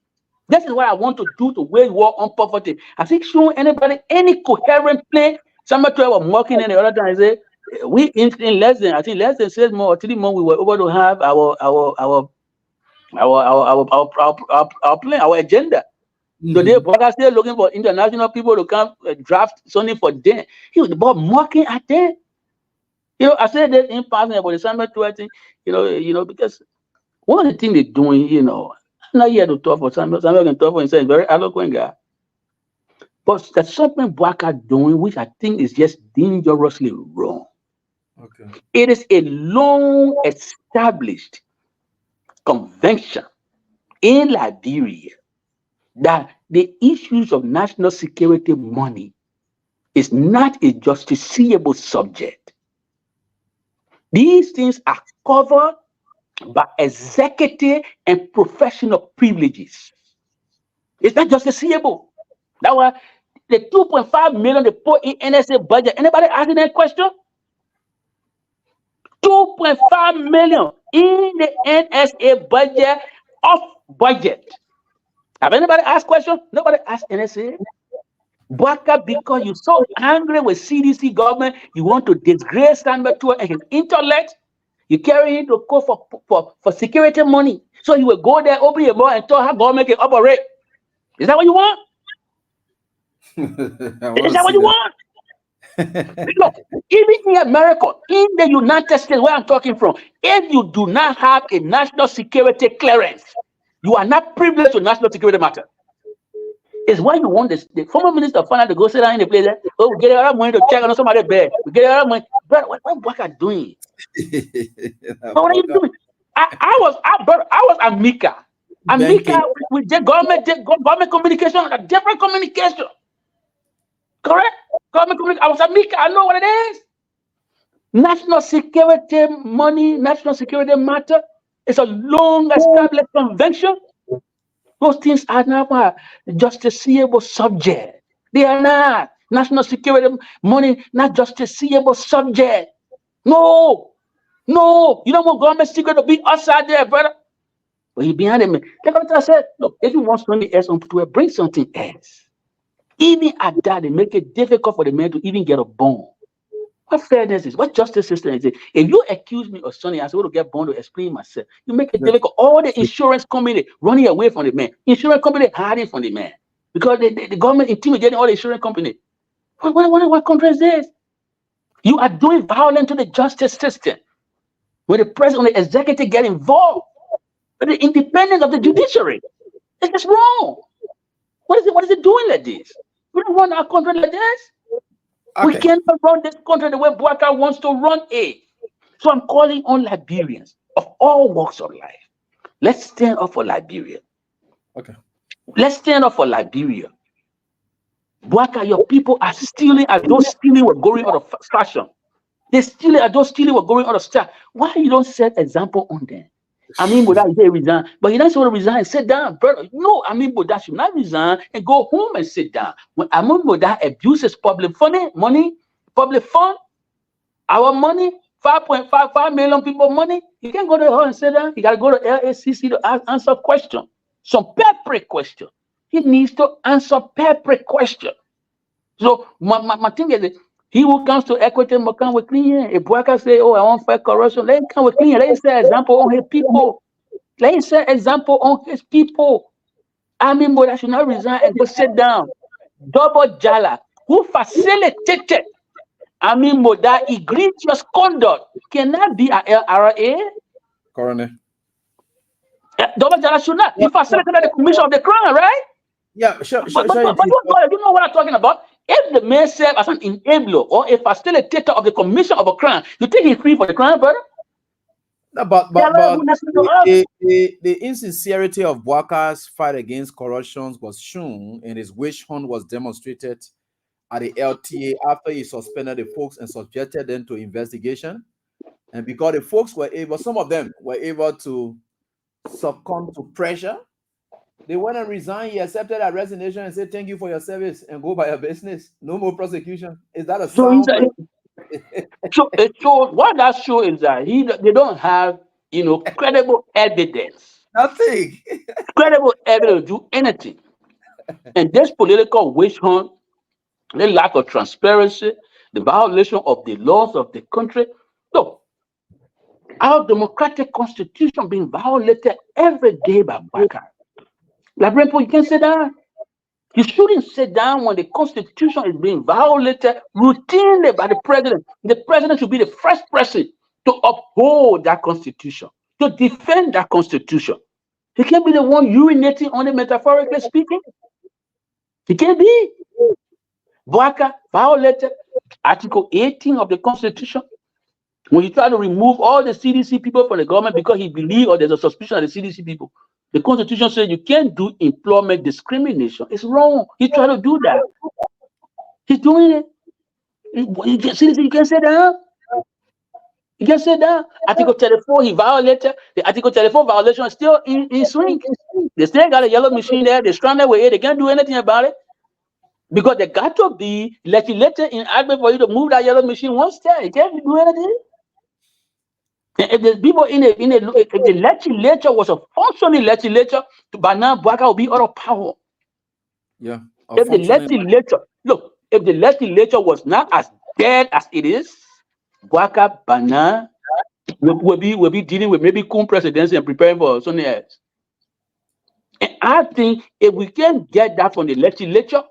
This is what I want to do to wage war on poverty. Has he shown anybody any coherent plan? Somebody was mocking in the other time and say, we in less than 6 months or 3 months, we were able to have our plan, our agenda. Today, Boga still looking for international people to come draft something for them. He was about mocking at them. I said that in passing about December 20. Because one of the things they're doing, I'm not here to talk for Samuel. Samuel can talk for himself. He's a very eloquent guy. But there's something Boaka doing which I think is just dangerously wrong. Okay. It is a long established convention in Liberia that the issues of national security money is not a justiciable subject. These things are covered by executive and professional privileges. It's not justiciable. That was the 2.5 million they put in NSA budget. Anybody asking that question? 2.5 million in the NSA budget, off budget. Have anybody asked question? Nobody asked NSA. Boaka, because you're so angry with CDC government, you want to disgrace Sandberg and his intellect. You carry him to go for security money. So you will go there, open your mouth, and tell how government can operate. Is that what you want? Is that what you want? Look, even in America, in the United States, where I'm talking from, if you do not have a national security clearance, you are not privileged to national security matter. It's why you want the former minister of finance to go sit down in the place. Oh, we get our money to check on somebody's bed. We get our money. But what Boaka doing? What are you doing? I was Amica. Amica with the government communication, a different communication. Correct? Government communication. I was Amica. I know what it is. National security money, national security matter. It's a long established convention. Those things are not a justiciable subject. They are not. National security money, not justiciable subject. No. You don't want government secret to be outside there, brother. But you behind him. Look what I said. Look, if you want something else on Twitter, bring something else. Even at that, they make it difficult for the man to even get a bond. What fairness is? What justice system is it? If you accuse me of something, I say, to get bond to explain myself. You make it difficult. All the insurance company running away from the man. Insurance company hiding from the man. Because the government intimidating all the insurance company. What country is this? You are doing violence to the justice system. When the president and the executive get involved, with the independence of the judiciary. It's just wrong. What is it doing like this? We don't run our country like this. Okay. We cannot run this country the way Boaka wants to run it. So I'm calling on Liberians of all walks of life. Let's stand up for Liberia. Okay. Let's stand up for Liberia. Boaka, your people are stealing as those stealing were going out of fashion. They're stealing as those stealing were going out of style. Why you don't set example on them? Boda say resign, but he doesn't want to resign and sit down, brother. No, Boda should not resign and go home and sit down. When Boda abuses public money, public fund, our money, 5.55 million people money, you can't go to home and sit down. You got to go to LACC to answer question. Some peppery question. He needs to answer peppery question. So my thing is, he who comes to equity must come with clean hand. If Boaka say, oh, I want fair corruption, let him come with clean hand. Let him say example on his people. Let him say example on his people. Boda should not resign and go sit down. Double Jala, who facilitated Boda egregious conduct, cannot be a LRA. Coroner. Double Jala should not. He facilitated the commission of the crime, right? Yeah, sure. But you know what I'm talking about? If the man serves as an enabler or a facilitator of the commission of a crime, you think he's free for the crime, brother? No, but the insincerity of Boaka's fight against corruption was shown, and his witch hunt was demonstrated at the LTA after he suspended the folks and subjected them to investigation. And because the folks were able, some of them were able to succumb to pressure, they went and resigned. He accepted that resignation and said, thank you for your service and go by your business. No more prosecution. Is that a sound? So what that shows is that they don't have, credible evidence. Nothing. Credible evidence to do anything. And this political witch hunt, the lack of transparency, the violation of the laws of the country. Look, our democratic constitution being violated every day by Baka. Labrenpo, you can say that. You shouldn't sit down when the constitution is being violated routinely by the president. The president should be the first person to uphold that constitution, to defend that constitution. He can't be the one urinating on it, metaphorically speaking. He can't be. Baka violated Article 18 of the Constitution. When you try to remove all the CDC people from the government because he believes or there's a suspicion of the CDC people, the Constitution says you can't do employment discrimination. It's wrong. He tried to do that. He's doing it. CDC, you can't say that. You can't say that. Article 34, he violated. The Article 34 violation is still in swing. They still got a yellow machine there. They're stranded with it. They can't do anything about it. Because they got to be legislated in agreement for you to move that yellow machine one step. You can't do anything. If the people if the legislature was a functioning legislature, by now Baka will be out of power. Yeah. If the legislature was not as dead as it is, Baka by now will be dealing with maybe Kun presidency and preparing for something else. And I think if we can get that from the legislature,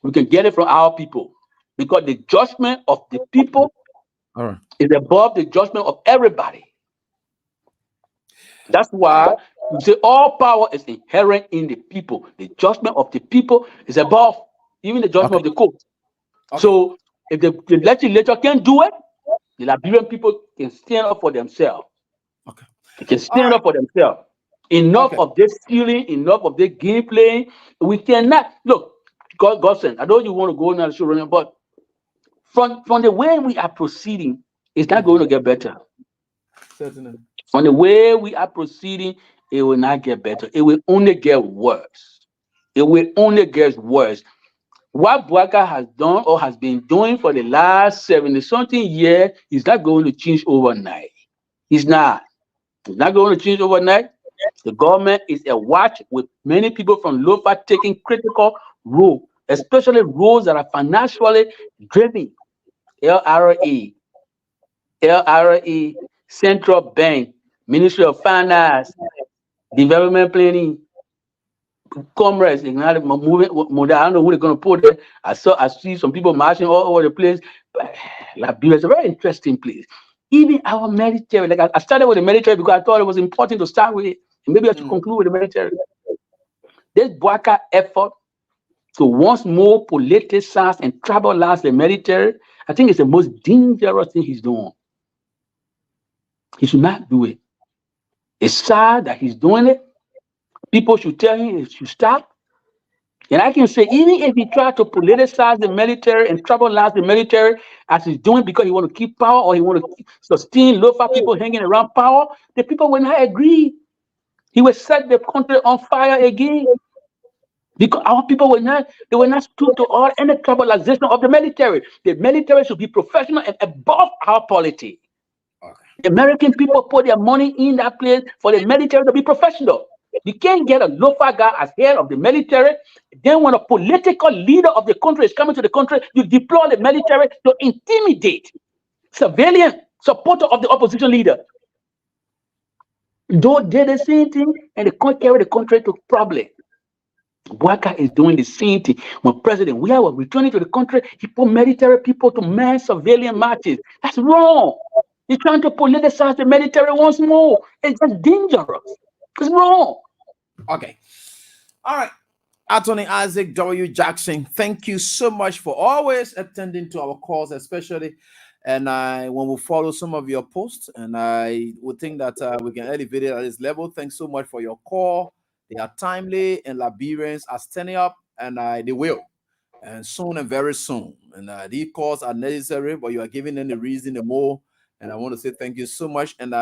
we can get it from our people, because the judgment of the people is above the judgment of everybody. That's why you say all power is inherent in the people. The judgment of the people is above even the judgment of the court. So if the legislature can do it, the Liberian people can stand up for themselves. They can stand up for themselves. Enough of this stealing, enough of this game playing. We cannot look. Godson, I know you want to go now, show, but from the way we are proceeding, it's not going to get better. Certainly. From the way we are proceeding, it will not get better. It will only get worse. It will only get worse. What Bwaka has done or has been doing for the last 70-something years is not going to change overnight. It's not. It's not going to change overnight. The government is awash with many people from Lofa taking critical role, especially roles that are financially driven. LRA, Central Bank, Ministry of Finance, Development Planning, Commerce. I don't know who they're going to put there. I see some people marching all over the place. Liberia is a very interesting place. Even our military, like I started with the military because I thought it was important to start with it. And maybe I should conclude with the military. This Bwaka effort to once more politicize and tribalize the military, I think it's the most dangerous thing he's doing. He should not do it. It's sad that he's doing it. People should tell him he should stop. And I can say, even if he tried to politicize the military and tribalize the military as he's doing because he want to keep power or he want to sustain Lofa people hanging around power, the people will not agree. He will set the country on fire again. Because our people will not stoop to all any tribalization of the military. The military should be professional and above our politics. The American people put their money in that place for the military to be professional. You can't get a local guy as head of the military. Then when a political leader of the country is coming to the country, you deploy the military to intimidate civilian supporter of the opposition leader. Though did the same thing and they can't carry the country to problem. Bwaka is doing the same thing. When President we are returning to the country, he put military people to man civilian marches. That's wrong. He's trying to politicize the military once more. It's just dangerous. It's wrong. Okay. All right. Attorney Isaac W. Jackson, thank you so much for always attending to our calls, especially. And when we follow some of your posts, and I would think that we can elevate it at this level. Thanks so much for your call. They are timely, and Liberians are standing up, and they will. And soon and very soon. And these calls are necessary, but you are giving them the reason the more. And I want to say thank you so much. And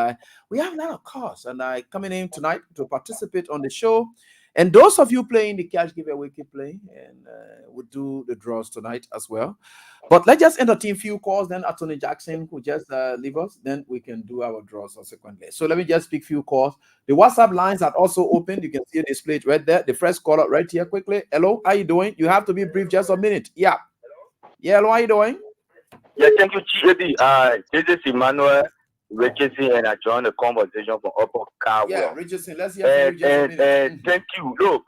we have a lot of calls, and coming in tonight to participate on the show. And those of you playing the cash giveaway, keep playing, and we'll do the draws tonight as well. But let's just entertain a few calls. Then Attorney Jackson will just leave us. Then we can do our draws subsequently. So let me just pick a few calls. The WhatsApp lines are also open. You can see it displayed right there. The first caller right here quickly. Hello, how you doing? You have to be brief, just a minute. Yeah. Yeah, hello, how you doing? Yeah, thank you, Chibi. This is Emmanuel Richardson, and I joined the conversation from Upper Caldwell. Yeah, Richardson, let's hear from you just a minute. And thank you. Look,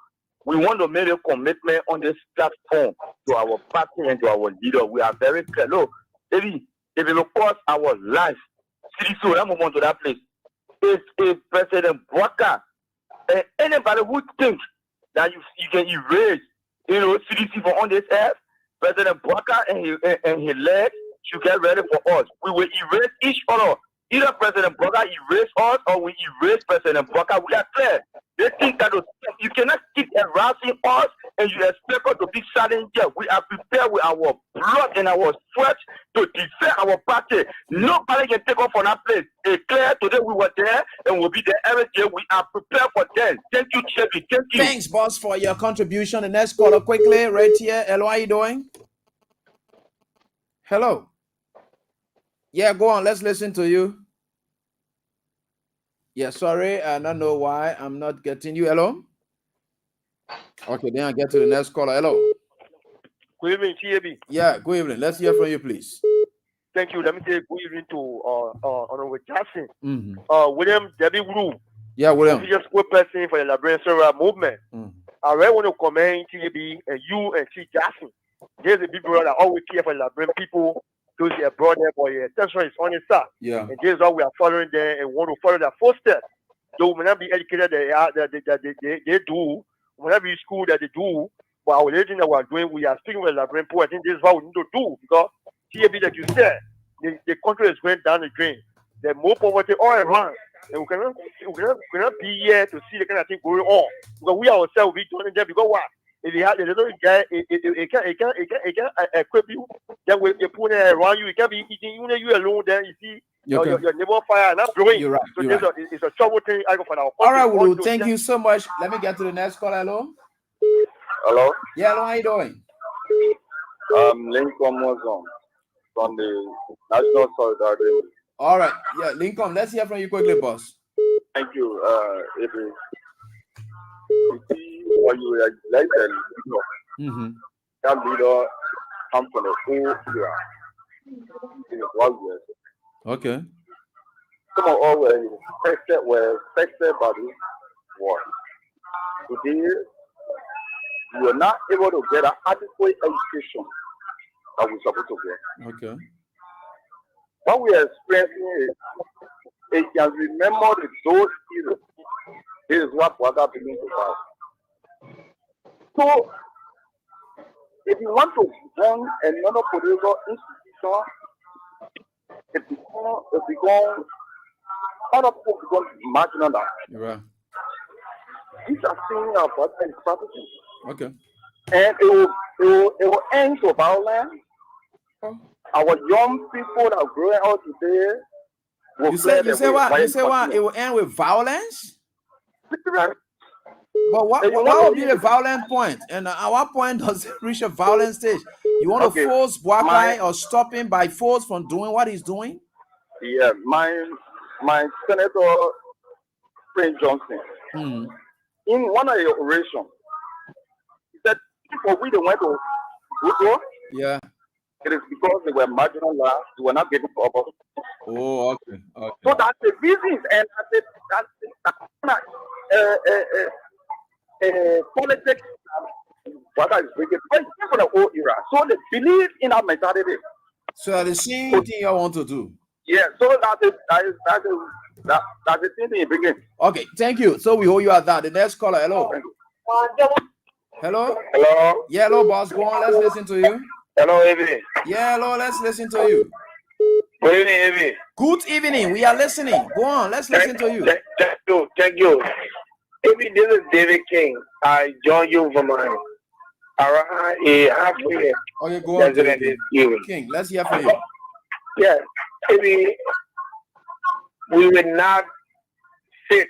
we want to make a commitment on this platform to our party and to our leader. We are very clear. Look, if it will cost our life, so I'm moving to that place. If President Walker and anybody who thinks that you can erase, CDC from on this earth, President Walker and his legs should get ready for us. We will erase each other. Either President Walker erase us or we erase President Walker. We are clear. They think that you cannot keep harassing us and you expect us to be silent here. We are prepared with our blood and our sweat to defend our party. Nobody can take off from that place. It's clear today we were there and we'll be there every day. We are prepared for them. Thank you, Chevy. Thank you. Thanks, boss, for your contribution. The next caller quickly, right here. Hello, how you doing? Hello. Yeah, go on. Let's listen to you. Yeah, sorry. I don't know why I'm not getting you. Hello? Okay, then I get to the next caller. Hello. Good evening, TAB. Yeah, good evening. Let's hear from you, please. Thank you. Let me say good evening to Honorable Jackson. Mm-hmm. William Debbie Wu. Yeah, William. Just good person for the Liberian Civil Movement. Mm-hmm. I really want to commend TAB and you and T. Jackson. There's a big brother that always care for the Liberian people. Those are brother, but your attention is on his side. Yeah. And this is why we are following them and want to follow their footsteps. Though we may not be educated they do, we may not be in school that they do, but our religion that we are doing, we are speaking with the Liberian people. I think this is what we need to do because TAB, like you said, the country is going down the drain. There's more poverty all around. And we cannot be here to see the kind of thing going on. Because we ourselves will be doing them because what? If you have the little guy, it can equip you. Then when you put it around you, it can be eating you alone. Then you see your neighbor fire and not blowing. You're right. So You're right. it's a trouble thing. I go for now. All right, Wulu, thank you so much. Let me get to the next call. Hello. Hello? Yeah, hello, how you doing? Lincoln Mozon from the National Solidarity. All right. Yeah, Lincoln, let's hear from you quickly, boss. Thank you, April. You see, when you elect a leader, that leader comes from the whole era. In the world, okay. Some of all were affected by this war. Today, we are not able to get an adequate education that we're supposed to get. Okay. What we are experiencing is, it can remember those years. This is what Brother begins to pass. So, if you want to run another political institution, it becomes other people become marginal now. Right. These are things our brother is practicing. Okay. And it will end to violence. Our young people that are growing out today will You say what? It will end with violence? But what will be the violent point? And at what point does it reach a violent stage? You want to force Bwakai or stop him by force from doing what he's doing? Yeah, my Senator Prince Johnson, in one of the orations, he said, people we went to Ruto, yeah, it is because they were marginalized, they were not getting proper. Oh, okay. So that's the reason, and politics, what is bringing from the old era. So they believe in our mentality. So the same thing you want to do. Yeah, so that's the thing they bring. Okay, thank you. So we hold you at that. The next caller, hello. Hello? Hello? Yeah, hello, boss. Go on, let's listen to you. Hello, Evie. Yeah, hello, let's listen to you. Good evening, Evie. Good evening. We are listening. Go on, let's listen to you. Thank you. Evie, this is David King. I joined you from around a half year. Okay, go on. King, let's hear from you. Yeah, Evie, we will not sit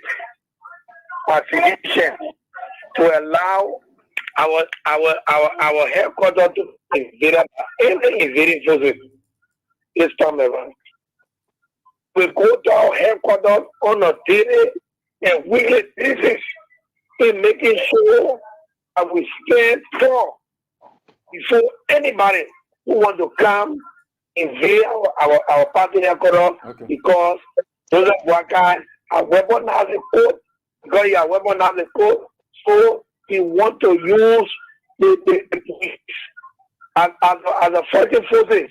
participation to allow our headquarters to invade any invading forces this time around. We go to our headquarters on a daily and weekly basis in making sure that we stand tall before anybody who wants to come invade our party headquarters because Joseph Boakai are weaponized the code, because he are weaponized the code, so he want to use the police as a fighting forces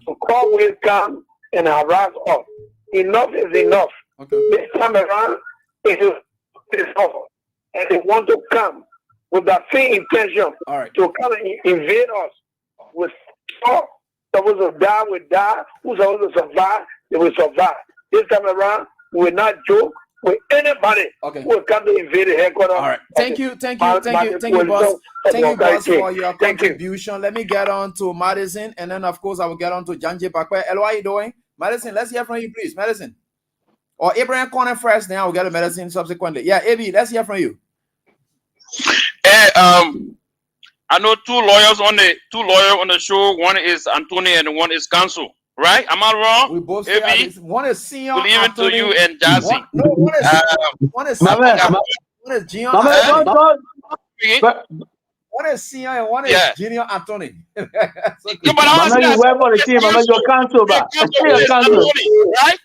to come will come and harass us. Enough is enough. This time around, it is over. And they want to come with that same intention to come and invade us. With supposed to die, we die. Who's supposed to survive, they will survive. This time around, we will not joke with anybody who will come to invade the headquarters. All right. Thank you, boss. Thank you, boss, for your contribution. Let me get on to Madison, and then, of course, I will get on to Janje Bakwe. Hello, how are you doing? Madison, let's hear from you, please. Madison. Or Abraham Corner first, then I will get to Madison subsequently. Yeah, AB, let's hear from you. Hey, I know two lawyers on the show. One is Anthony and one is Counsel. Right? Am I wrong? We both say one is Sion. We'll leave it to you and Jazzy. One is Sion. One is Sion. One is Sion and one is Junior Anthony. But I work for the team. I'm your counsel, right?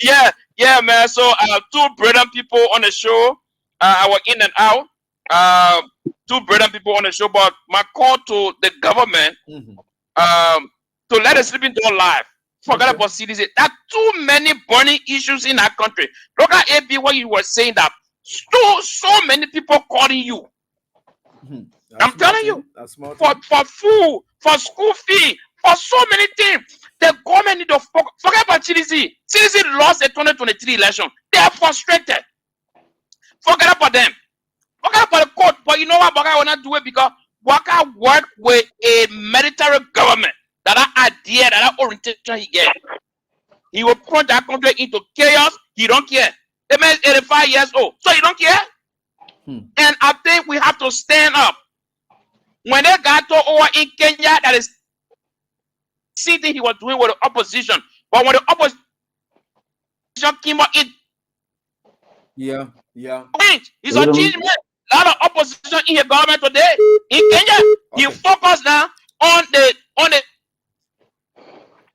Yeah. Yeah, man. So two brilliant people on the show. I was in and out. Two brilliant people on the show, but my call to the government to let the sleeping dog live. Forget about CDC. There are too many burning issues in our country. Look at AB, what you were saying, that so many people calling you. I'm telling you, for food, for school fee, for so many things. The government need to forget about CDC. CDC lost the 2023 election. They are frustrated. Forget about them. Forget about the court. But you know what? Baka will not do it because Baka work with a military government. That idea, that orientation he get. He will plunge that country into chaos. He don't care. The man is 85 years old. So he don't care. And I think we have to stand up. When they got to over in Kenya, that is same thing he was doing with the opposition. But when the opposition came out, it he's a change man. A lot of opposition in the government today in Kenya. He focused now on the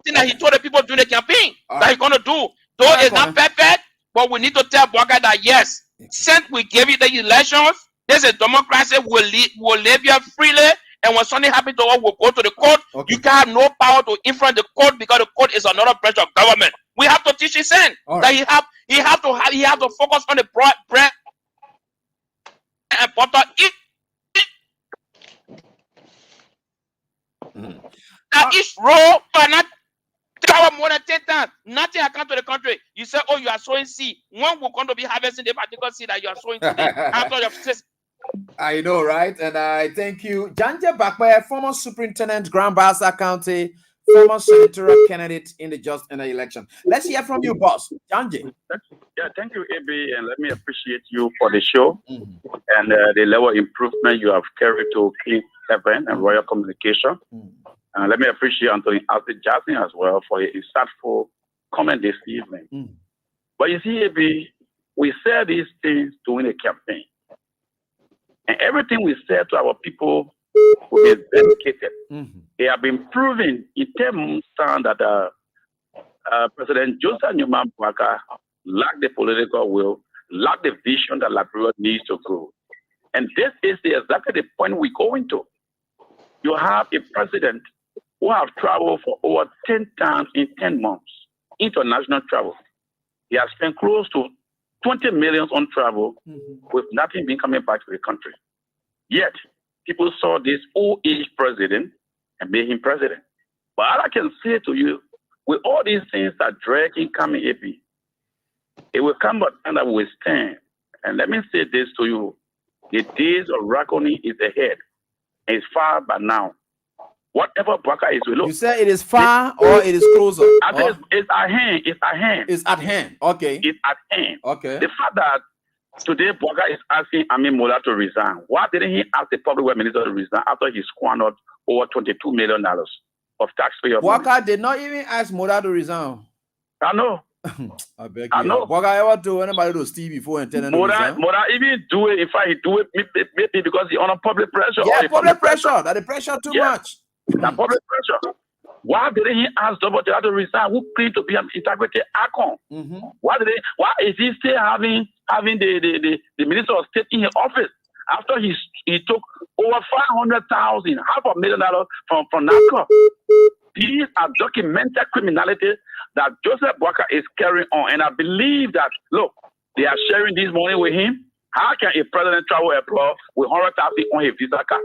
thing that he told the people during the campaign that he's gonna do. Though it's not perfect, but we need to tell Bwaga that yes, since we gave you the elections, there's a democracy will live here freely. And when something happens to us, we'll go to the court. You can have no power to influence the court because the court is another branch of government. We have to teach his son that he have to focus on the bread and butter. That each row cannot cover more than 10 times. Nothing account to the country. You say, oh, you are sowing seed. When we're going to be harvesting the particular seed that you are sowing today. After your I know, right? And I thank you. Janje Bakwe, former superintendent, Grand Bassa County, former senatorial candidate in the just in the election. Let's hear from you, boss. Janje. Yeah, thank you, AB, and let me appreciate you for the show and the level of improvement you have carried to Clean Heaven and Royal Communication. And let me appreciate Anthony Jackson as well for his insightful comment this evening. But you see, AB, we said these things during the campaign. And everything we said to our people is dedicated. They have been proven in 10 months time that President Joseph Newman Bwaka lacked the political will, lacked the vision that Liberia needs to grow. And this is exactly the point we're going to. You have a president who have traveled for over 10 times in 10 months, international travel. He has spent close to 20 million on travel with nothing being coming back to the country. Yet, people saw this old-age president and made him president. But all I can say to you, with all these things that dragging coming AP, it will come a time that we will stand. And let me say this to you. The days of reckoning is ahead. It's far by now. Whatever Bwaka is, look. You say it is far or it is closer? I think it's at hand. It's at hand. It's at hand. Okay. It's at hand. Okay. The fact that today Bwaka is asking Amin Mola to resign. Why didn't he ask the public works minister to resign after he squandered over $22 million of taxpayer money? Bwaka did not even ask Mola to resign. I know. I beg I you. know. What I ever do anybody to Steve before and tell them More even do it. In fact, he do it maybe because he under public pressure. Yeah, or public pressure. That the pressure too much. That public pressure. Why didn't he ask Double to resign? Who claimed to be an integrity icon? Why is he still having the Minister of State in his office after he took over $500,000, $500,000 from NACO? These are documented criminality that Joseph Boakai is carrying on, and I believe that look, they are sharing this money with him. How can a president travel abroad with $100,000 on his visa card?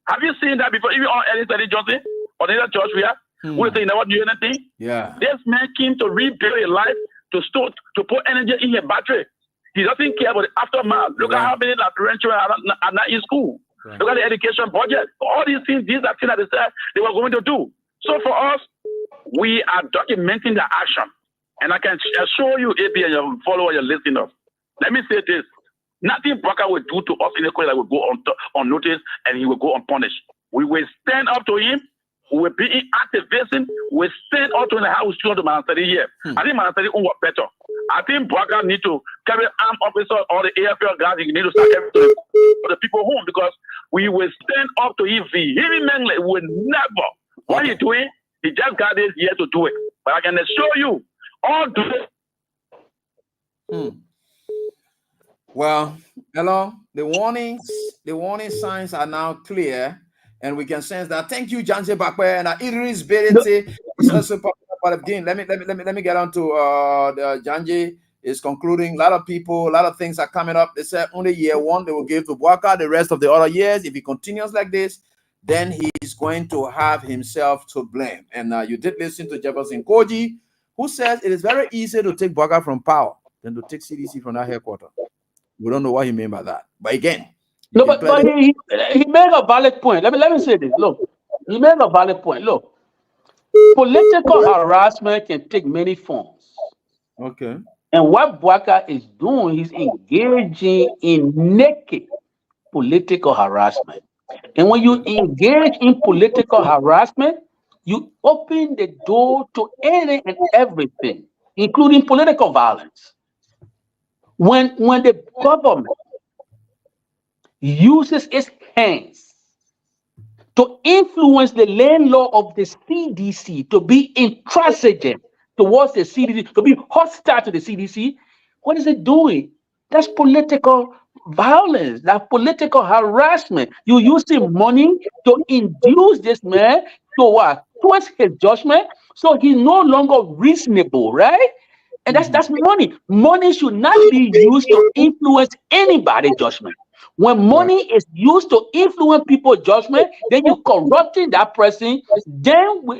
Have you seen that before? Even on Ellie Johnson or the other church we have, who say he never do anything? Yeah. This man came to rebuild his life, to put energy in his battery. He doesn't care about the aftermath. Look at how many Liberian children are not in school. Right. Look at the education budget. All these things that they said they were going to do. So for us, we are documenting the action. And I can assure you, AB and your followers, your listeners, let me say this. Nothing Boakai will do to us in the court that will go unnoticed and he will go unpunished. We will stand up to him. We will be in activism. We will stand up to him how we should to Manasari here. I think Manasari will work better. I think Boakai need to carry armed officers or the AFL guys. He need to start carrying to the people home because we will stand up to him vehemently. We will never. What he's doing, he just got this year to do it. But I can assure you, all do it. Well, hello. The warning signs are now clear, and we can sense that. Thank you, Janji Bakwe, and Idris Berete is also part of the game. Let me get on to the Janji is concluding. A lot of people, a lot of things are coming up. They said only year one they will give to Boakai. The rest of the other years, if he continues like this, then he's going to have himself to blame. And you did listen to Jefferson Koji, who says it is very easy to take Boakai from power than to take CDC from that headquarters. We don't know what he meant by that. But again, no, but he made a valid point. Let me say this. Look, he made a valid point. Look, political harassment can take many forms. Okay. And what Boakai is doing, he's engaging in naked political harassment. And when you engage in political harassment, you open the door to any and everything, including political violence. When the government uses its hands to influence the land law of the CDC to be intransigent towards the CDC, to be hostile to the CDC, what is it doing? That's political violence, that's political harassment. You're using money to induce this man to what? Towards his judgment, so he's no longer reasonable, right? And that's money. Money should not be used to influence anybody's judgment. When money is used to influence people's judgment, then you're corrupting that person. Then we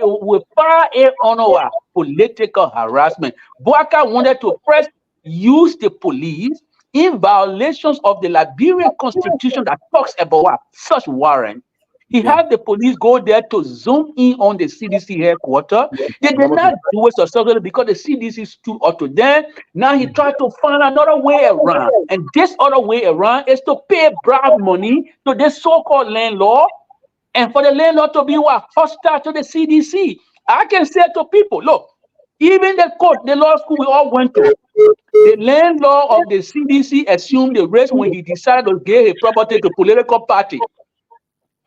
fire it on our political harassment. Boakai wanted to first use the police in violations of the Liberian constitution that talks about what? Such warrant. He had the police go there to zoom in on the CDC headquarters. They did not do it successfully because the CDC stood up to them. Now he tried to find another way around. And this other way around is to pay bribe money to this so-called landlord and for the landlord to be what? Hostile to the CDC. I can say to people, look, even the court, the law school we all went to, the landlord of the CDC assumed the risk when he decided to give his property to political party.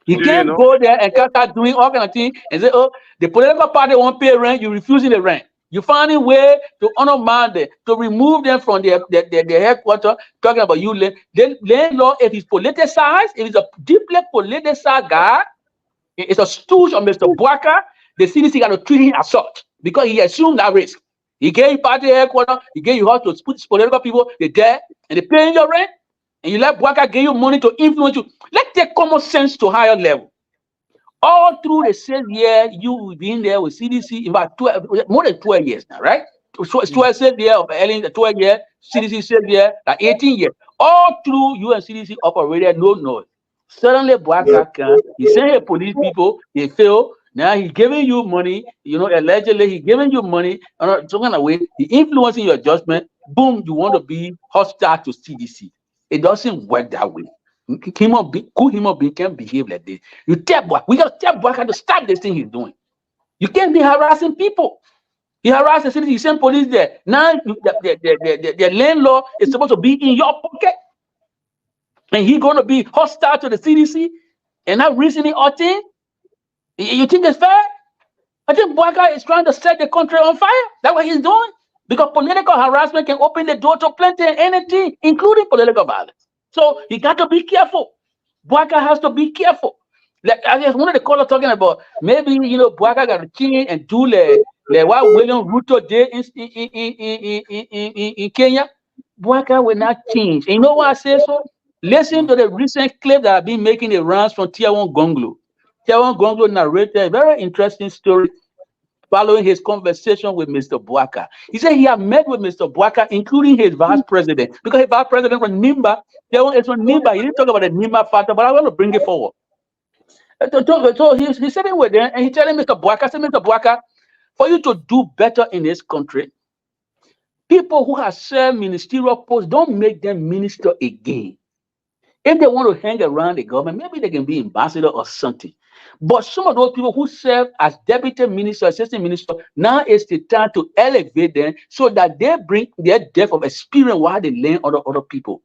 You can't go there and start doing all kind of things and say, oh, the political party won't pay rent, you're refusing the rent. You find a way to undermine them, to remove them from their headquarters, talking about you. The landlord, if he's politicized, if he's a deeply politicized guy, it's a stooge of Mr. Boakai, the CDC got to treat him as such because he assumed that risk. He gave you party headquarters, he gave you house to put political people, they're there, and they're paying your rent. And you let Boakai give you money to influence you. Let's take common sense to higher level. All through the same year, you've been there with CDC about more than 12 years now, right? It's 12 same year of Ellen, 12 year, CDC same year, like 18 years. All through you and CDC operated, no noise. Suddenly Boakai can, he sent his police people, they fail. Now he's giving you money, allegedly he's giving you money, some kind of way, he influencing your judgment. Boom, you want to be hostile to CDC. It doesn't work that way. Good human being can't behave like this. You tell Boakai, we got to tell Boakai to stop this thing he's doing. You can't be harassing people. He harassed the city. He sent police there. Now the landlord is supposed to be in your pocket, and he's going to be hostile to the CDC and not reasoning or thing. You think it's fair? I think Bwaka is trying to set the country on fire. That's what he's doing. Because political harassment can open the door to plenty and anything, including political violence. So you got to be careful. Bwaka has to be careful. Like I guess one of the callers talking about maybe Bwaka got to change and do what William Ruto did in Kenya. Bwaka will not change. And you know why I say so? Listen to the recent clip that I've been making the rounds from Tier 1 Gonglo. Tier 1 Gonglo narrated a very interesting story following his conversation with Mr. Bwaka. He said he had met with Mr. Bwaka, including his vice president, because his vice president was Nimba. It's from Nimba. He didn't talk about the Nimba factor, but I want to bring it forward. So he's sitting with them and he's telling Mr. Bwaka, Mr. Bwaka, for you to do better in this country, people who have served ministerial posts, don't make them minister again. If they want to hang around the government, maybe they can be ambassador or something. But some of those people who serve as deputy minister, assistant minister, now is the time to elevate them so that they bring their depth of experience while they learn other people.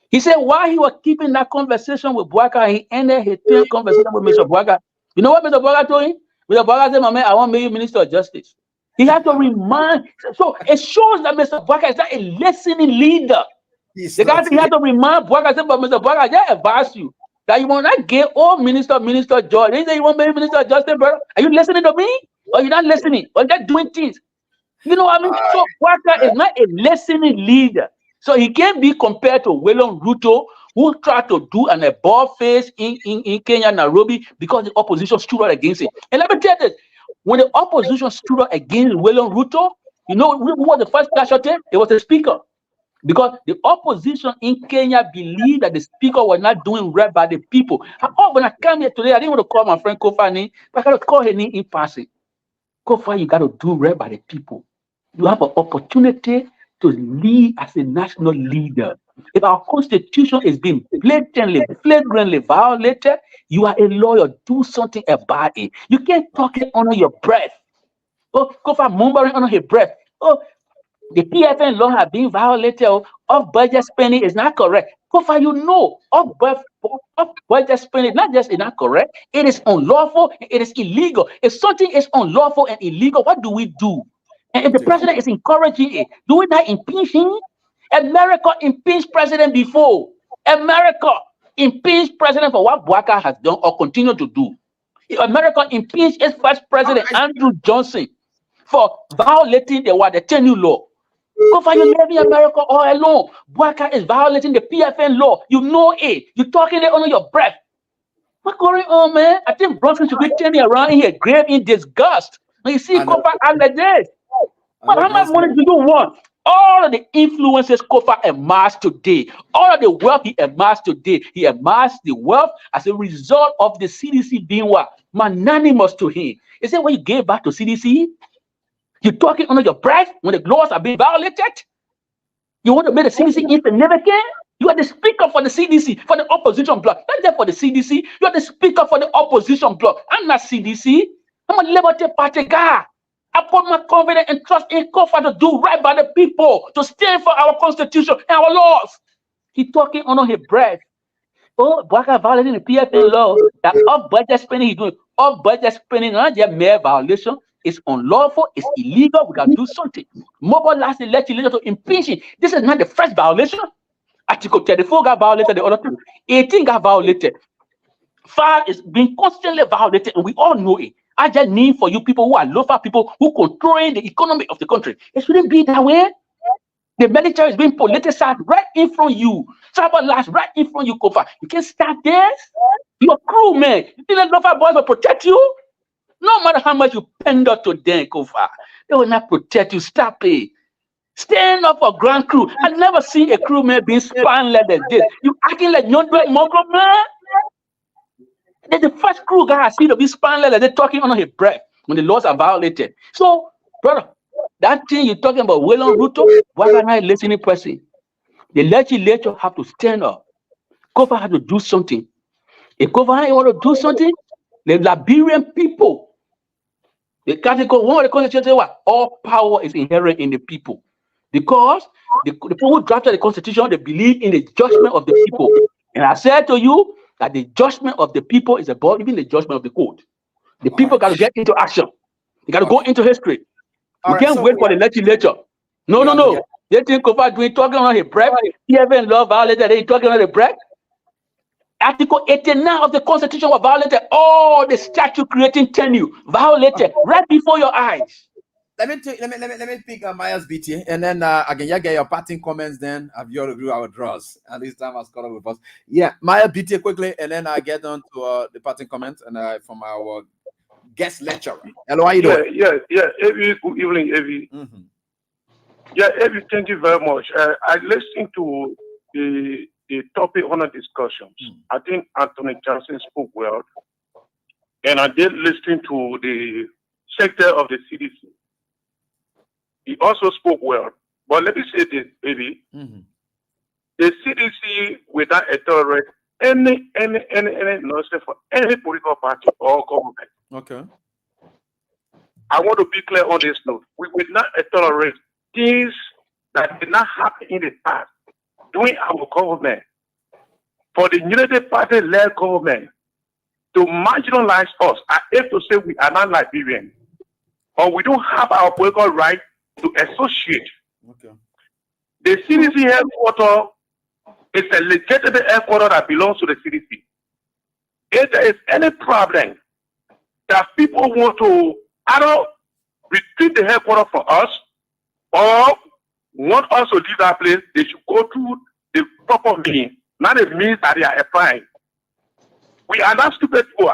He said while he was keeping that conversation with Bwaka, he ended his conversation with Mr. Bwaka. You know what Mr. Bwaka told him? Mr. Bwaka said, my man, I want to make you Minister of Justice. He had to remind. So it shows that Mr. Bwaka is not a listening leader. He had to remind Bwaka, but Mr. Bwaka, I just advise you that you will not get all minister George. He said you want to be Minister of Justice, brother. Are you listening to me? Or you're not listening? Or you're just doing things? You know what I mean? So Bwaka is not a listening leader. So he can't be compared to William Ruto, who tried to do an above face in Kenya, Nairobi, because the opposition stood out against it. And let me tell you this, when the opposition stood out against William Ruto, you know who was the first casualty? It was the speaker. Because the opposition in Kenya believed that the speaker was not doing right by the people. When I came here today, I didn't want to call my friend Kofa, but I got to call her name in passing. Kofa, you got to do right by the people. You have an opportunity to lead as a national leader. If our constitution is being flagrantly violated, you are a lawyer. Do something about it. You can't talk it under your breath. Oh, Kofa mumbling under her breath. Oh, the PFN law has been violated. Off budget spending is not correct. Kofa, you know, off budget spending not just is not correct, it is unlawful, it is illegal. If something is unlawful and illegal, what do we do? And if the president is encouraging it, do we not impeach him? America impeached president before. America impeached president for what Bwaka has done or continue to do. America impeached its first president, Andrew Johnson, for violating the tenure law. Go for you leaving America all alone. Bwaka is violating the PFN law. You know it. You're talking it under your breath. What's going on, man? I think Bronson should be turning around here, grave in disgust. When you see Kofa like this. But how much money do you want? All of the influences Kofa amassed today, all of the wealth he amassed today, he amassed the wealth as a result of the CDC being what? Magnanimous to him. Is that what you gave back to CDC? You're talking under your breath when the laws are being violated? You want to make the CDC insignificant? You are the speaker for the CDC, for the opposition bloc. Not just for the CDC, you are the speaker for the opposition bloc. I'm not CDC. I'm a Liberty Party guy. I put my confidence and trust in Kofa to do right by the people, to stand for our constitution and our laws. He's talking under his breath. Oh, Bwaka violating the PFN law. That off-budget spending he's doing. Off-budget spending, not just mere violation. It's unlawful. It's illegal. We got to do something. Mobilize the legislature to impeach it. This is not the first violation. Article 34 got violated. The other two. 18 got violated. 5 is being constantly violated, and we all know it. I just need for you people who are local people who controlling the economy of the country. It shouldn't be that way. The military is being politicized right in front of you. Tribal lives right in front of you, Kofa. You can't start there. You're crew, man. You think that local boys will protect you? No matter how much you pander to them, Kofa, they will not protect you. Stop it. Stand up for ground crew. I've never seen a crewman being spun like this. You acting like Nyondwe Mongo, man. They're the first crew guy I see to be spun like they're talking under his breath when the laws are violated. So, brother, that thing you're talking about, William Ruto, why am I listening person? The legislature have to stand up. Kofa have to do something. If Kofa want to do something, the Liberian people Article 1 of the Constitution says what? All power is inherent in the people. Because the people who drafted the Constitution, they believe in the judgment of the people. And I said to you that the judgment of the people is above even the judgment of the court. The people got to get into action. They got to go into history. We can't wait for the legislature. No. They think about doing talking on a break. Even law violated, they talking on a break. Article 89 of the Constitution was violated. All the statute creating tenure violated right before your eyes. Let me pick Maya's BT, and then again, you get your parting comments. Then I've got to do our draws. At least time has caught up with us. Yeah, Maya BT quickly, and then I get on to the parting comments and from our guest lecturer. Hello, how you doing? Yeah. Evie, good evening, Evie. Mm-hmm. Yeah, Evie, thank you very much. I listened to the topic on the discussions. I think Anthony Johnson spoke well, and I did listen to the secretary of the CDC. He also spoke well. But let me say this, baby. Mm-hmm. The CDC will not tolerate any nonsense for any political party or government. Okay. I want to be clear on this note. We will not tolerate things that did not happen in the past during our government. For the United Party-led government to marginalize us, I hate to say we are not Liberian, or we don't have our political right to associate. Okay. The CDC headquarters is a legitimate headquarters that belongs to the CDC. If there is any problem that people want to either retreat the headquarters for us or want us to leave that place, they should go through the proper means, not the means that they are applying. We are not stupid people,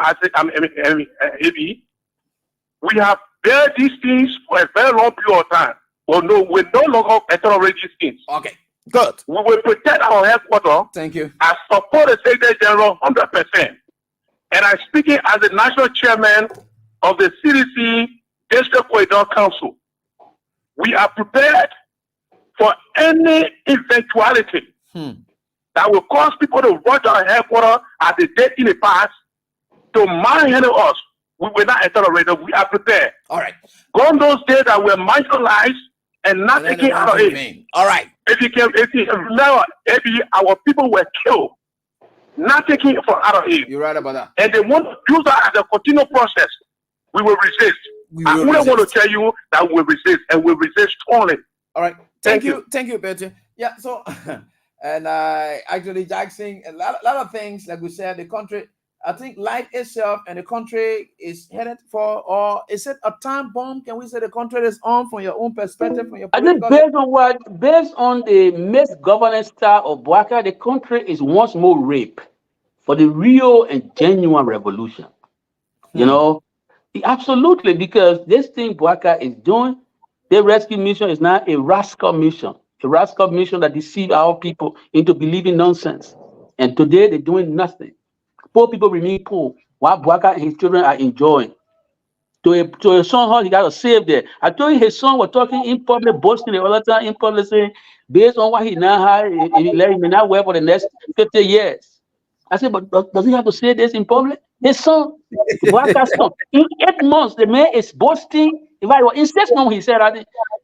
we have bear these things for a very long period of time. Well, no, we no longer tolerate these things. Okay, good. We will protect our headquarters. Thank you. I support the Secretary General 100%. And I'm speaking as the national chairman of the CDC District Corridor Council. We are prepared for any eventuality that will cause people to rush our headquarters as they did in the past to manhandle us. We will not tolerate it. We are prepared. All right. Gone those days that we're marginalized and not taking out of it. All right. If you remember, maybe our people were killed, not taking it out of it. You're right about that. And they want to use that as a continual process. We will resist. I only want to tell you that we will resist, and we will resist strongly. All right. Thank you. Thank you, Betty. Yeah, so, and actually, Jackson, a lot of things, like we said, the country, I think life itself and the country is headed for, or is it a time bomb? Can we say the country is on from your own perspective? From your I think based on the misgovernance style of Bouaka, the country is once more ripe for the real and genuine revolution. You know, absolutely, because this thing Bouaka is doing, the rescue mission is now a rascal mission that deceives our people into believing nonsense. And today they're doing nothing. Poor people remain poor while Bouaka and his children are enjoying. To a son, he got to save there. I told you his son was talking in public, boasting the other time in public, saying, based on what he now has, he may not work for the next 50 years. I said, but does he have to say this in public? His son, Bouaka's son, in 8 months, the man is boasting. In 6 months, he said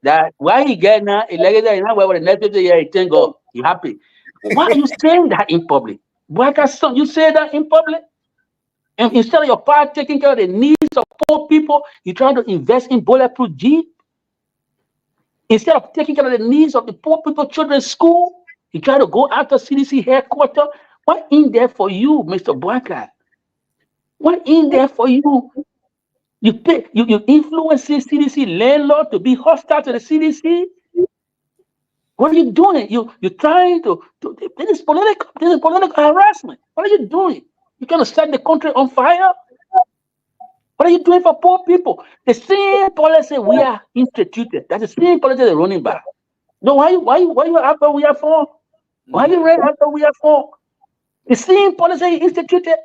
that why he get now, he not work for the next 50 years, he thank God, he happy. Why are you saying that in public? Bouaka's son, you say that in public? And instead of your party taking care of the needs of poor people, you try to invest in bulletproof Jeep. Instead of taking care of the needs of the poor people, children's school, you try to go after CDC headquarters. What in there for you, Mr. Bouaka? What in there for you? You influence the CDC landlord to be hostile to the CDC? What are you doing? You're trying to this is political harassment. What are you doing? You're going to set the country on fire? What are you doing for poor people? The same policy we are instituted. That's the same policy they're running by. No, why you after we are for? Why you running after we are for? The same policy instituted.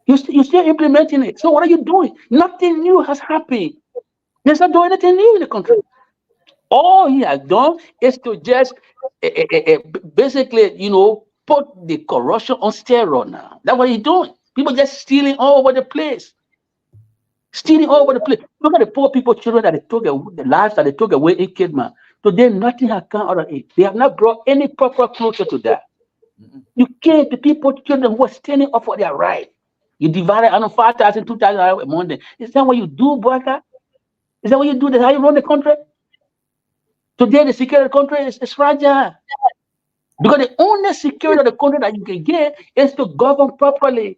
You're still implementing it. So what are you doing? Nothing new has happened. There's not doing anything new in the country. All he has done is to just basically, put the corruption on steroids now. That's what he's doing. People just stealing all over the place. stealing all over the place. Look at the poor people, children that they took away, the lives that they took away in Kidman. Today, nothing has come out of it. They have not brought any proper closure to that. You can't, the people, children who are standing up for their right. You divided on 5,000, 2,000 a month. Is that what you do, Boyka? Is that what you do? That's how you run the country? Today, the security of the country is fragile. Because the only security of the country that you can get is to govern properly.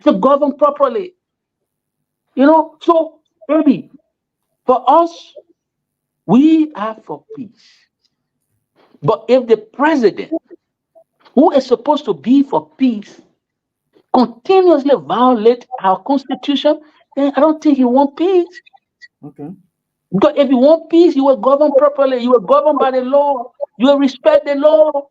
To govern properly. You know, so maybe for us, we are for peace. But if the president, who is supposed to be for peace, continuously violate our constitution, then I don't think he wants peace. Okay. Because if you want peace, you will govern properly. You will govern by the law. You will respect the law.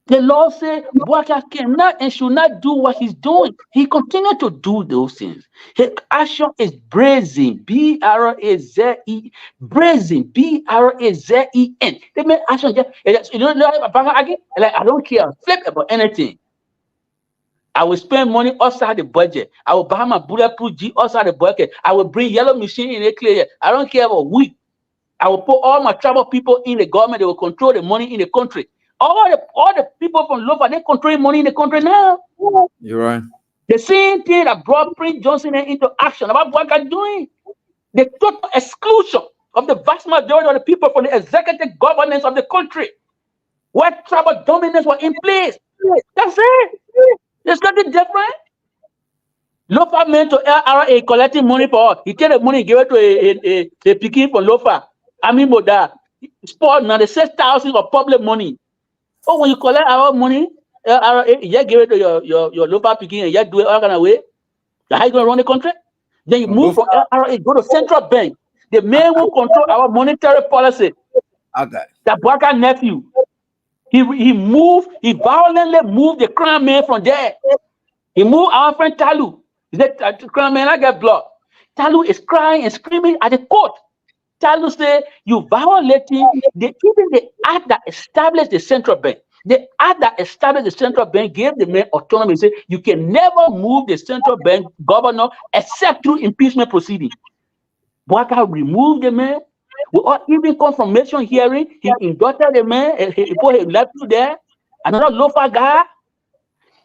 The law says Boyka cannot and should not do what he's doing. He continued to do those things. His action is brazen, B-R-A-Z-E, brazen, B-R-A-Z-E-N. They make action just, you know, like I don't care, flip about anything. I will spend money outside the budget. I will buy my bulletproof G outside the budget. I will bring yellow machine in the clear. I don't care about weed. I will put all my tribal people in the government. They will control the money in the country. All the people from Lofa, they control money in the country now. You're right. The same thing that brought Prince Johnson into action about what they're doing. The total exclusion of the vast majority of the people from the executive governance of the country, where tribal dominance was in place. That's it. There's nothing different. Lofa meant to LRA collecting money for us. He take the money, give it to a picking for Lofa. I mean, Moda. Sport now, the 6,000 of public money. Oh, when you collect our money, you give it to your Lofa picking and you do it all kind of way. That's how you going to run the country? Then you move from LRA, go to central bank. The man will control our monetary policy. Okay. That Boyka nephew. He violently moved the crown man from there. He moved our friend Talu. He said, crown man, I get blocked. Talu is crying and screaming at the court. Talu said, you violating even the act that established the central bank. The act that established the central bank gave the man autonomy. He said, you can never move the central bank governor except through impeachment proceeding. Boyka removed the man. Without even confirmation hearing, he indicted the man, he put him left to there. Another Lofa guy.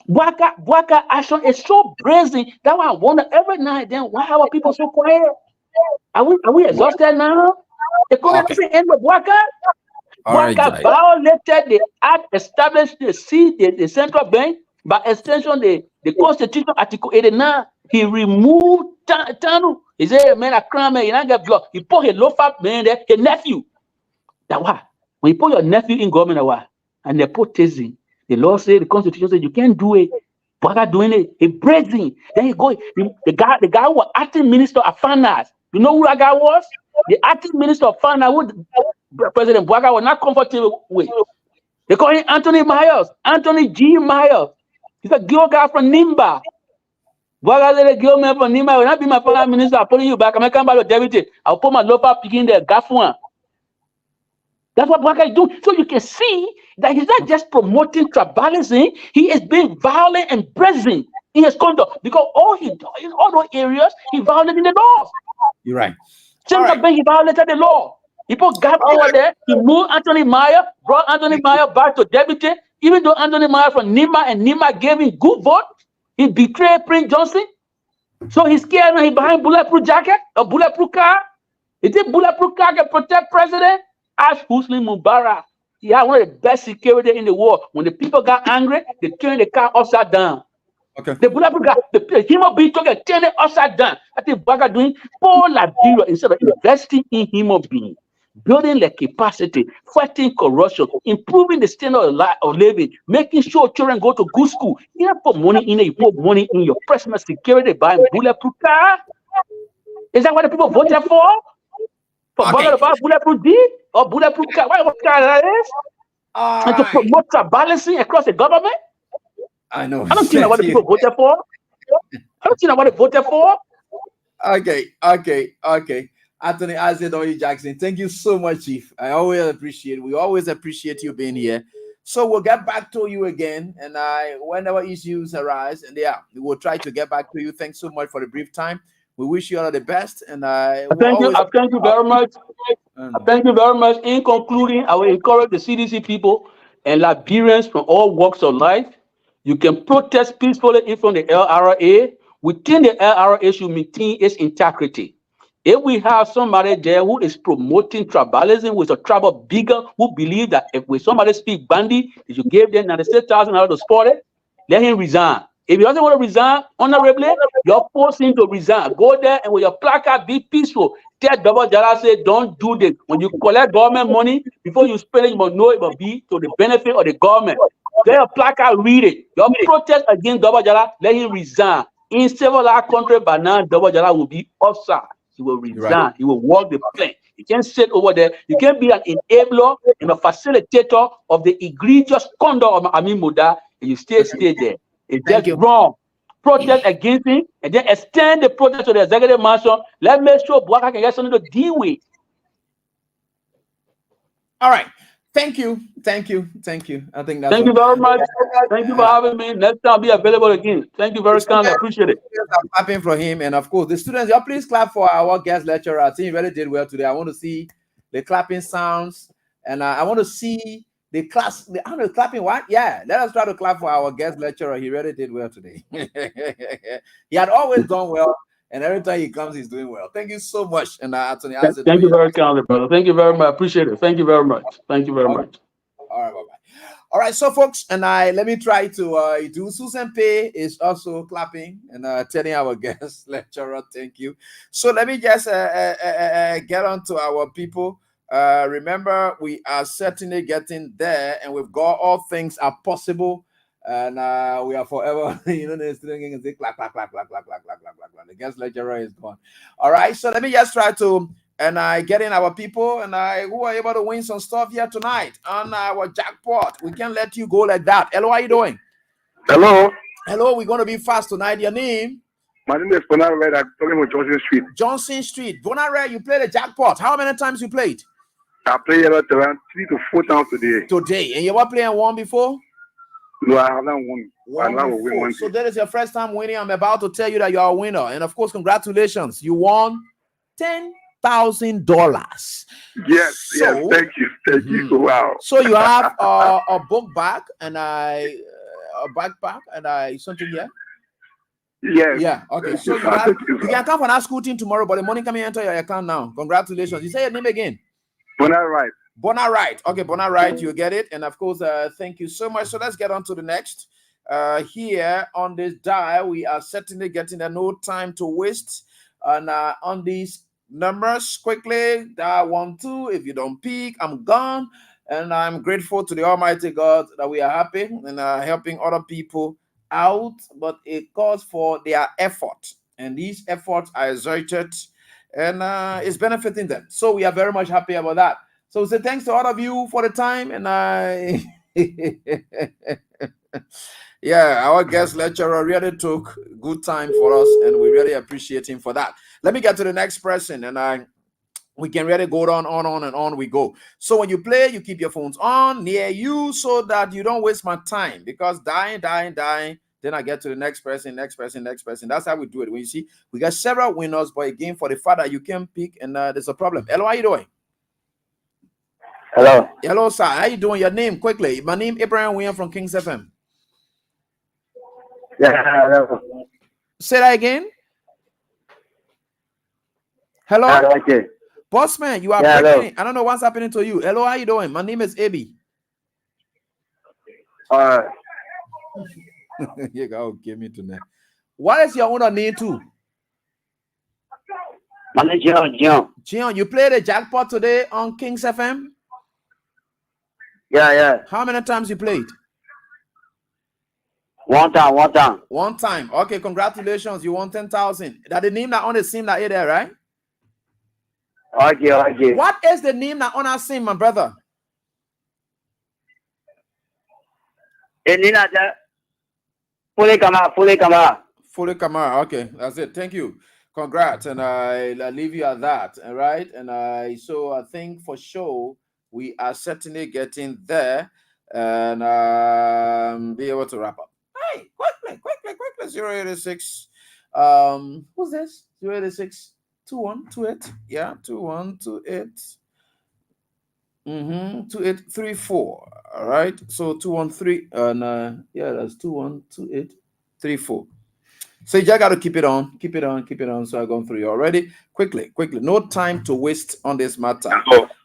Boyka action is so brazen. That's why I wonder every night then why are people so quiet? Are we exhausted now? The country doesn't end with Boyka. Boyka violated the act established the central bank, by extension the Constitution Article 89. He removed Tanu. He said, man, I cry, man, you don't get blocked. He put his Lofa man there, his nephew. That why? When you put your nephew in government, and they put Tezin, the law says, the Constitution says you can't do it. Boyka doing it, he breaks in. Then he go, the guy who was acting minister of finance. You know who that guy was? The acting minister of finance, who President Boyka was not comfortable with. They call him Anthony Myers, Anthony G. Myers. He's a girl guy from Nimba. Boyka said, the girl man from Nimba will not be my finance minister. I'm putting you back. I'm going to come back to deputy. I'll put my Lofa picking there, Gafuan. That's what Boyka is doing. So you can see that he's not just promoting tribalism, he is being violent and brazen in his conduct. Because all he does in all those areas, he violated the laws. You're right. Central bank, he violated the law. He put Gap over there. He moved Anthony Meyer, brought Anthony Meyer back to deputy. Even though Anthony Meyer from Nima and Nima gave him good vote, he betrayed Prince Johnson. So he's scared when he behind bulletproof jacket, a bulletproof car. Is it bulletproof car can protect president? Ask Husni Mubarak. He had one of the best security in the world. When the people got angry, they turned the car upside down. Okay. The bulletproof car, the human being took it, turned it upside down. I think Boyka doing poor Liberia instead of investing in human beings, building their capacity, fighting corruption, improving the standard of living, making sure children go to good school. You don't put money in it, you put money in your personal security buying bulletproof car. Is that what the people voted for? For Boyka to buy bulletproof deed or bulletproof car? What car that is? And to promote tribalism across the government? I know. I don't think that's what the people voted for. I don't think that's what they voted for. Okay. Anthony Isaac Jackson, thank you so much, Chief. We always appreciate you being here. So we'll get back to you again, and whenever issues arise, and we will try to get back to you. Thanks so much for the brief time. We wish you all the best, and thank you very much. Thank you very much. In concluding, I will encourage the CDC people and Liberians from all walks of life. You can protest peacefully in front of the LRA. Within the LRA should maintain its integrity. If we have somebody there who is promoting tribalism with a tribal bigger who believe that if somebody speak bandy, they should give them $96,000 to support it, let him resign. If he doesn't want to resign honorably, you're forcing him to resign. Go there and with your placard, be peaceful. Tell Double Jala, say, don't do this. When you collect government money, before you spend it, you must know it will be to the benefit of the government. Get your placard, read it. Your protest against Double Jala, let him resign. In several countries by now, Double Jala will be offside. He will resign. Right. He will walk the plank. You can't sit over there. You can't be an enabler and a facilitator of the egregious conduct of Amin Muda, and you stay there. It's just wrong. Protest against him, and then extend the protest to the executive mansion. Let's make sure Bwaka can get something to deal with. All right. Thank you. I think that's. Thank you very much. Thank you for having me. Next time, I'll be available again. Thank you very kindly. I appreciate it. I'm clapping for him, and of course, the students. Y'all please clap for our guest lecturer. I think he really did well today. I want to see the clapping sounds, and I want to see the class. I don't know, clapping what? Yeah, let us try to clap for our guest lecturer. He really did well today. He had always done well. And every time he comes, he's doing well. Thank you so much. And Anthony, thank you very kindly, brother. Thank you very much. I appreciate it. Thank you very much. Thank you very much. All right, bye-bye. All right, so folks, and let me try to do. Susan Pay is also clapping and telling our guest lecturer, thank you. So let me just get on to our people. Remember, we are certainly getting there, and we've got all things are possible. And we are forever, the student can say clap. The guest lecturer is gone. All right, so let me just try to get in our people and who are able to win some stuff here tonight on our jackpot. We can't let you go like that. Hello, how are you doing? Hello, we're going to be fast tonight. Your name? My name is Bonare. I'm talking with Johnson Street. Johnson Street. Bonare, you played the jackpot. How many times you played? I played around 3 to 4 times today. And you were playing one before? No, I haven't won. So that is your first time winning. I'm about to tell you that you are a winner. And of course, congratulations. You won $10,000. Yes, thank you. Wow. So you have a book bag and a backpack and something here? Yes. Yeah. Okay. So you can come for our school team tomorrow, but the money coming into your account now. Congratulations. You say your name again? Bonare. Bonare. Okay, Bonare, you get it. And of course, thank you so much. So let's get on to the next. Here on this dial, we are certainly getting no time to waste. And on these numbers, quickly, dial 1, 2. If you don't pick, I'm gone. And I'm grateful to the Almighty God that we are happy and helping other people out. But it calls for their effort. And these efforts are exerted and it's benefiting them. So we are very much happy about that. So say thanks to all of you for the time, and our guest lecturer really took good time for us, and we really appreciate him for that. Let me get to the next person, and we can really go on and on we go. So when you play, you keep your phones on near you so that you don't waste my time, because dying. Then I get to the next person. That's how we do it. When you see, we got several winners, but again, for the fact that you can pick, and there's a problem. Hello, how you doing? Hello, sir. How you doing? Your name, quickly. My name Abraham William from Kings FM. Yeah, hello. Say that again. Hello? Okay. Bossman, you are breaking. I don't know what's happening to you. Hello, how you doing? My name is Abi. You go give me tonight. What is your owner name too? My name is John, you played the jackpot today on Kings FM? Yeah. How many times you played? One time. One time. Okay, congratulations. You won 10,000. That the name that on the sim that is there, right? Okay. What is the name that on our sim, my brother? Fully Kamara. Okay, that's it. Thank you. Congrats. And I'll leave you at that. All right. And so I think for sure we are certainly getting there. and be able to wrap up. Hey, quickly. 086. Who's this? 086 2128. Yeah, 2128. 2834. All right. So 213 and yeah, that's 212834. So you just got to keep it on. So I've gone through you already. Quickly. No time to waste on this matter.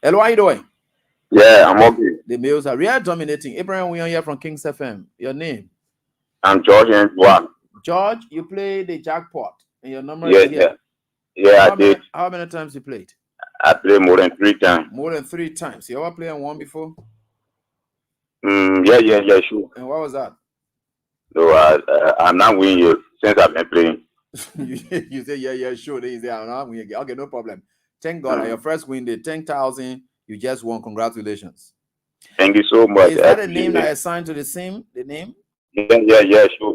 Hello, how you doing? Yeah, I'm okay. The males are really dominating. Abraham, we are here from Kings FM. Your name? I'm George and Juan. George, you play the jackpot, and your number Yeah, is here. Yeah, I did. How many times you played? I played more than 3 times. More than 3 times. You ever played and won before? Yeah, sure. And what was that? So I'm not winning yet since I've been playing. You say yeah, sure. Then you say I'm not winning. Okay, no problem. Thank God, your first win, the 10,000 you just won. Congratulations. Thank you so much. Is that a name that is assigned to the same? The name? Yeah, sure.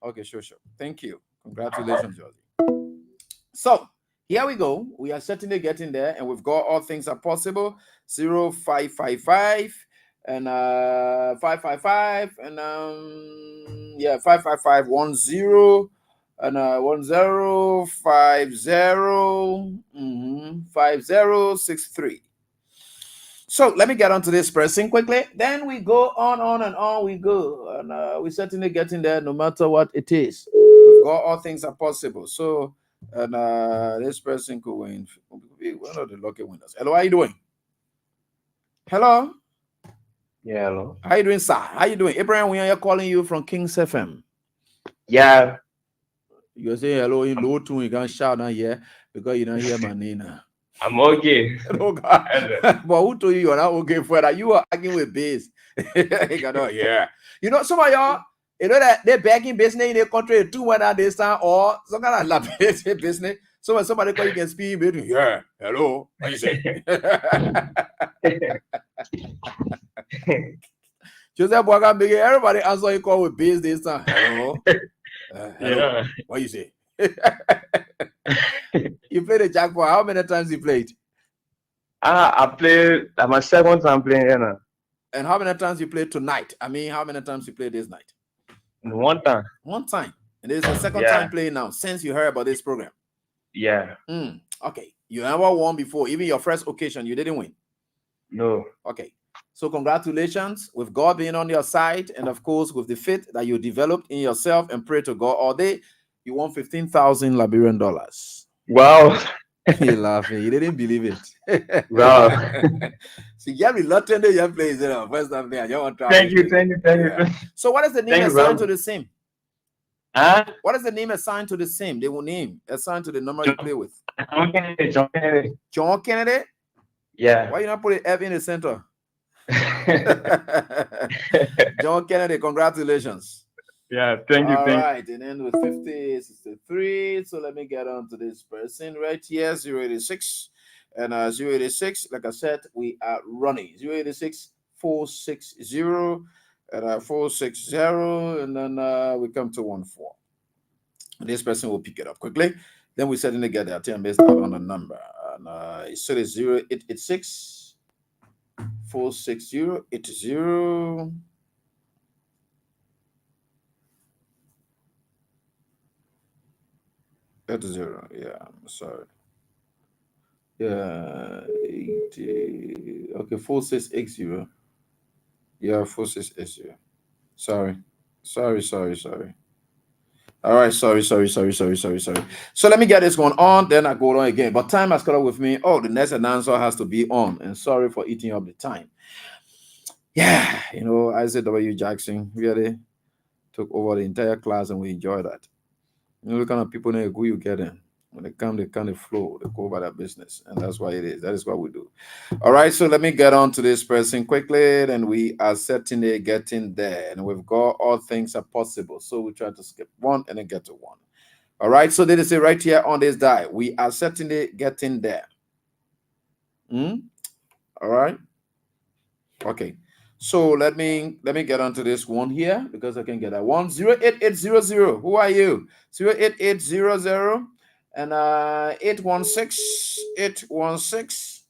Okay, sure. Thank you. Congratulations, Georgie. So here we go. We are certainly getting there, and we've got all things are possible. 0555 and 555 and 55510 and 1050 5063. So let me get on to this person quickly. Then we go on and on we go. And we're certainly getting there no matter what it is. We've got all things are possible. So, and this person could win. One of the lucky winners. Hello, how you doing? Hello? Yeah, hello. How you doing, sir? How you doing? Abraham, we are calling you from Kings FM. Yeah. You're saying hello in low tune. You can't shout down here because you don't hear my name now. I'm okay. Oh God. But who told you you're not okay for that? You are arguing with bass. Yeah. You know, some of y'all, you know that they're bagging business in the country 2 1 this time or some kind of laboratory business. So when somebody call you can speak between, yeah, hello. What you say? Joseph Boga big everybody answer you call with bass this time. Hello. Hello. Yeah. What you say? You played the jackpot. How many times you played? I played. My second time playing here now. And how many times you played tonight? I mean, how many times you played this night? One time. One time. And this is the second time playing now since you heard about this program. Yeah. Okay. You never won before. Even your first occasion, you didn't win. No. Okay. So congratulations with God being on your side, and of course with the faith that you developed in yourself and pray to God all day. You won 15,000 Liberian dollars. Wow. You're laughing. You didn't believe it. Wow. So you're reluctant to your place, you know. First time there, you want to Thank you. So what is the name assigned to the same? What is the name assigned to the same? They will name assigned to the number you play with. John Kennedy. John Kennedy? Yeah. Why you not put an F in the center? John Kennedy, congratulations. Yeah, thank you. All right, and then with 5063. So let me get on to this person right here, 086. And 086, like I said, we are running 086 460 and 460, and then we come to 14. And this person will pick it up quickly. Then we suddenly get the attempt based out on the number. And it's 0886 460 80. That's 0. Yeah, I'm sorry. Yeah, 80. Okay, 4680. Yeah, 4680. Sorry. All right, sorry. So let me get this one on, then I go on again. But time has caught up with me. Oh, the next announcer has to be on. And sorry for eating up the time. Yeah, you know, Isaac W. Jackson really took over the entire class, and we enjoyed that. You know the kind of people who you get in. When they come, they kind of flow. They go by their business. And that's why it is. That is what we do. All right, so let me get on to this person quickly. And we are certainly getting there. And we've got all things are possible. So we try to skip one and then get to one. All right, so they say right here on this die, we are certainly getting there. All right. Okay. So let me get onto this one here because I can get that one. 08800. Who are you? 08800 and 816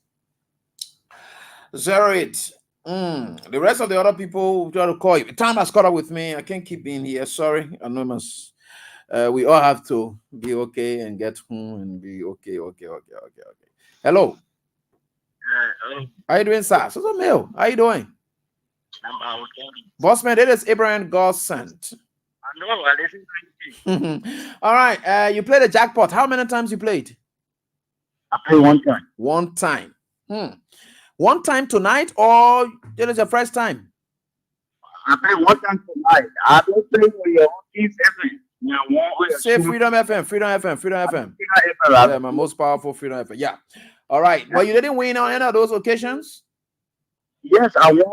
08. The rest of the other people will try to call you. Time has caught up with me. I can't keep being here. Sorry, anonymous. We all have to be okay and get home and be okay. Hello. How you doing, sir? So, Mel, how you doing? Bossman, it is Abraham God sent. All right. You played the jackpot. How many times you played? I played one time. One time. One time tonight, or it is your first time? I played one time tonight. I've been playing with your keys every. Say Freedom FM. Yeah, my most powerful Freedom FM. Yeah. All right. But you didn't win on any of those occasions? Yes, I won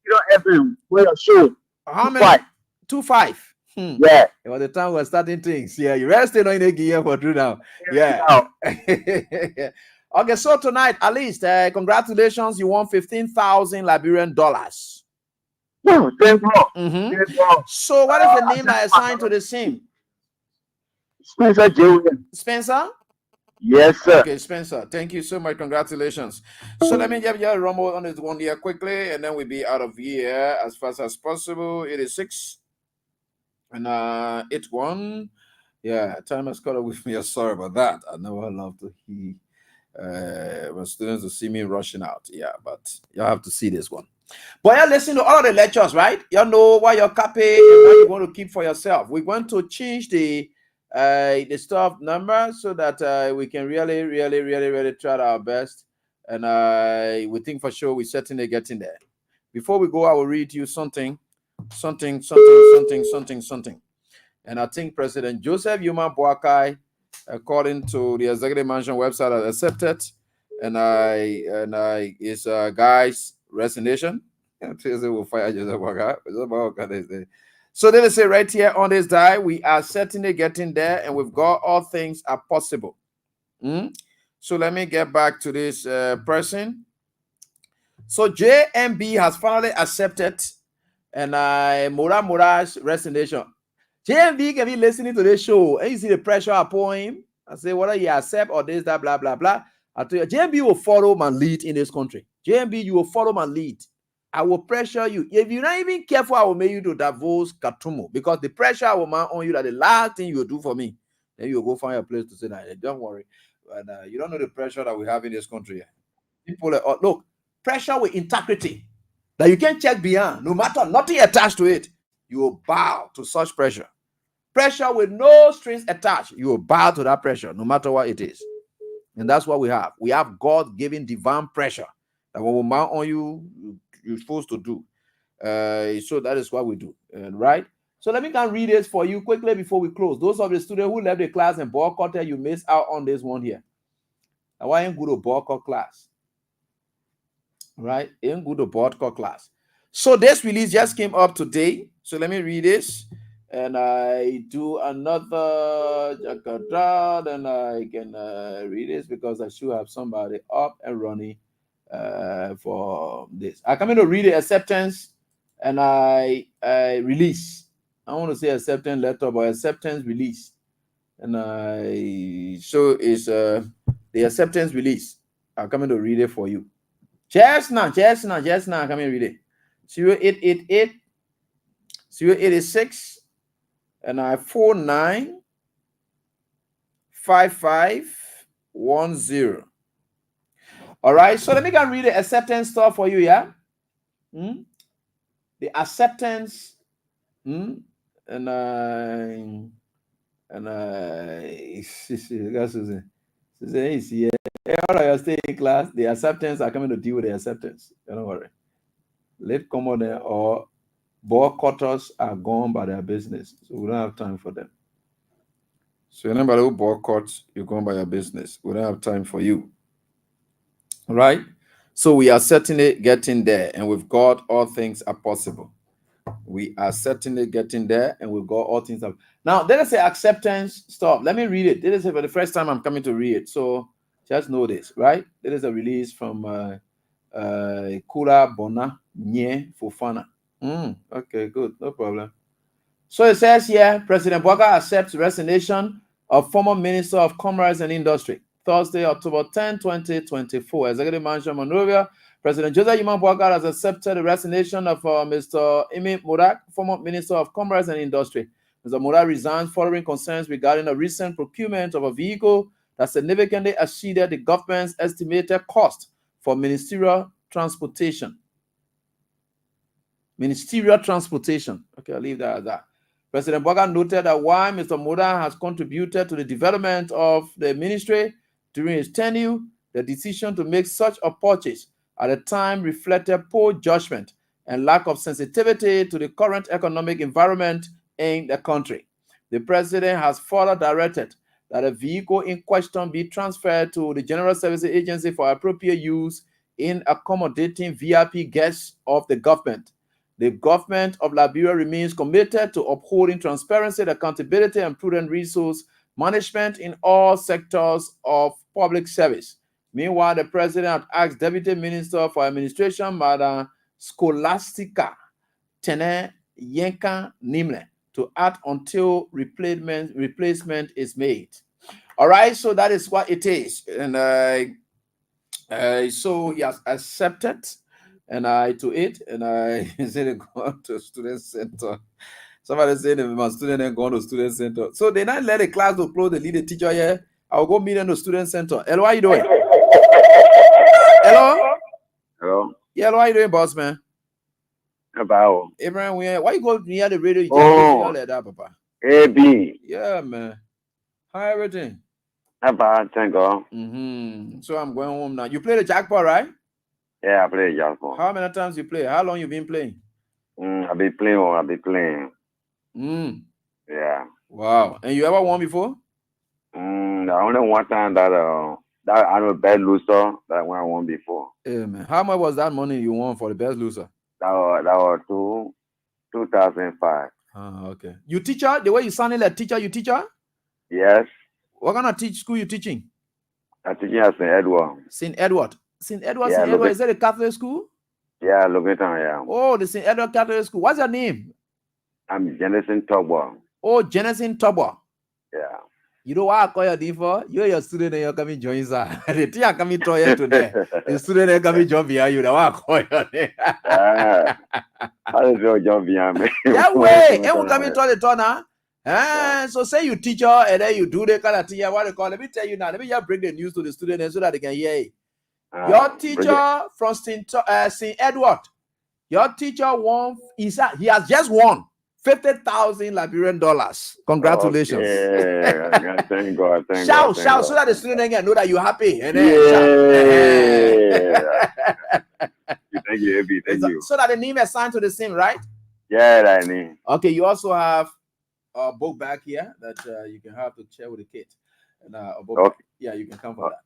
Freedom FM with a show. How many? 2-5. Yeah. It was the time we were starting things. Yeah, you rested on the gear for true now. Yeah. Okay, so tonight, at least, congratulations, you won 15,000 Liberian dollars. Oh, thank you. So, what is the name that is assigned to the sim? Spencer J. Spencer? Yes, sir. Okay, Spencer. Thank you so much. Congratulations. So let me just rumble on this one here quickly, and then we'll be out of here as fast as possible. It is 6 and 8-1. Yeah, time has caught up with me. Sorry about that. I never love to hear my students to see me rushing out. Yeah, but y'all have to see this one. But y'all listen to all of the lectures, right? Y'all know what you're copying and what you want to keep for yourself. We're going to change the staff number so that we can really try our best, and we think for sure we're certainly getting there. Before we go, I will read you something, and I think President Joseph Yuma Boakai, according to the Executive Mansion website, has accepted, and his guy's resignation. Will fire Joseph Boakai. So they say right here on this die, we are certainly getting there, and with God, all things are possible. So let me get back to this person. So JMB has finally accepted, and Mura's resignation. JMB can be listening to this show, and you see the pressure upon him. I say whether he accept or this, that, blah, blah, blah. I tell you, JMB will follow my lead in this country. JMB, you will follow my lead. I will pressure you. If you're not even careful, I will make you to divorce Katumo, because the pressure will mount on you that the last thing you will do for me, then you'll go find a place to say that. Don't worry. And you don't know the pressure that we have in this country. People look, pressure with integrity that you can check beyond, no matter nothing attached to it, you will bow to such pressure. Pressure with no strings attached, you will bow to that pressure, no matter what it is. And that's what we have. We have God-given divine pressure that will mount on you. You're supposed to do. So that is what we do, right? So let me read this for you quickly before we close. Those of the students who left the class and boycotted, you missed out on this one here. Now, why ain't good to boycott class? Right? Ain't good to boycott class. So this release just came up today. So let me read this. And I do another Jakarta, then I can read this because I should have somebody up and running for this. I come in to read the acceptance, and I release. I want to say acceptance letter, but acceptance release. And so is the acceptance release. I'm coming to read it for you. Just now, come and read it. 0888 086 and I 495510. All right, so let me go read the acceptance stuff for you, yeah? The acceptance, and Susan is here. All you stay in class, the acceptance are coming to deal with the acceptance. Don't worry. Late commoner or boycotters are gone by their business, so we don't have time for them. So anybody who boycotts, you're going by your business. We don't have time for you. Right? So we are certainly getting there, and with God, all things are possible. We are certainly getting there, and with God, all things are. Now, let us say acceptance. Stop. Let me read it. This is for the first time I'm coming to read it. So just know this, right? This is a release from Kura Bona Nye Fofana. Okay, good. No problem. So it says here, President Boakai accepts resignation of former Minister of Commerce and Industry, Thursday, October 10, 2024. Executive Mansion, Monrovia. President Joseph Yuma Boakai has accepted the resignation of Mr. Imi Murak, former Minister of Commerce and Industry. Mr. Murak resigned following concerns regarding a recent procurement of a vehicle that significantly exceeded the government's estimated cost for ministerial transportation. Okay, I'll leave that as that. President Boakai noted that while Mr. Murak has contributed to the development of the ministry during his tenure, the decision to make such a purchase at the time reflected poor judgment and lack of sensitivity to the current economic environment in the country. The president has further directed that a vehicle in question be transferred to the General Services Agency for appropriate use in accommodating VIP guests of the government. The government of Liberia remains committed to upholding transparency, accountability, and prudent resource management in all sectors of public service. Meanwhile, the president had asked Deputy Minister for Administration, Madam Scholastica Tene Yenka Nimle, to act until replacement is made. All right, so that is what it is. And so he has accepted to it, and I said go to student center. Somebody said if my student ain't going to student center. So they not let the class to close, the lead the teacher here. I'll go meet them to student center. Hello, how you doing? Hello? Hello? Yeah, hello, how you doing, boss man? About Abraham, why you go near the radio? You just like that, Papa. AB. Yeah, man. How everything? About thank God. So I'm going home now. You play the jackpot, right? Yeah, I play jackpot. How many times you play? How long you been playing? I've been playing. Yeah. Wow. And you ever won before? The only one time that I'm a bad loser that when I won before. Yeah, man. How much was that money you won for the best loser? That was 2005. Okay. You teacher? The way you sounded like teacher, you teacher? Yes. What kind of school you teaching? I'm teaching at St. Edward. St. Edward. St. Edward, Yeah, St. Edward. Is that a Catholic school? Yeah, Logan, yeah. Oh, the St. Edward Catholic School. What's your name? I'm Jenison Togbo. Oh, Jenison Togbo. Yeah. You know why I call your name for? You're your student and you're coming join us. The teacher coming to you today. The student and coming join behind you. That's why I call your name. How does your job behind me? That way. And we coming to the turn. So say you teacher and then you do the kind of thing. What they call? Let me tell you now. Let me just bring the news to the students so that they can hear it. Your teacher from St. Edward, your teacher won. He has just won $50,000 Liberian dollars. Congratulations! Yeah, thank God. Shout so that the student can know that you're happy. And then Thank you, Abby. Thank you. So that the name is assigned to the same, right? Yeah, I mean. Okay. You also have a book back here that you can have to share with the kid. And a book. Okay. Yeah, you can come for that.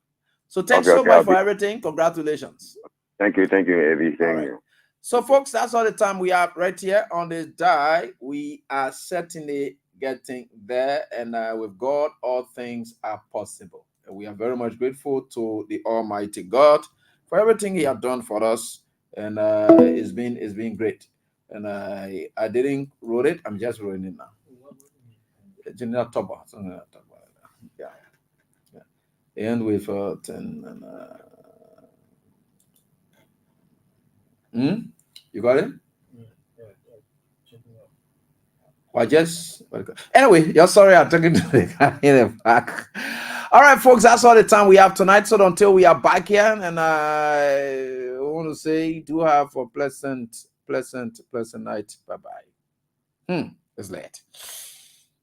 So thanks so much for everything. Congratulations. Thank you, Abby. Thank you. So, folks, that's all the time we have right here on this die. We are certainly getting there, and with God, all things are possible. And we are very much grateful to the Almighty God for everything He has done for us, and it's been great. And I didn't wrote it. I'm just writing it now. General Toba, something like that. Yeah. And with 10 and you got it? Well, just anyway, you're sorry I'm talking to the guy in the back. All right, folks, that's all the time we have tonight. So until we are back here, and I want to say do have a pleasant night. Bye-bye. It's late.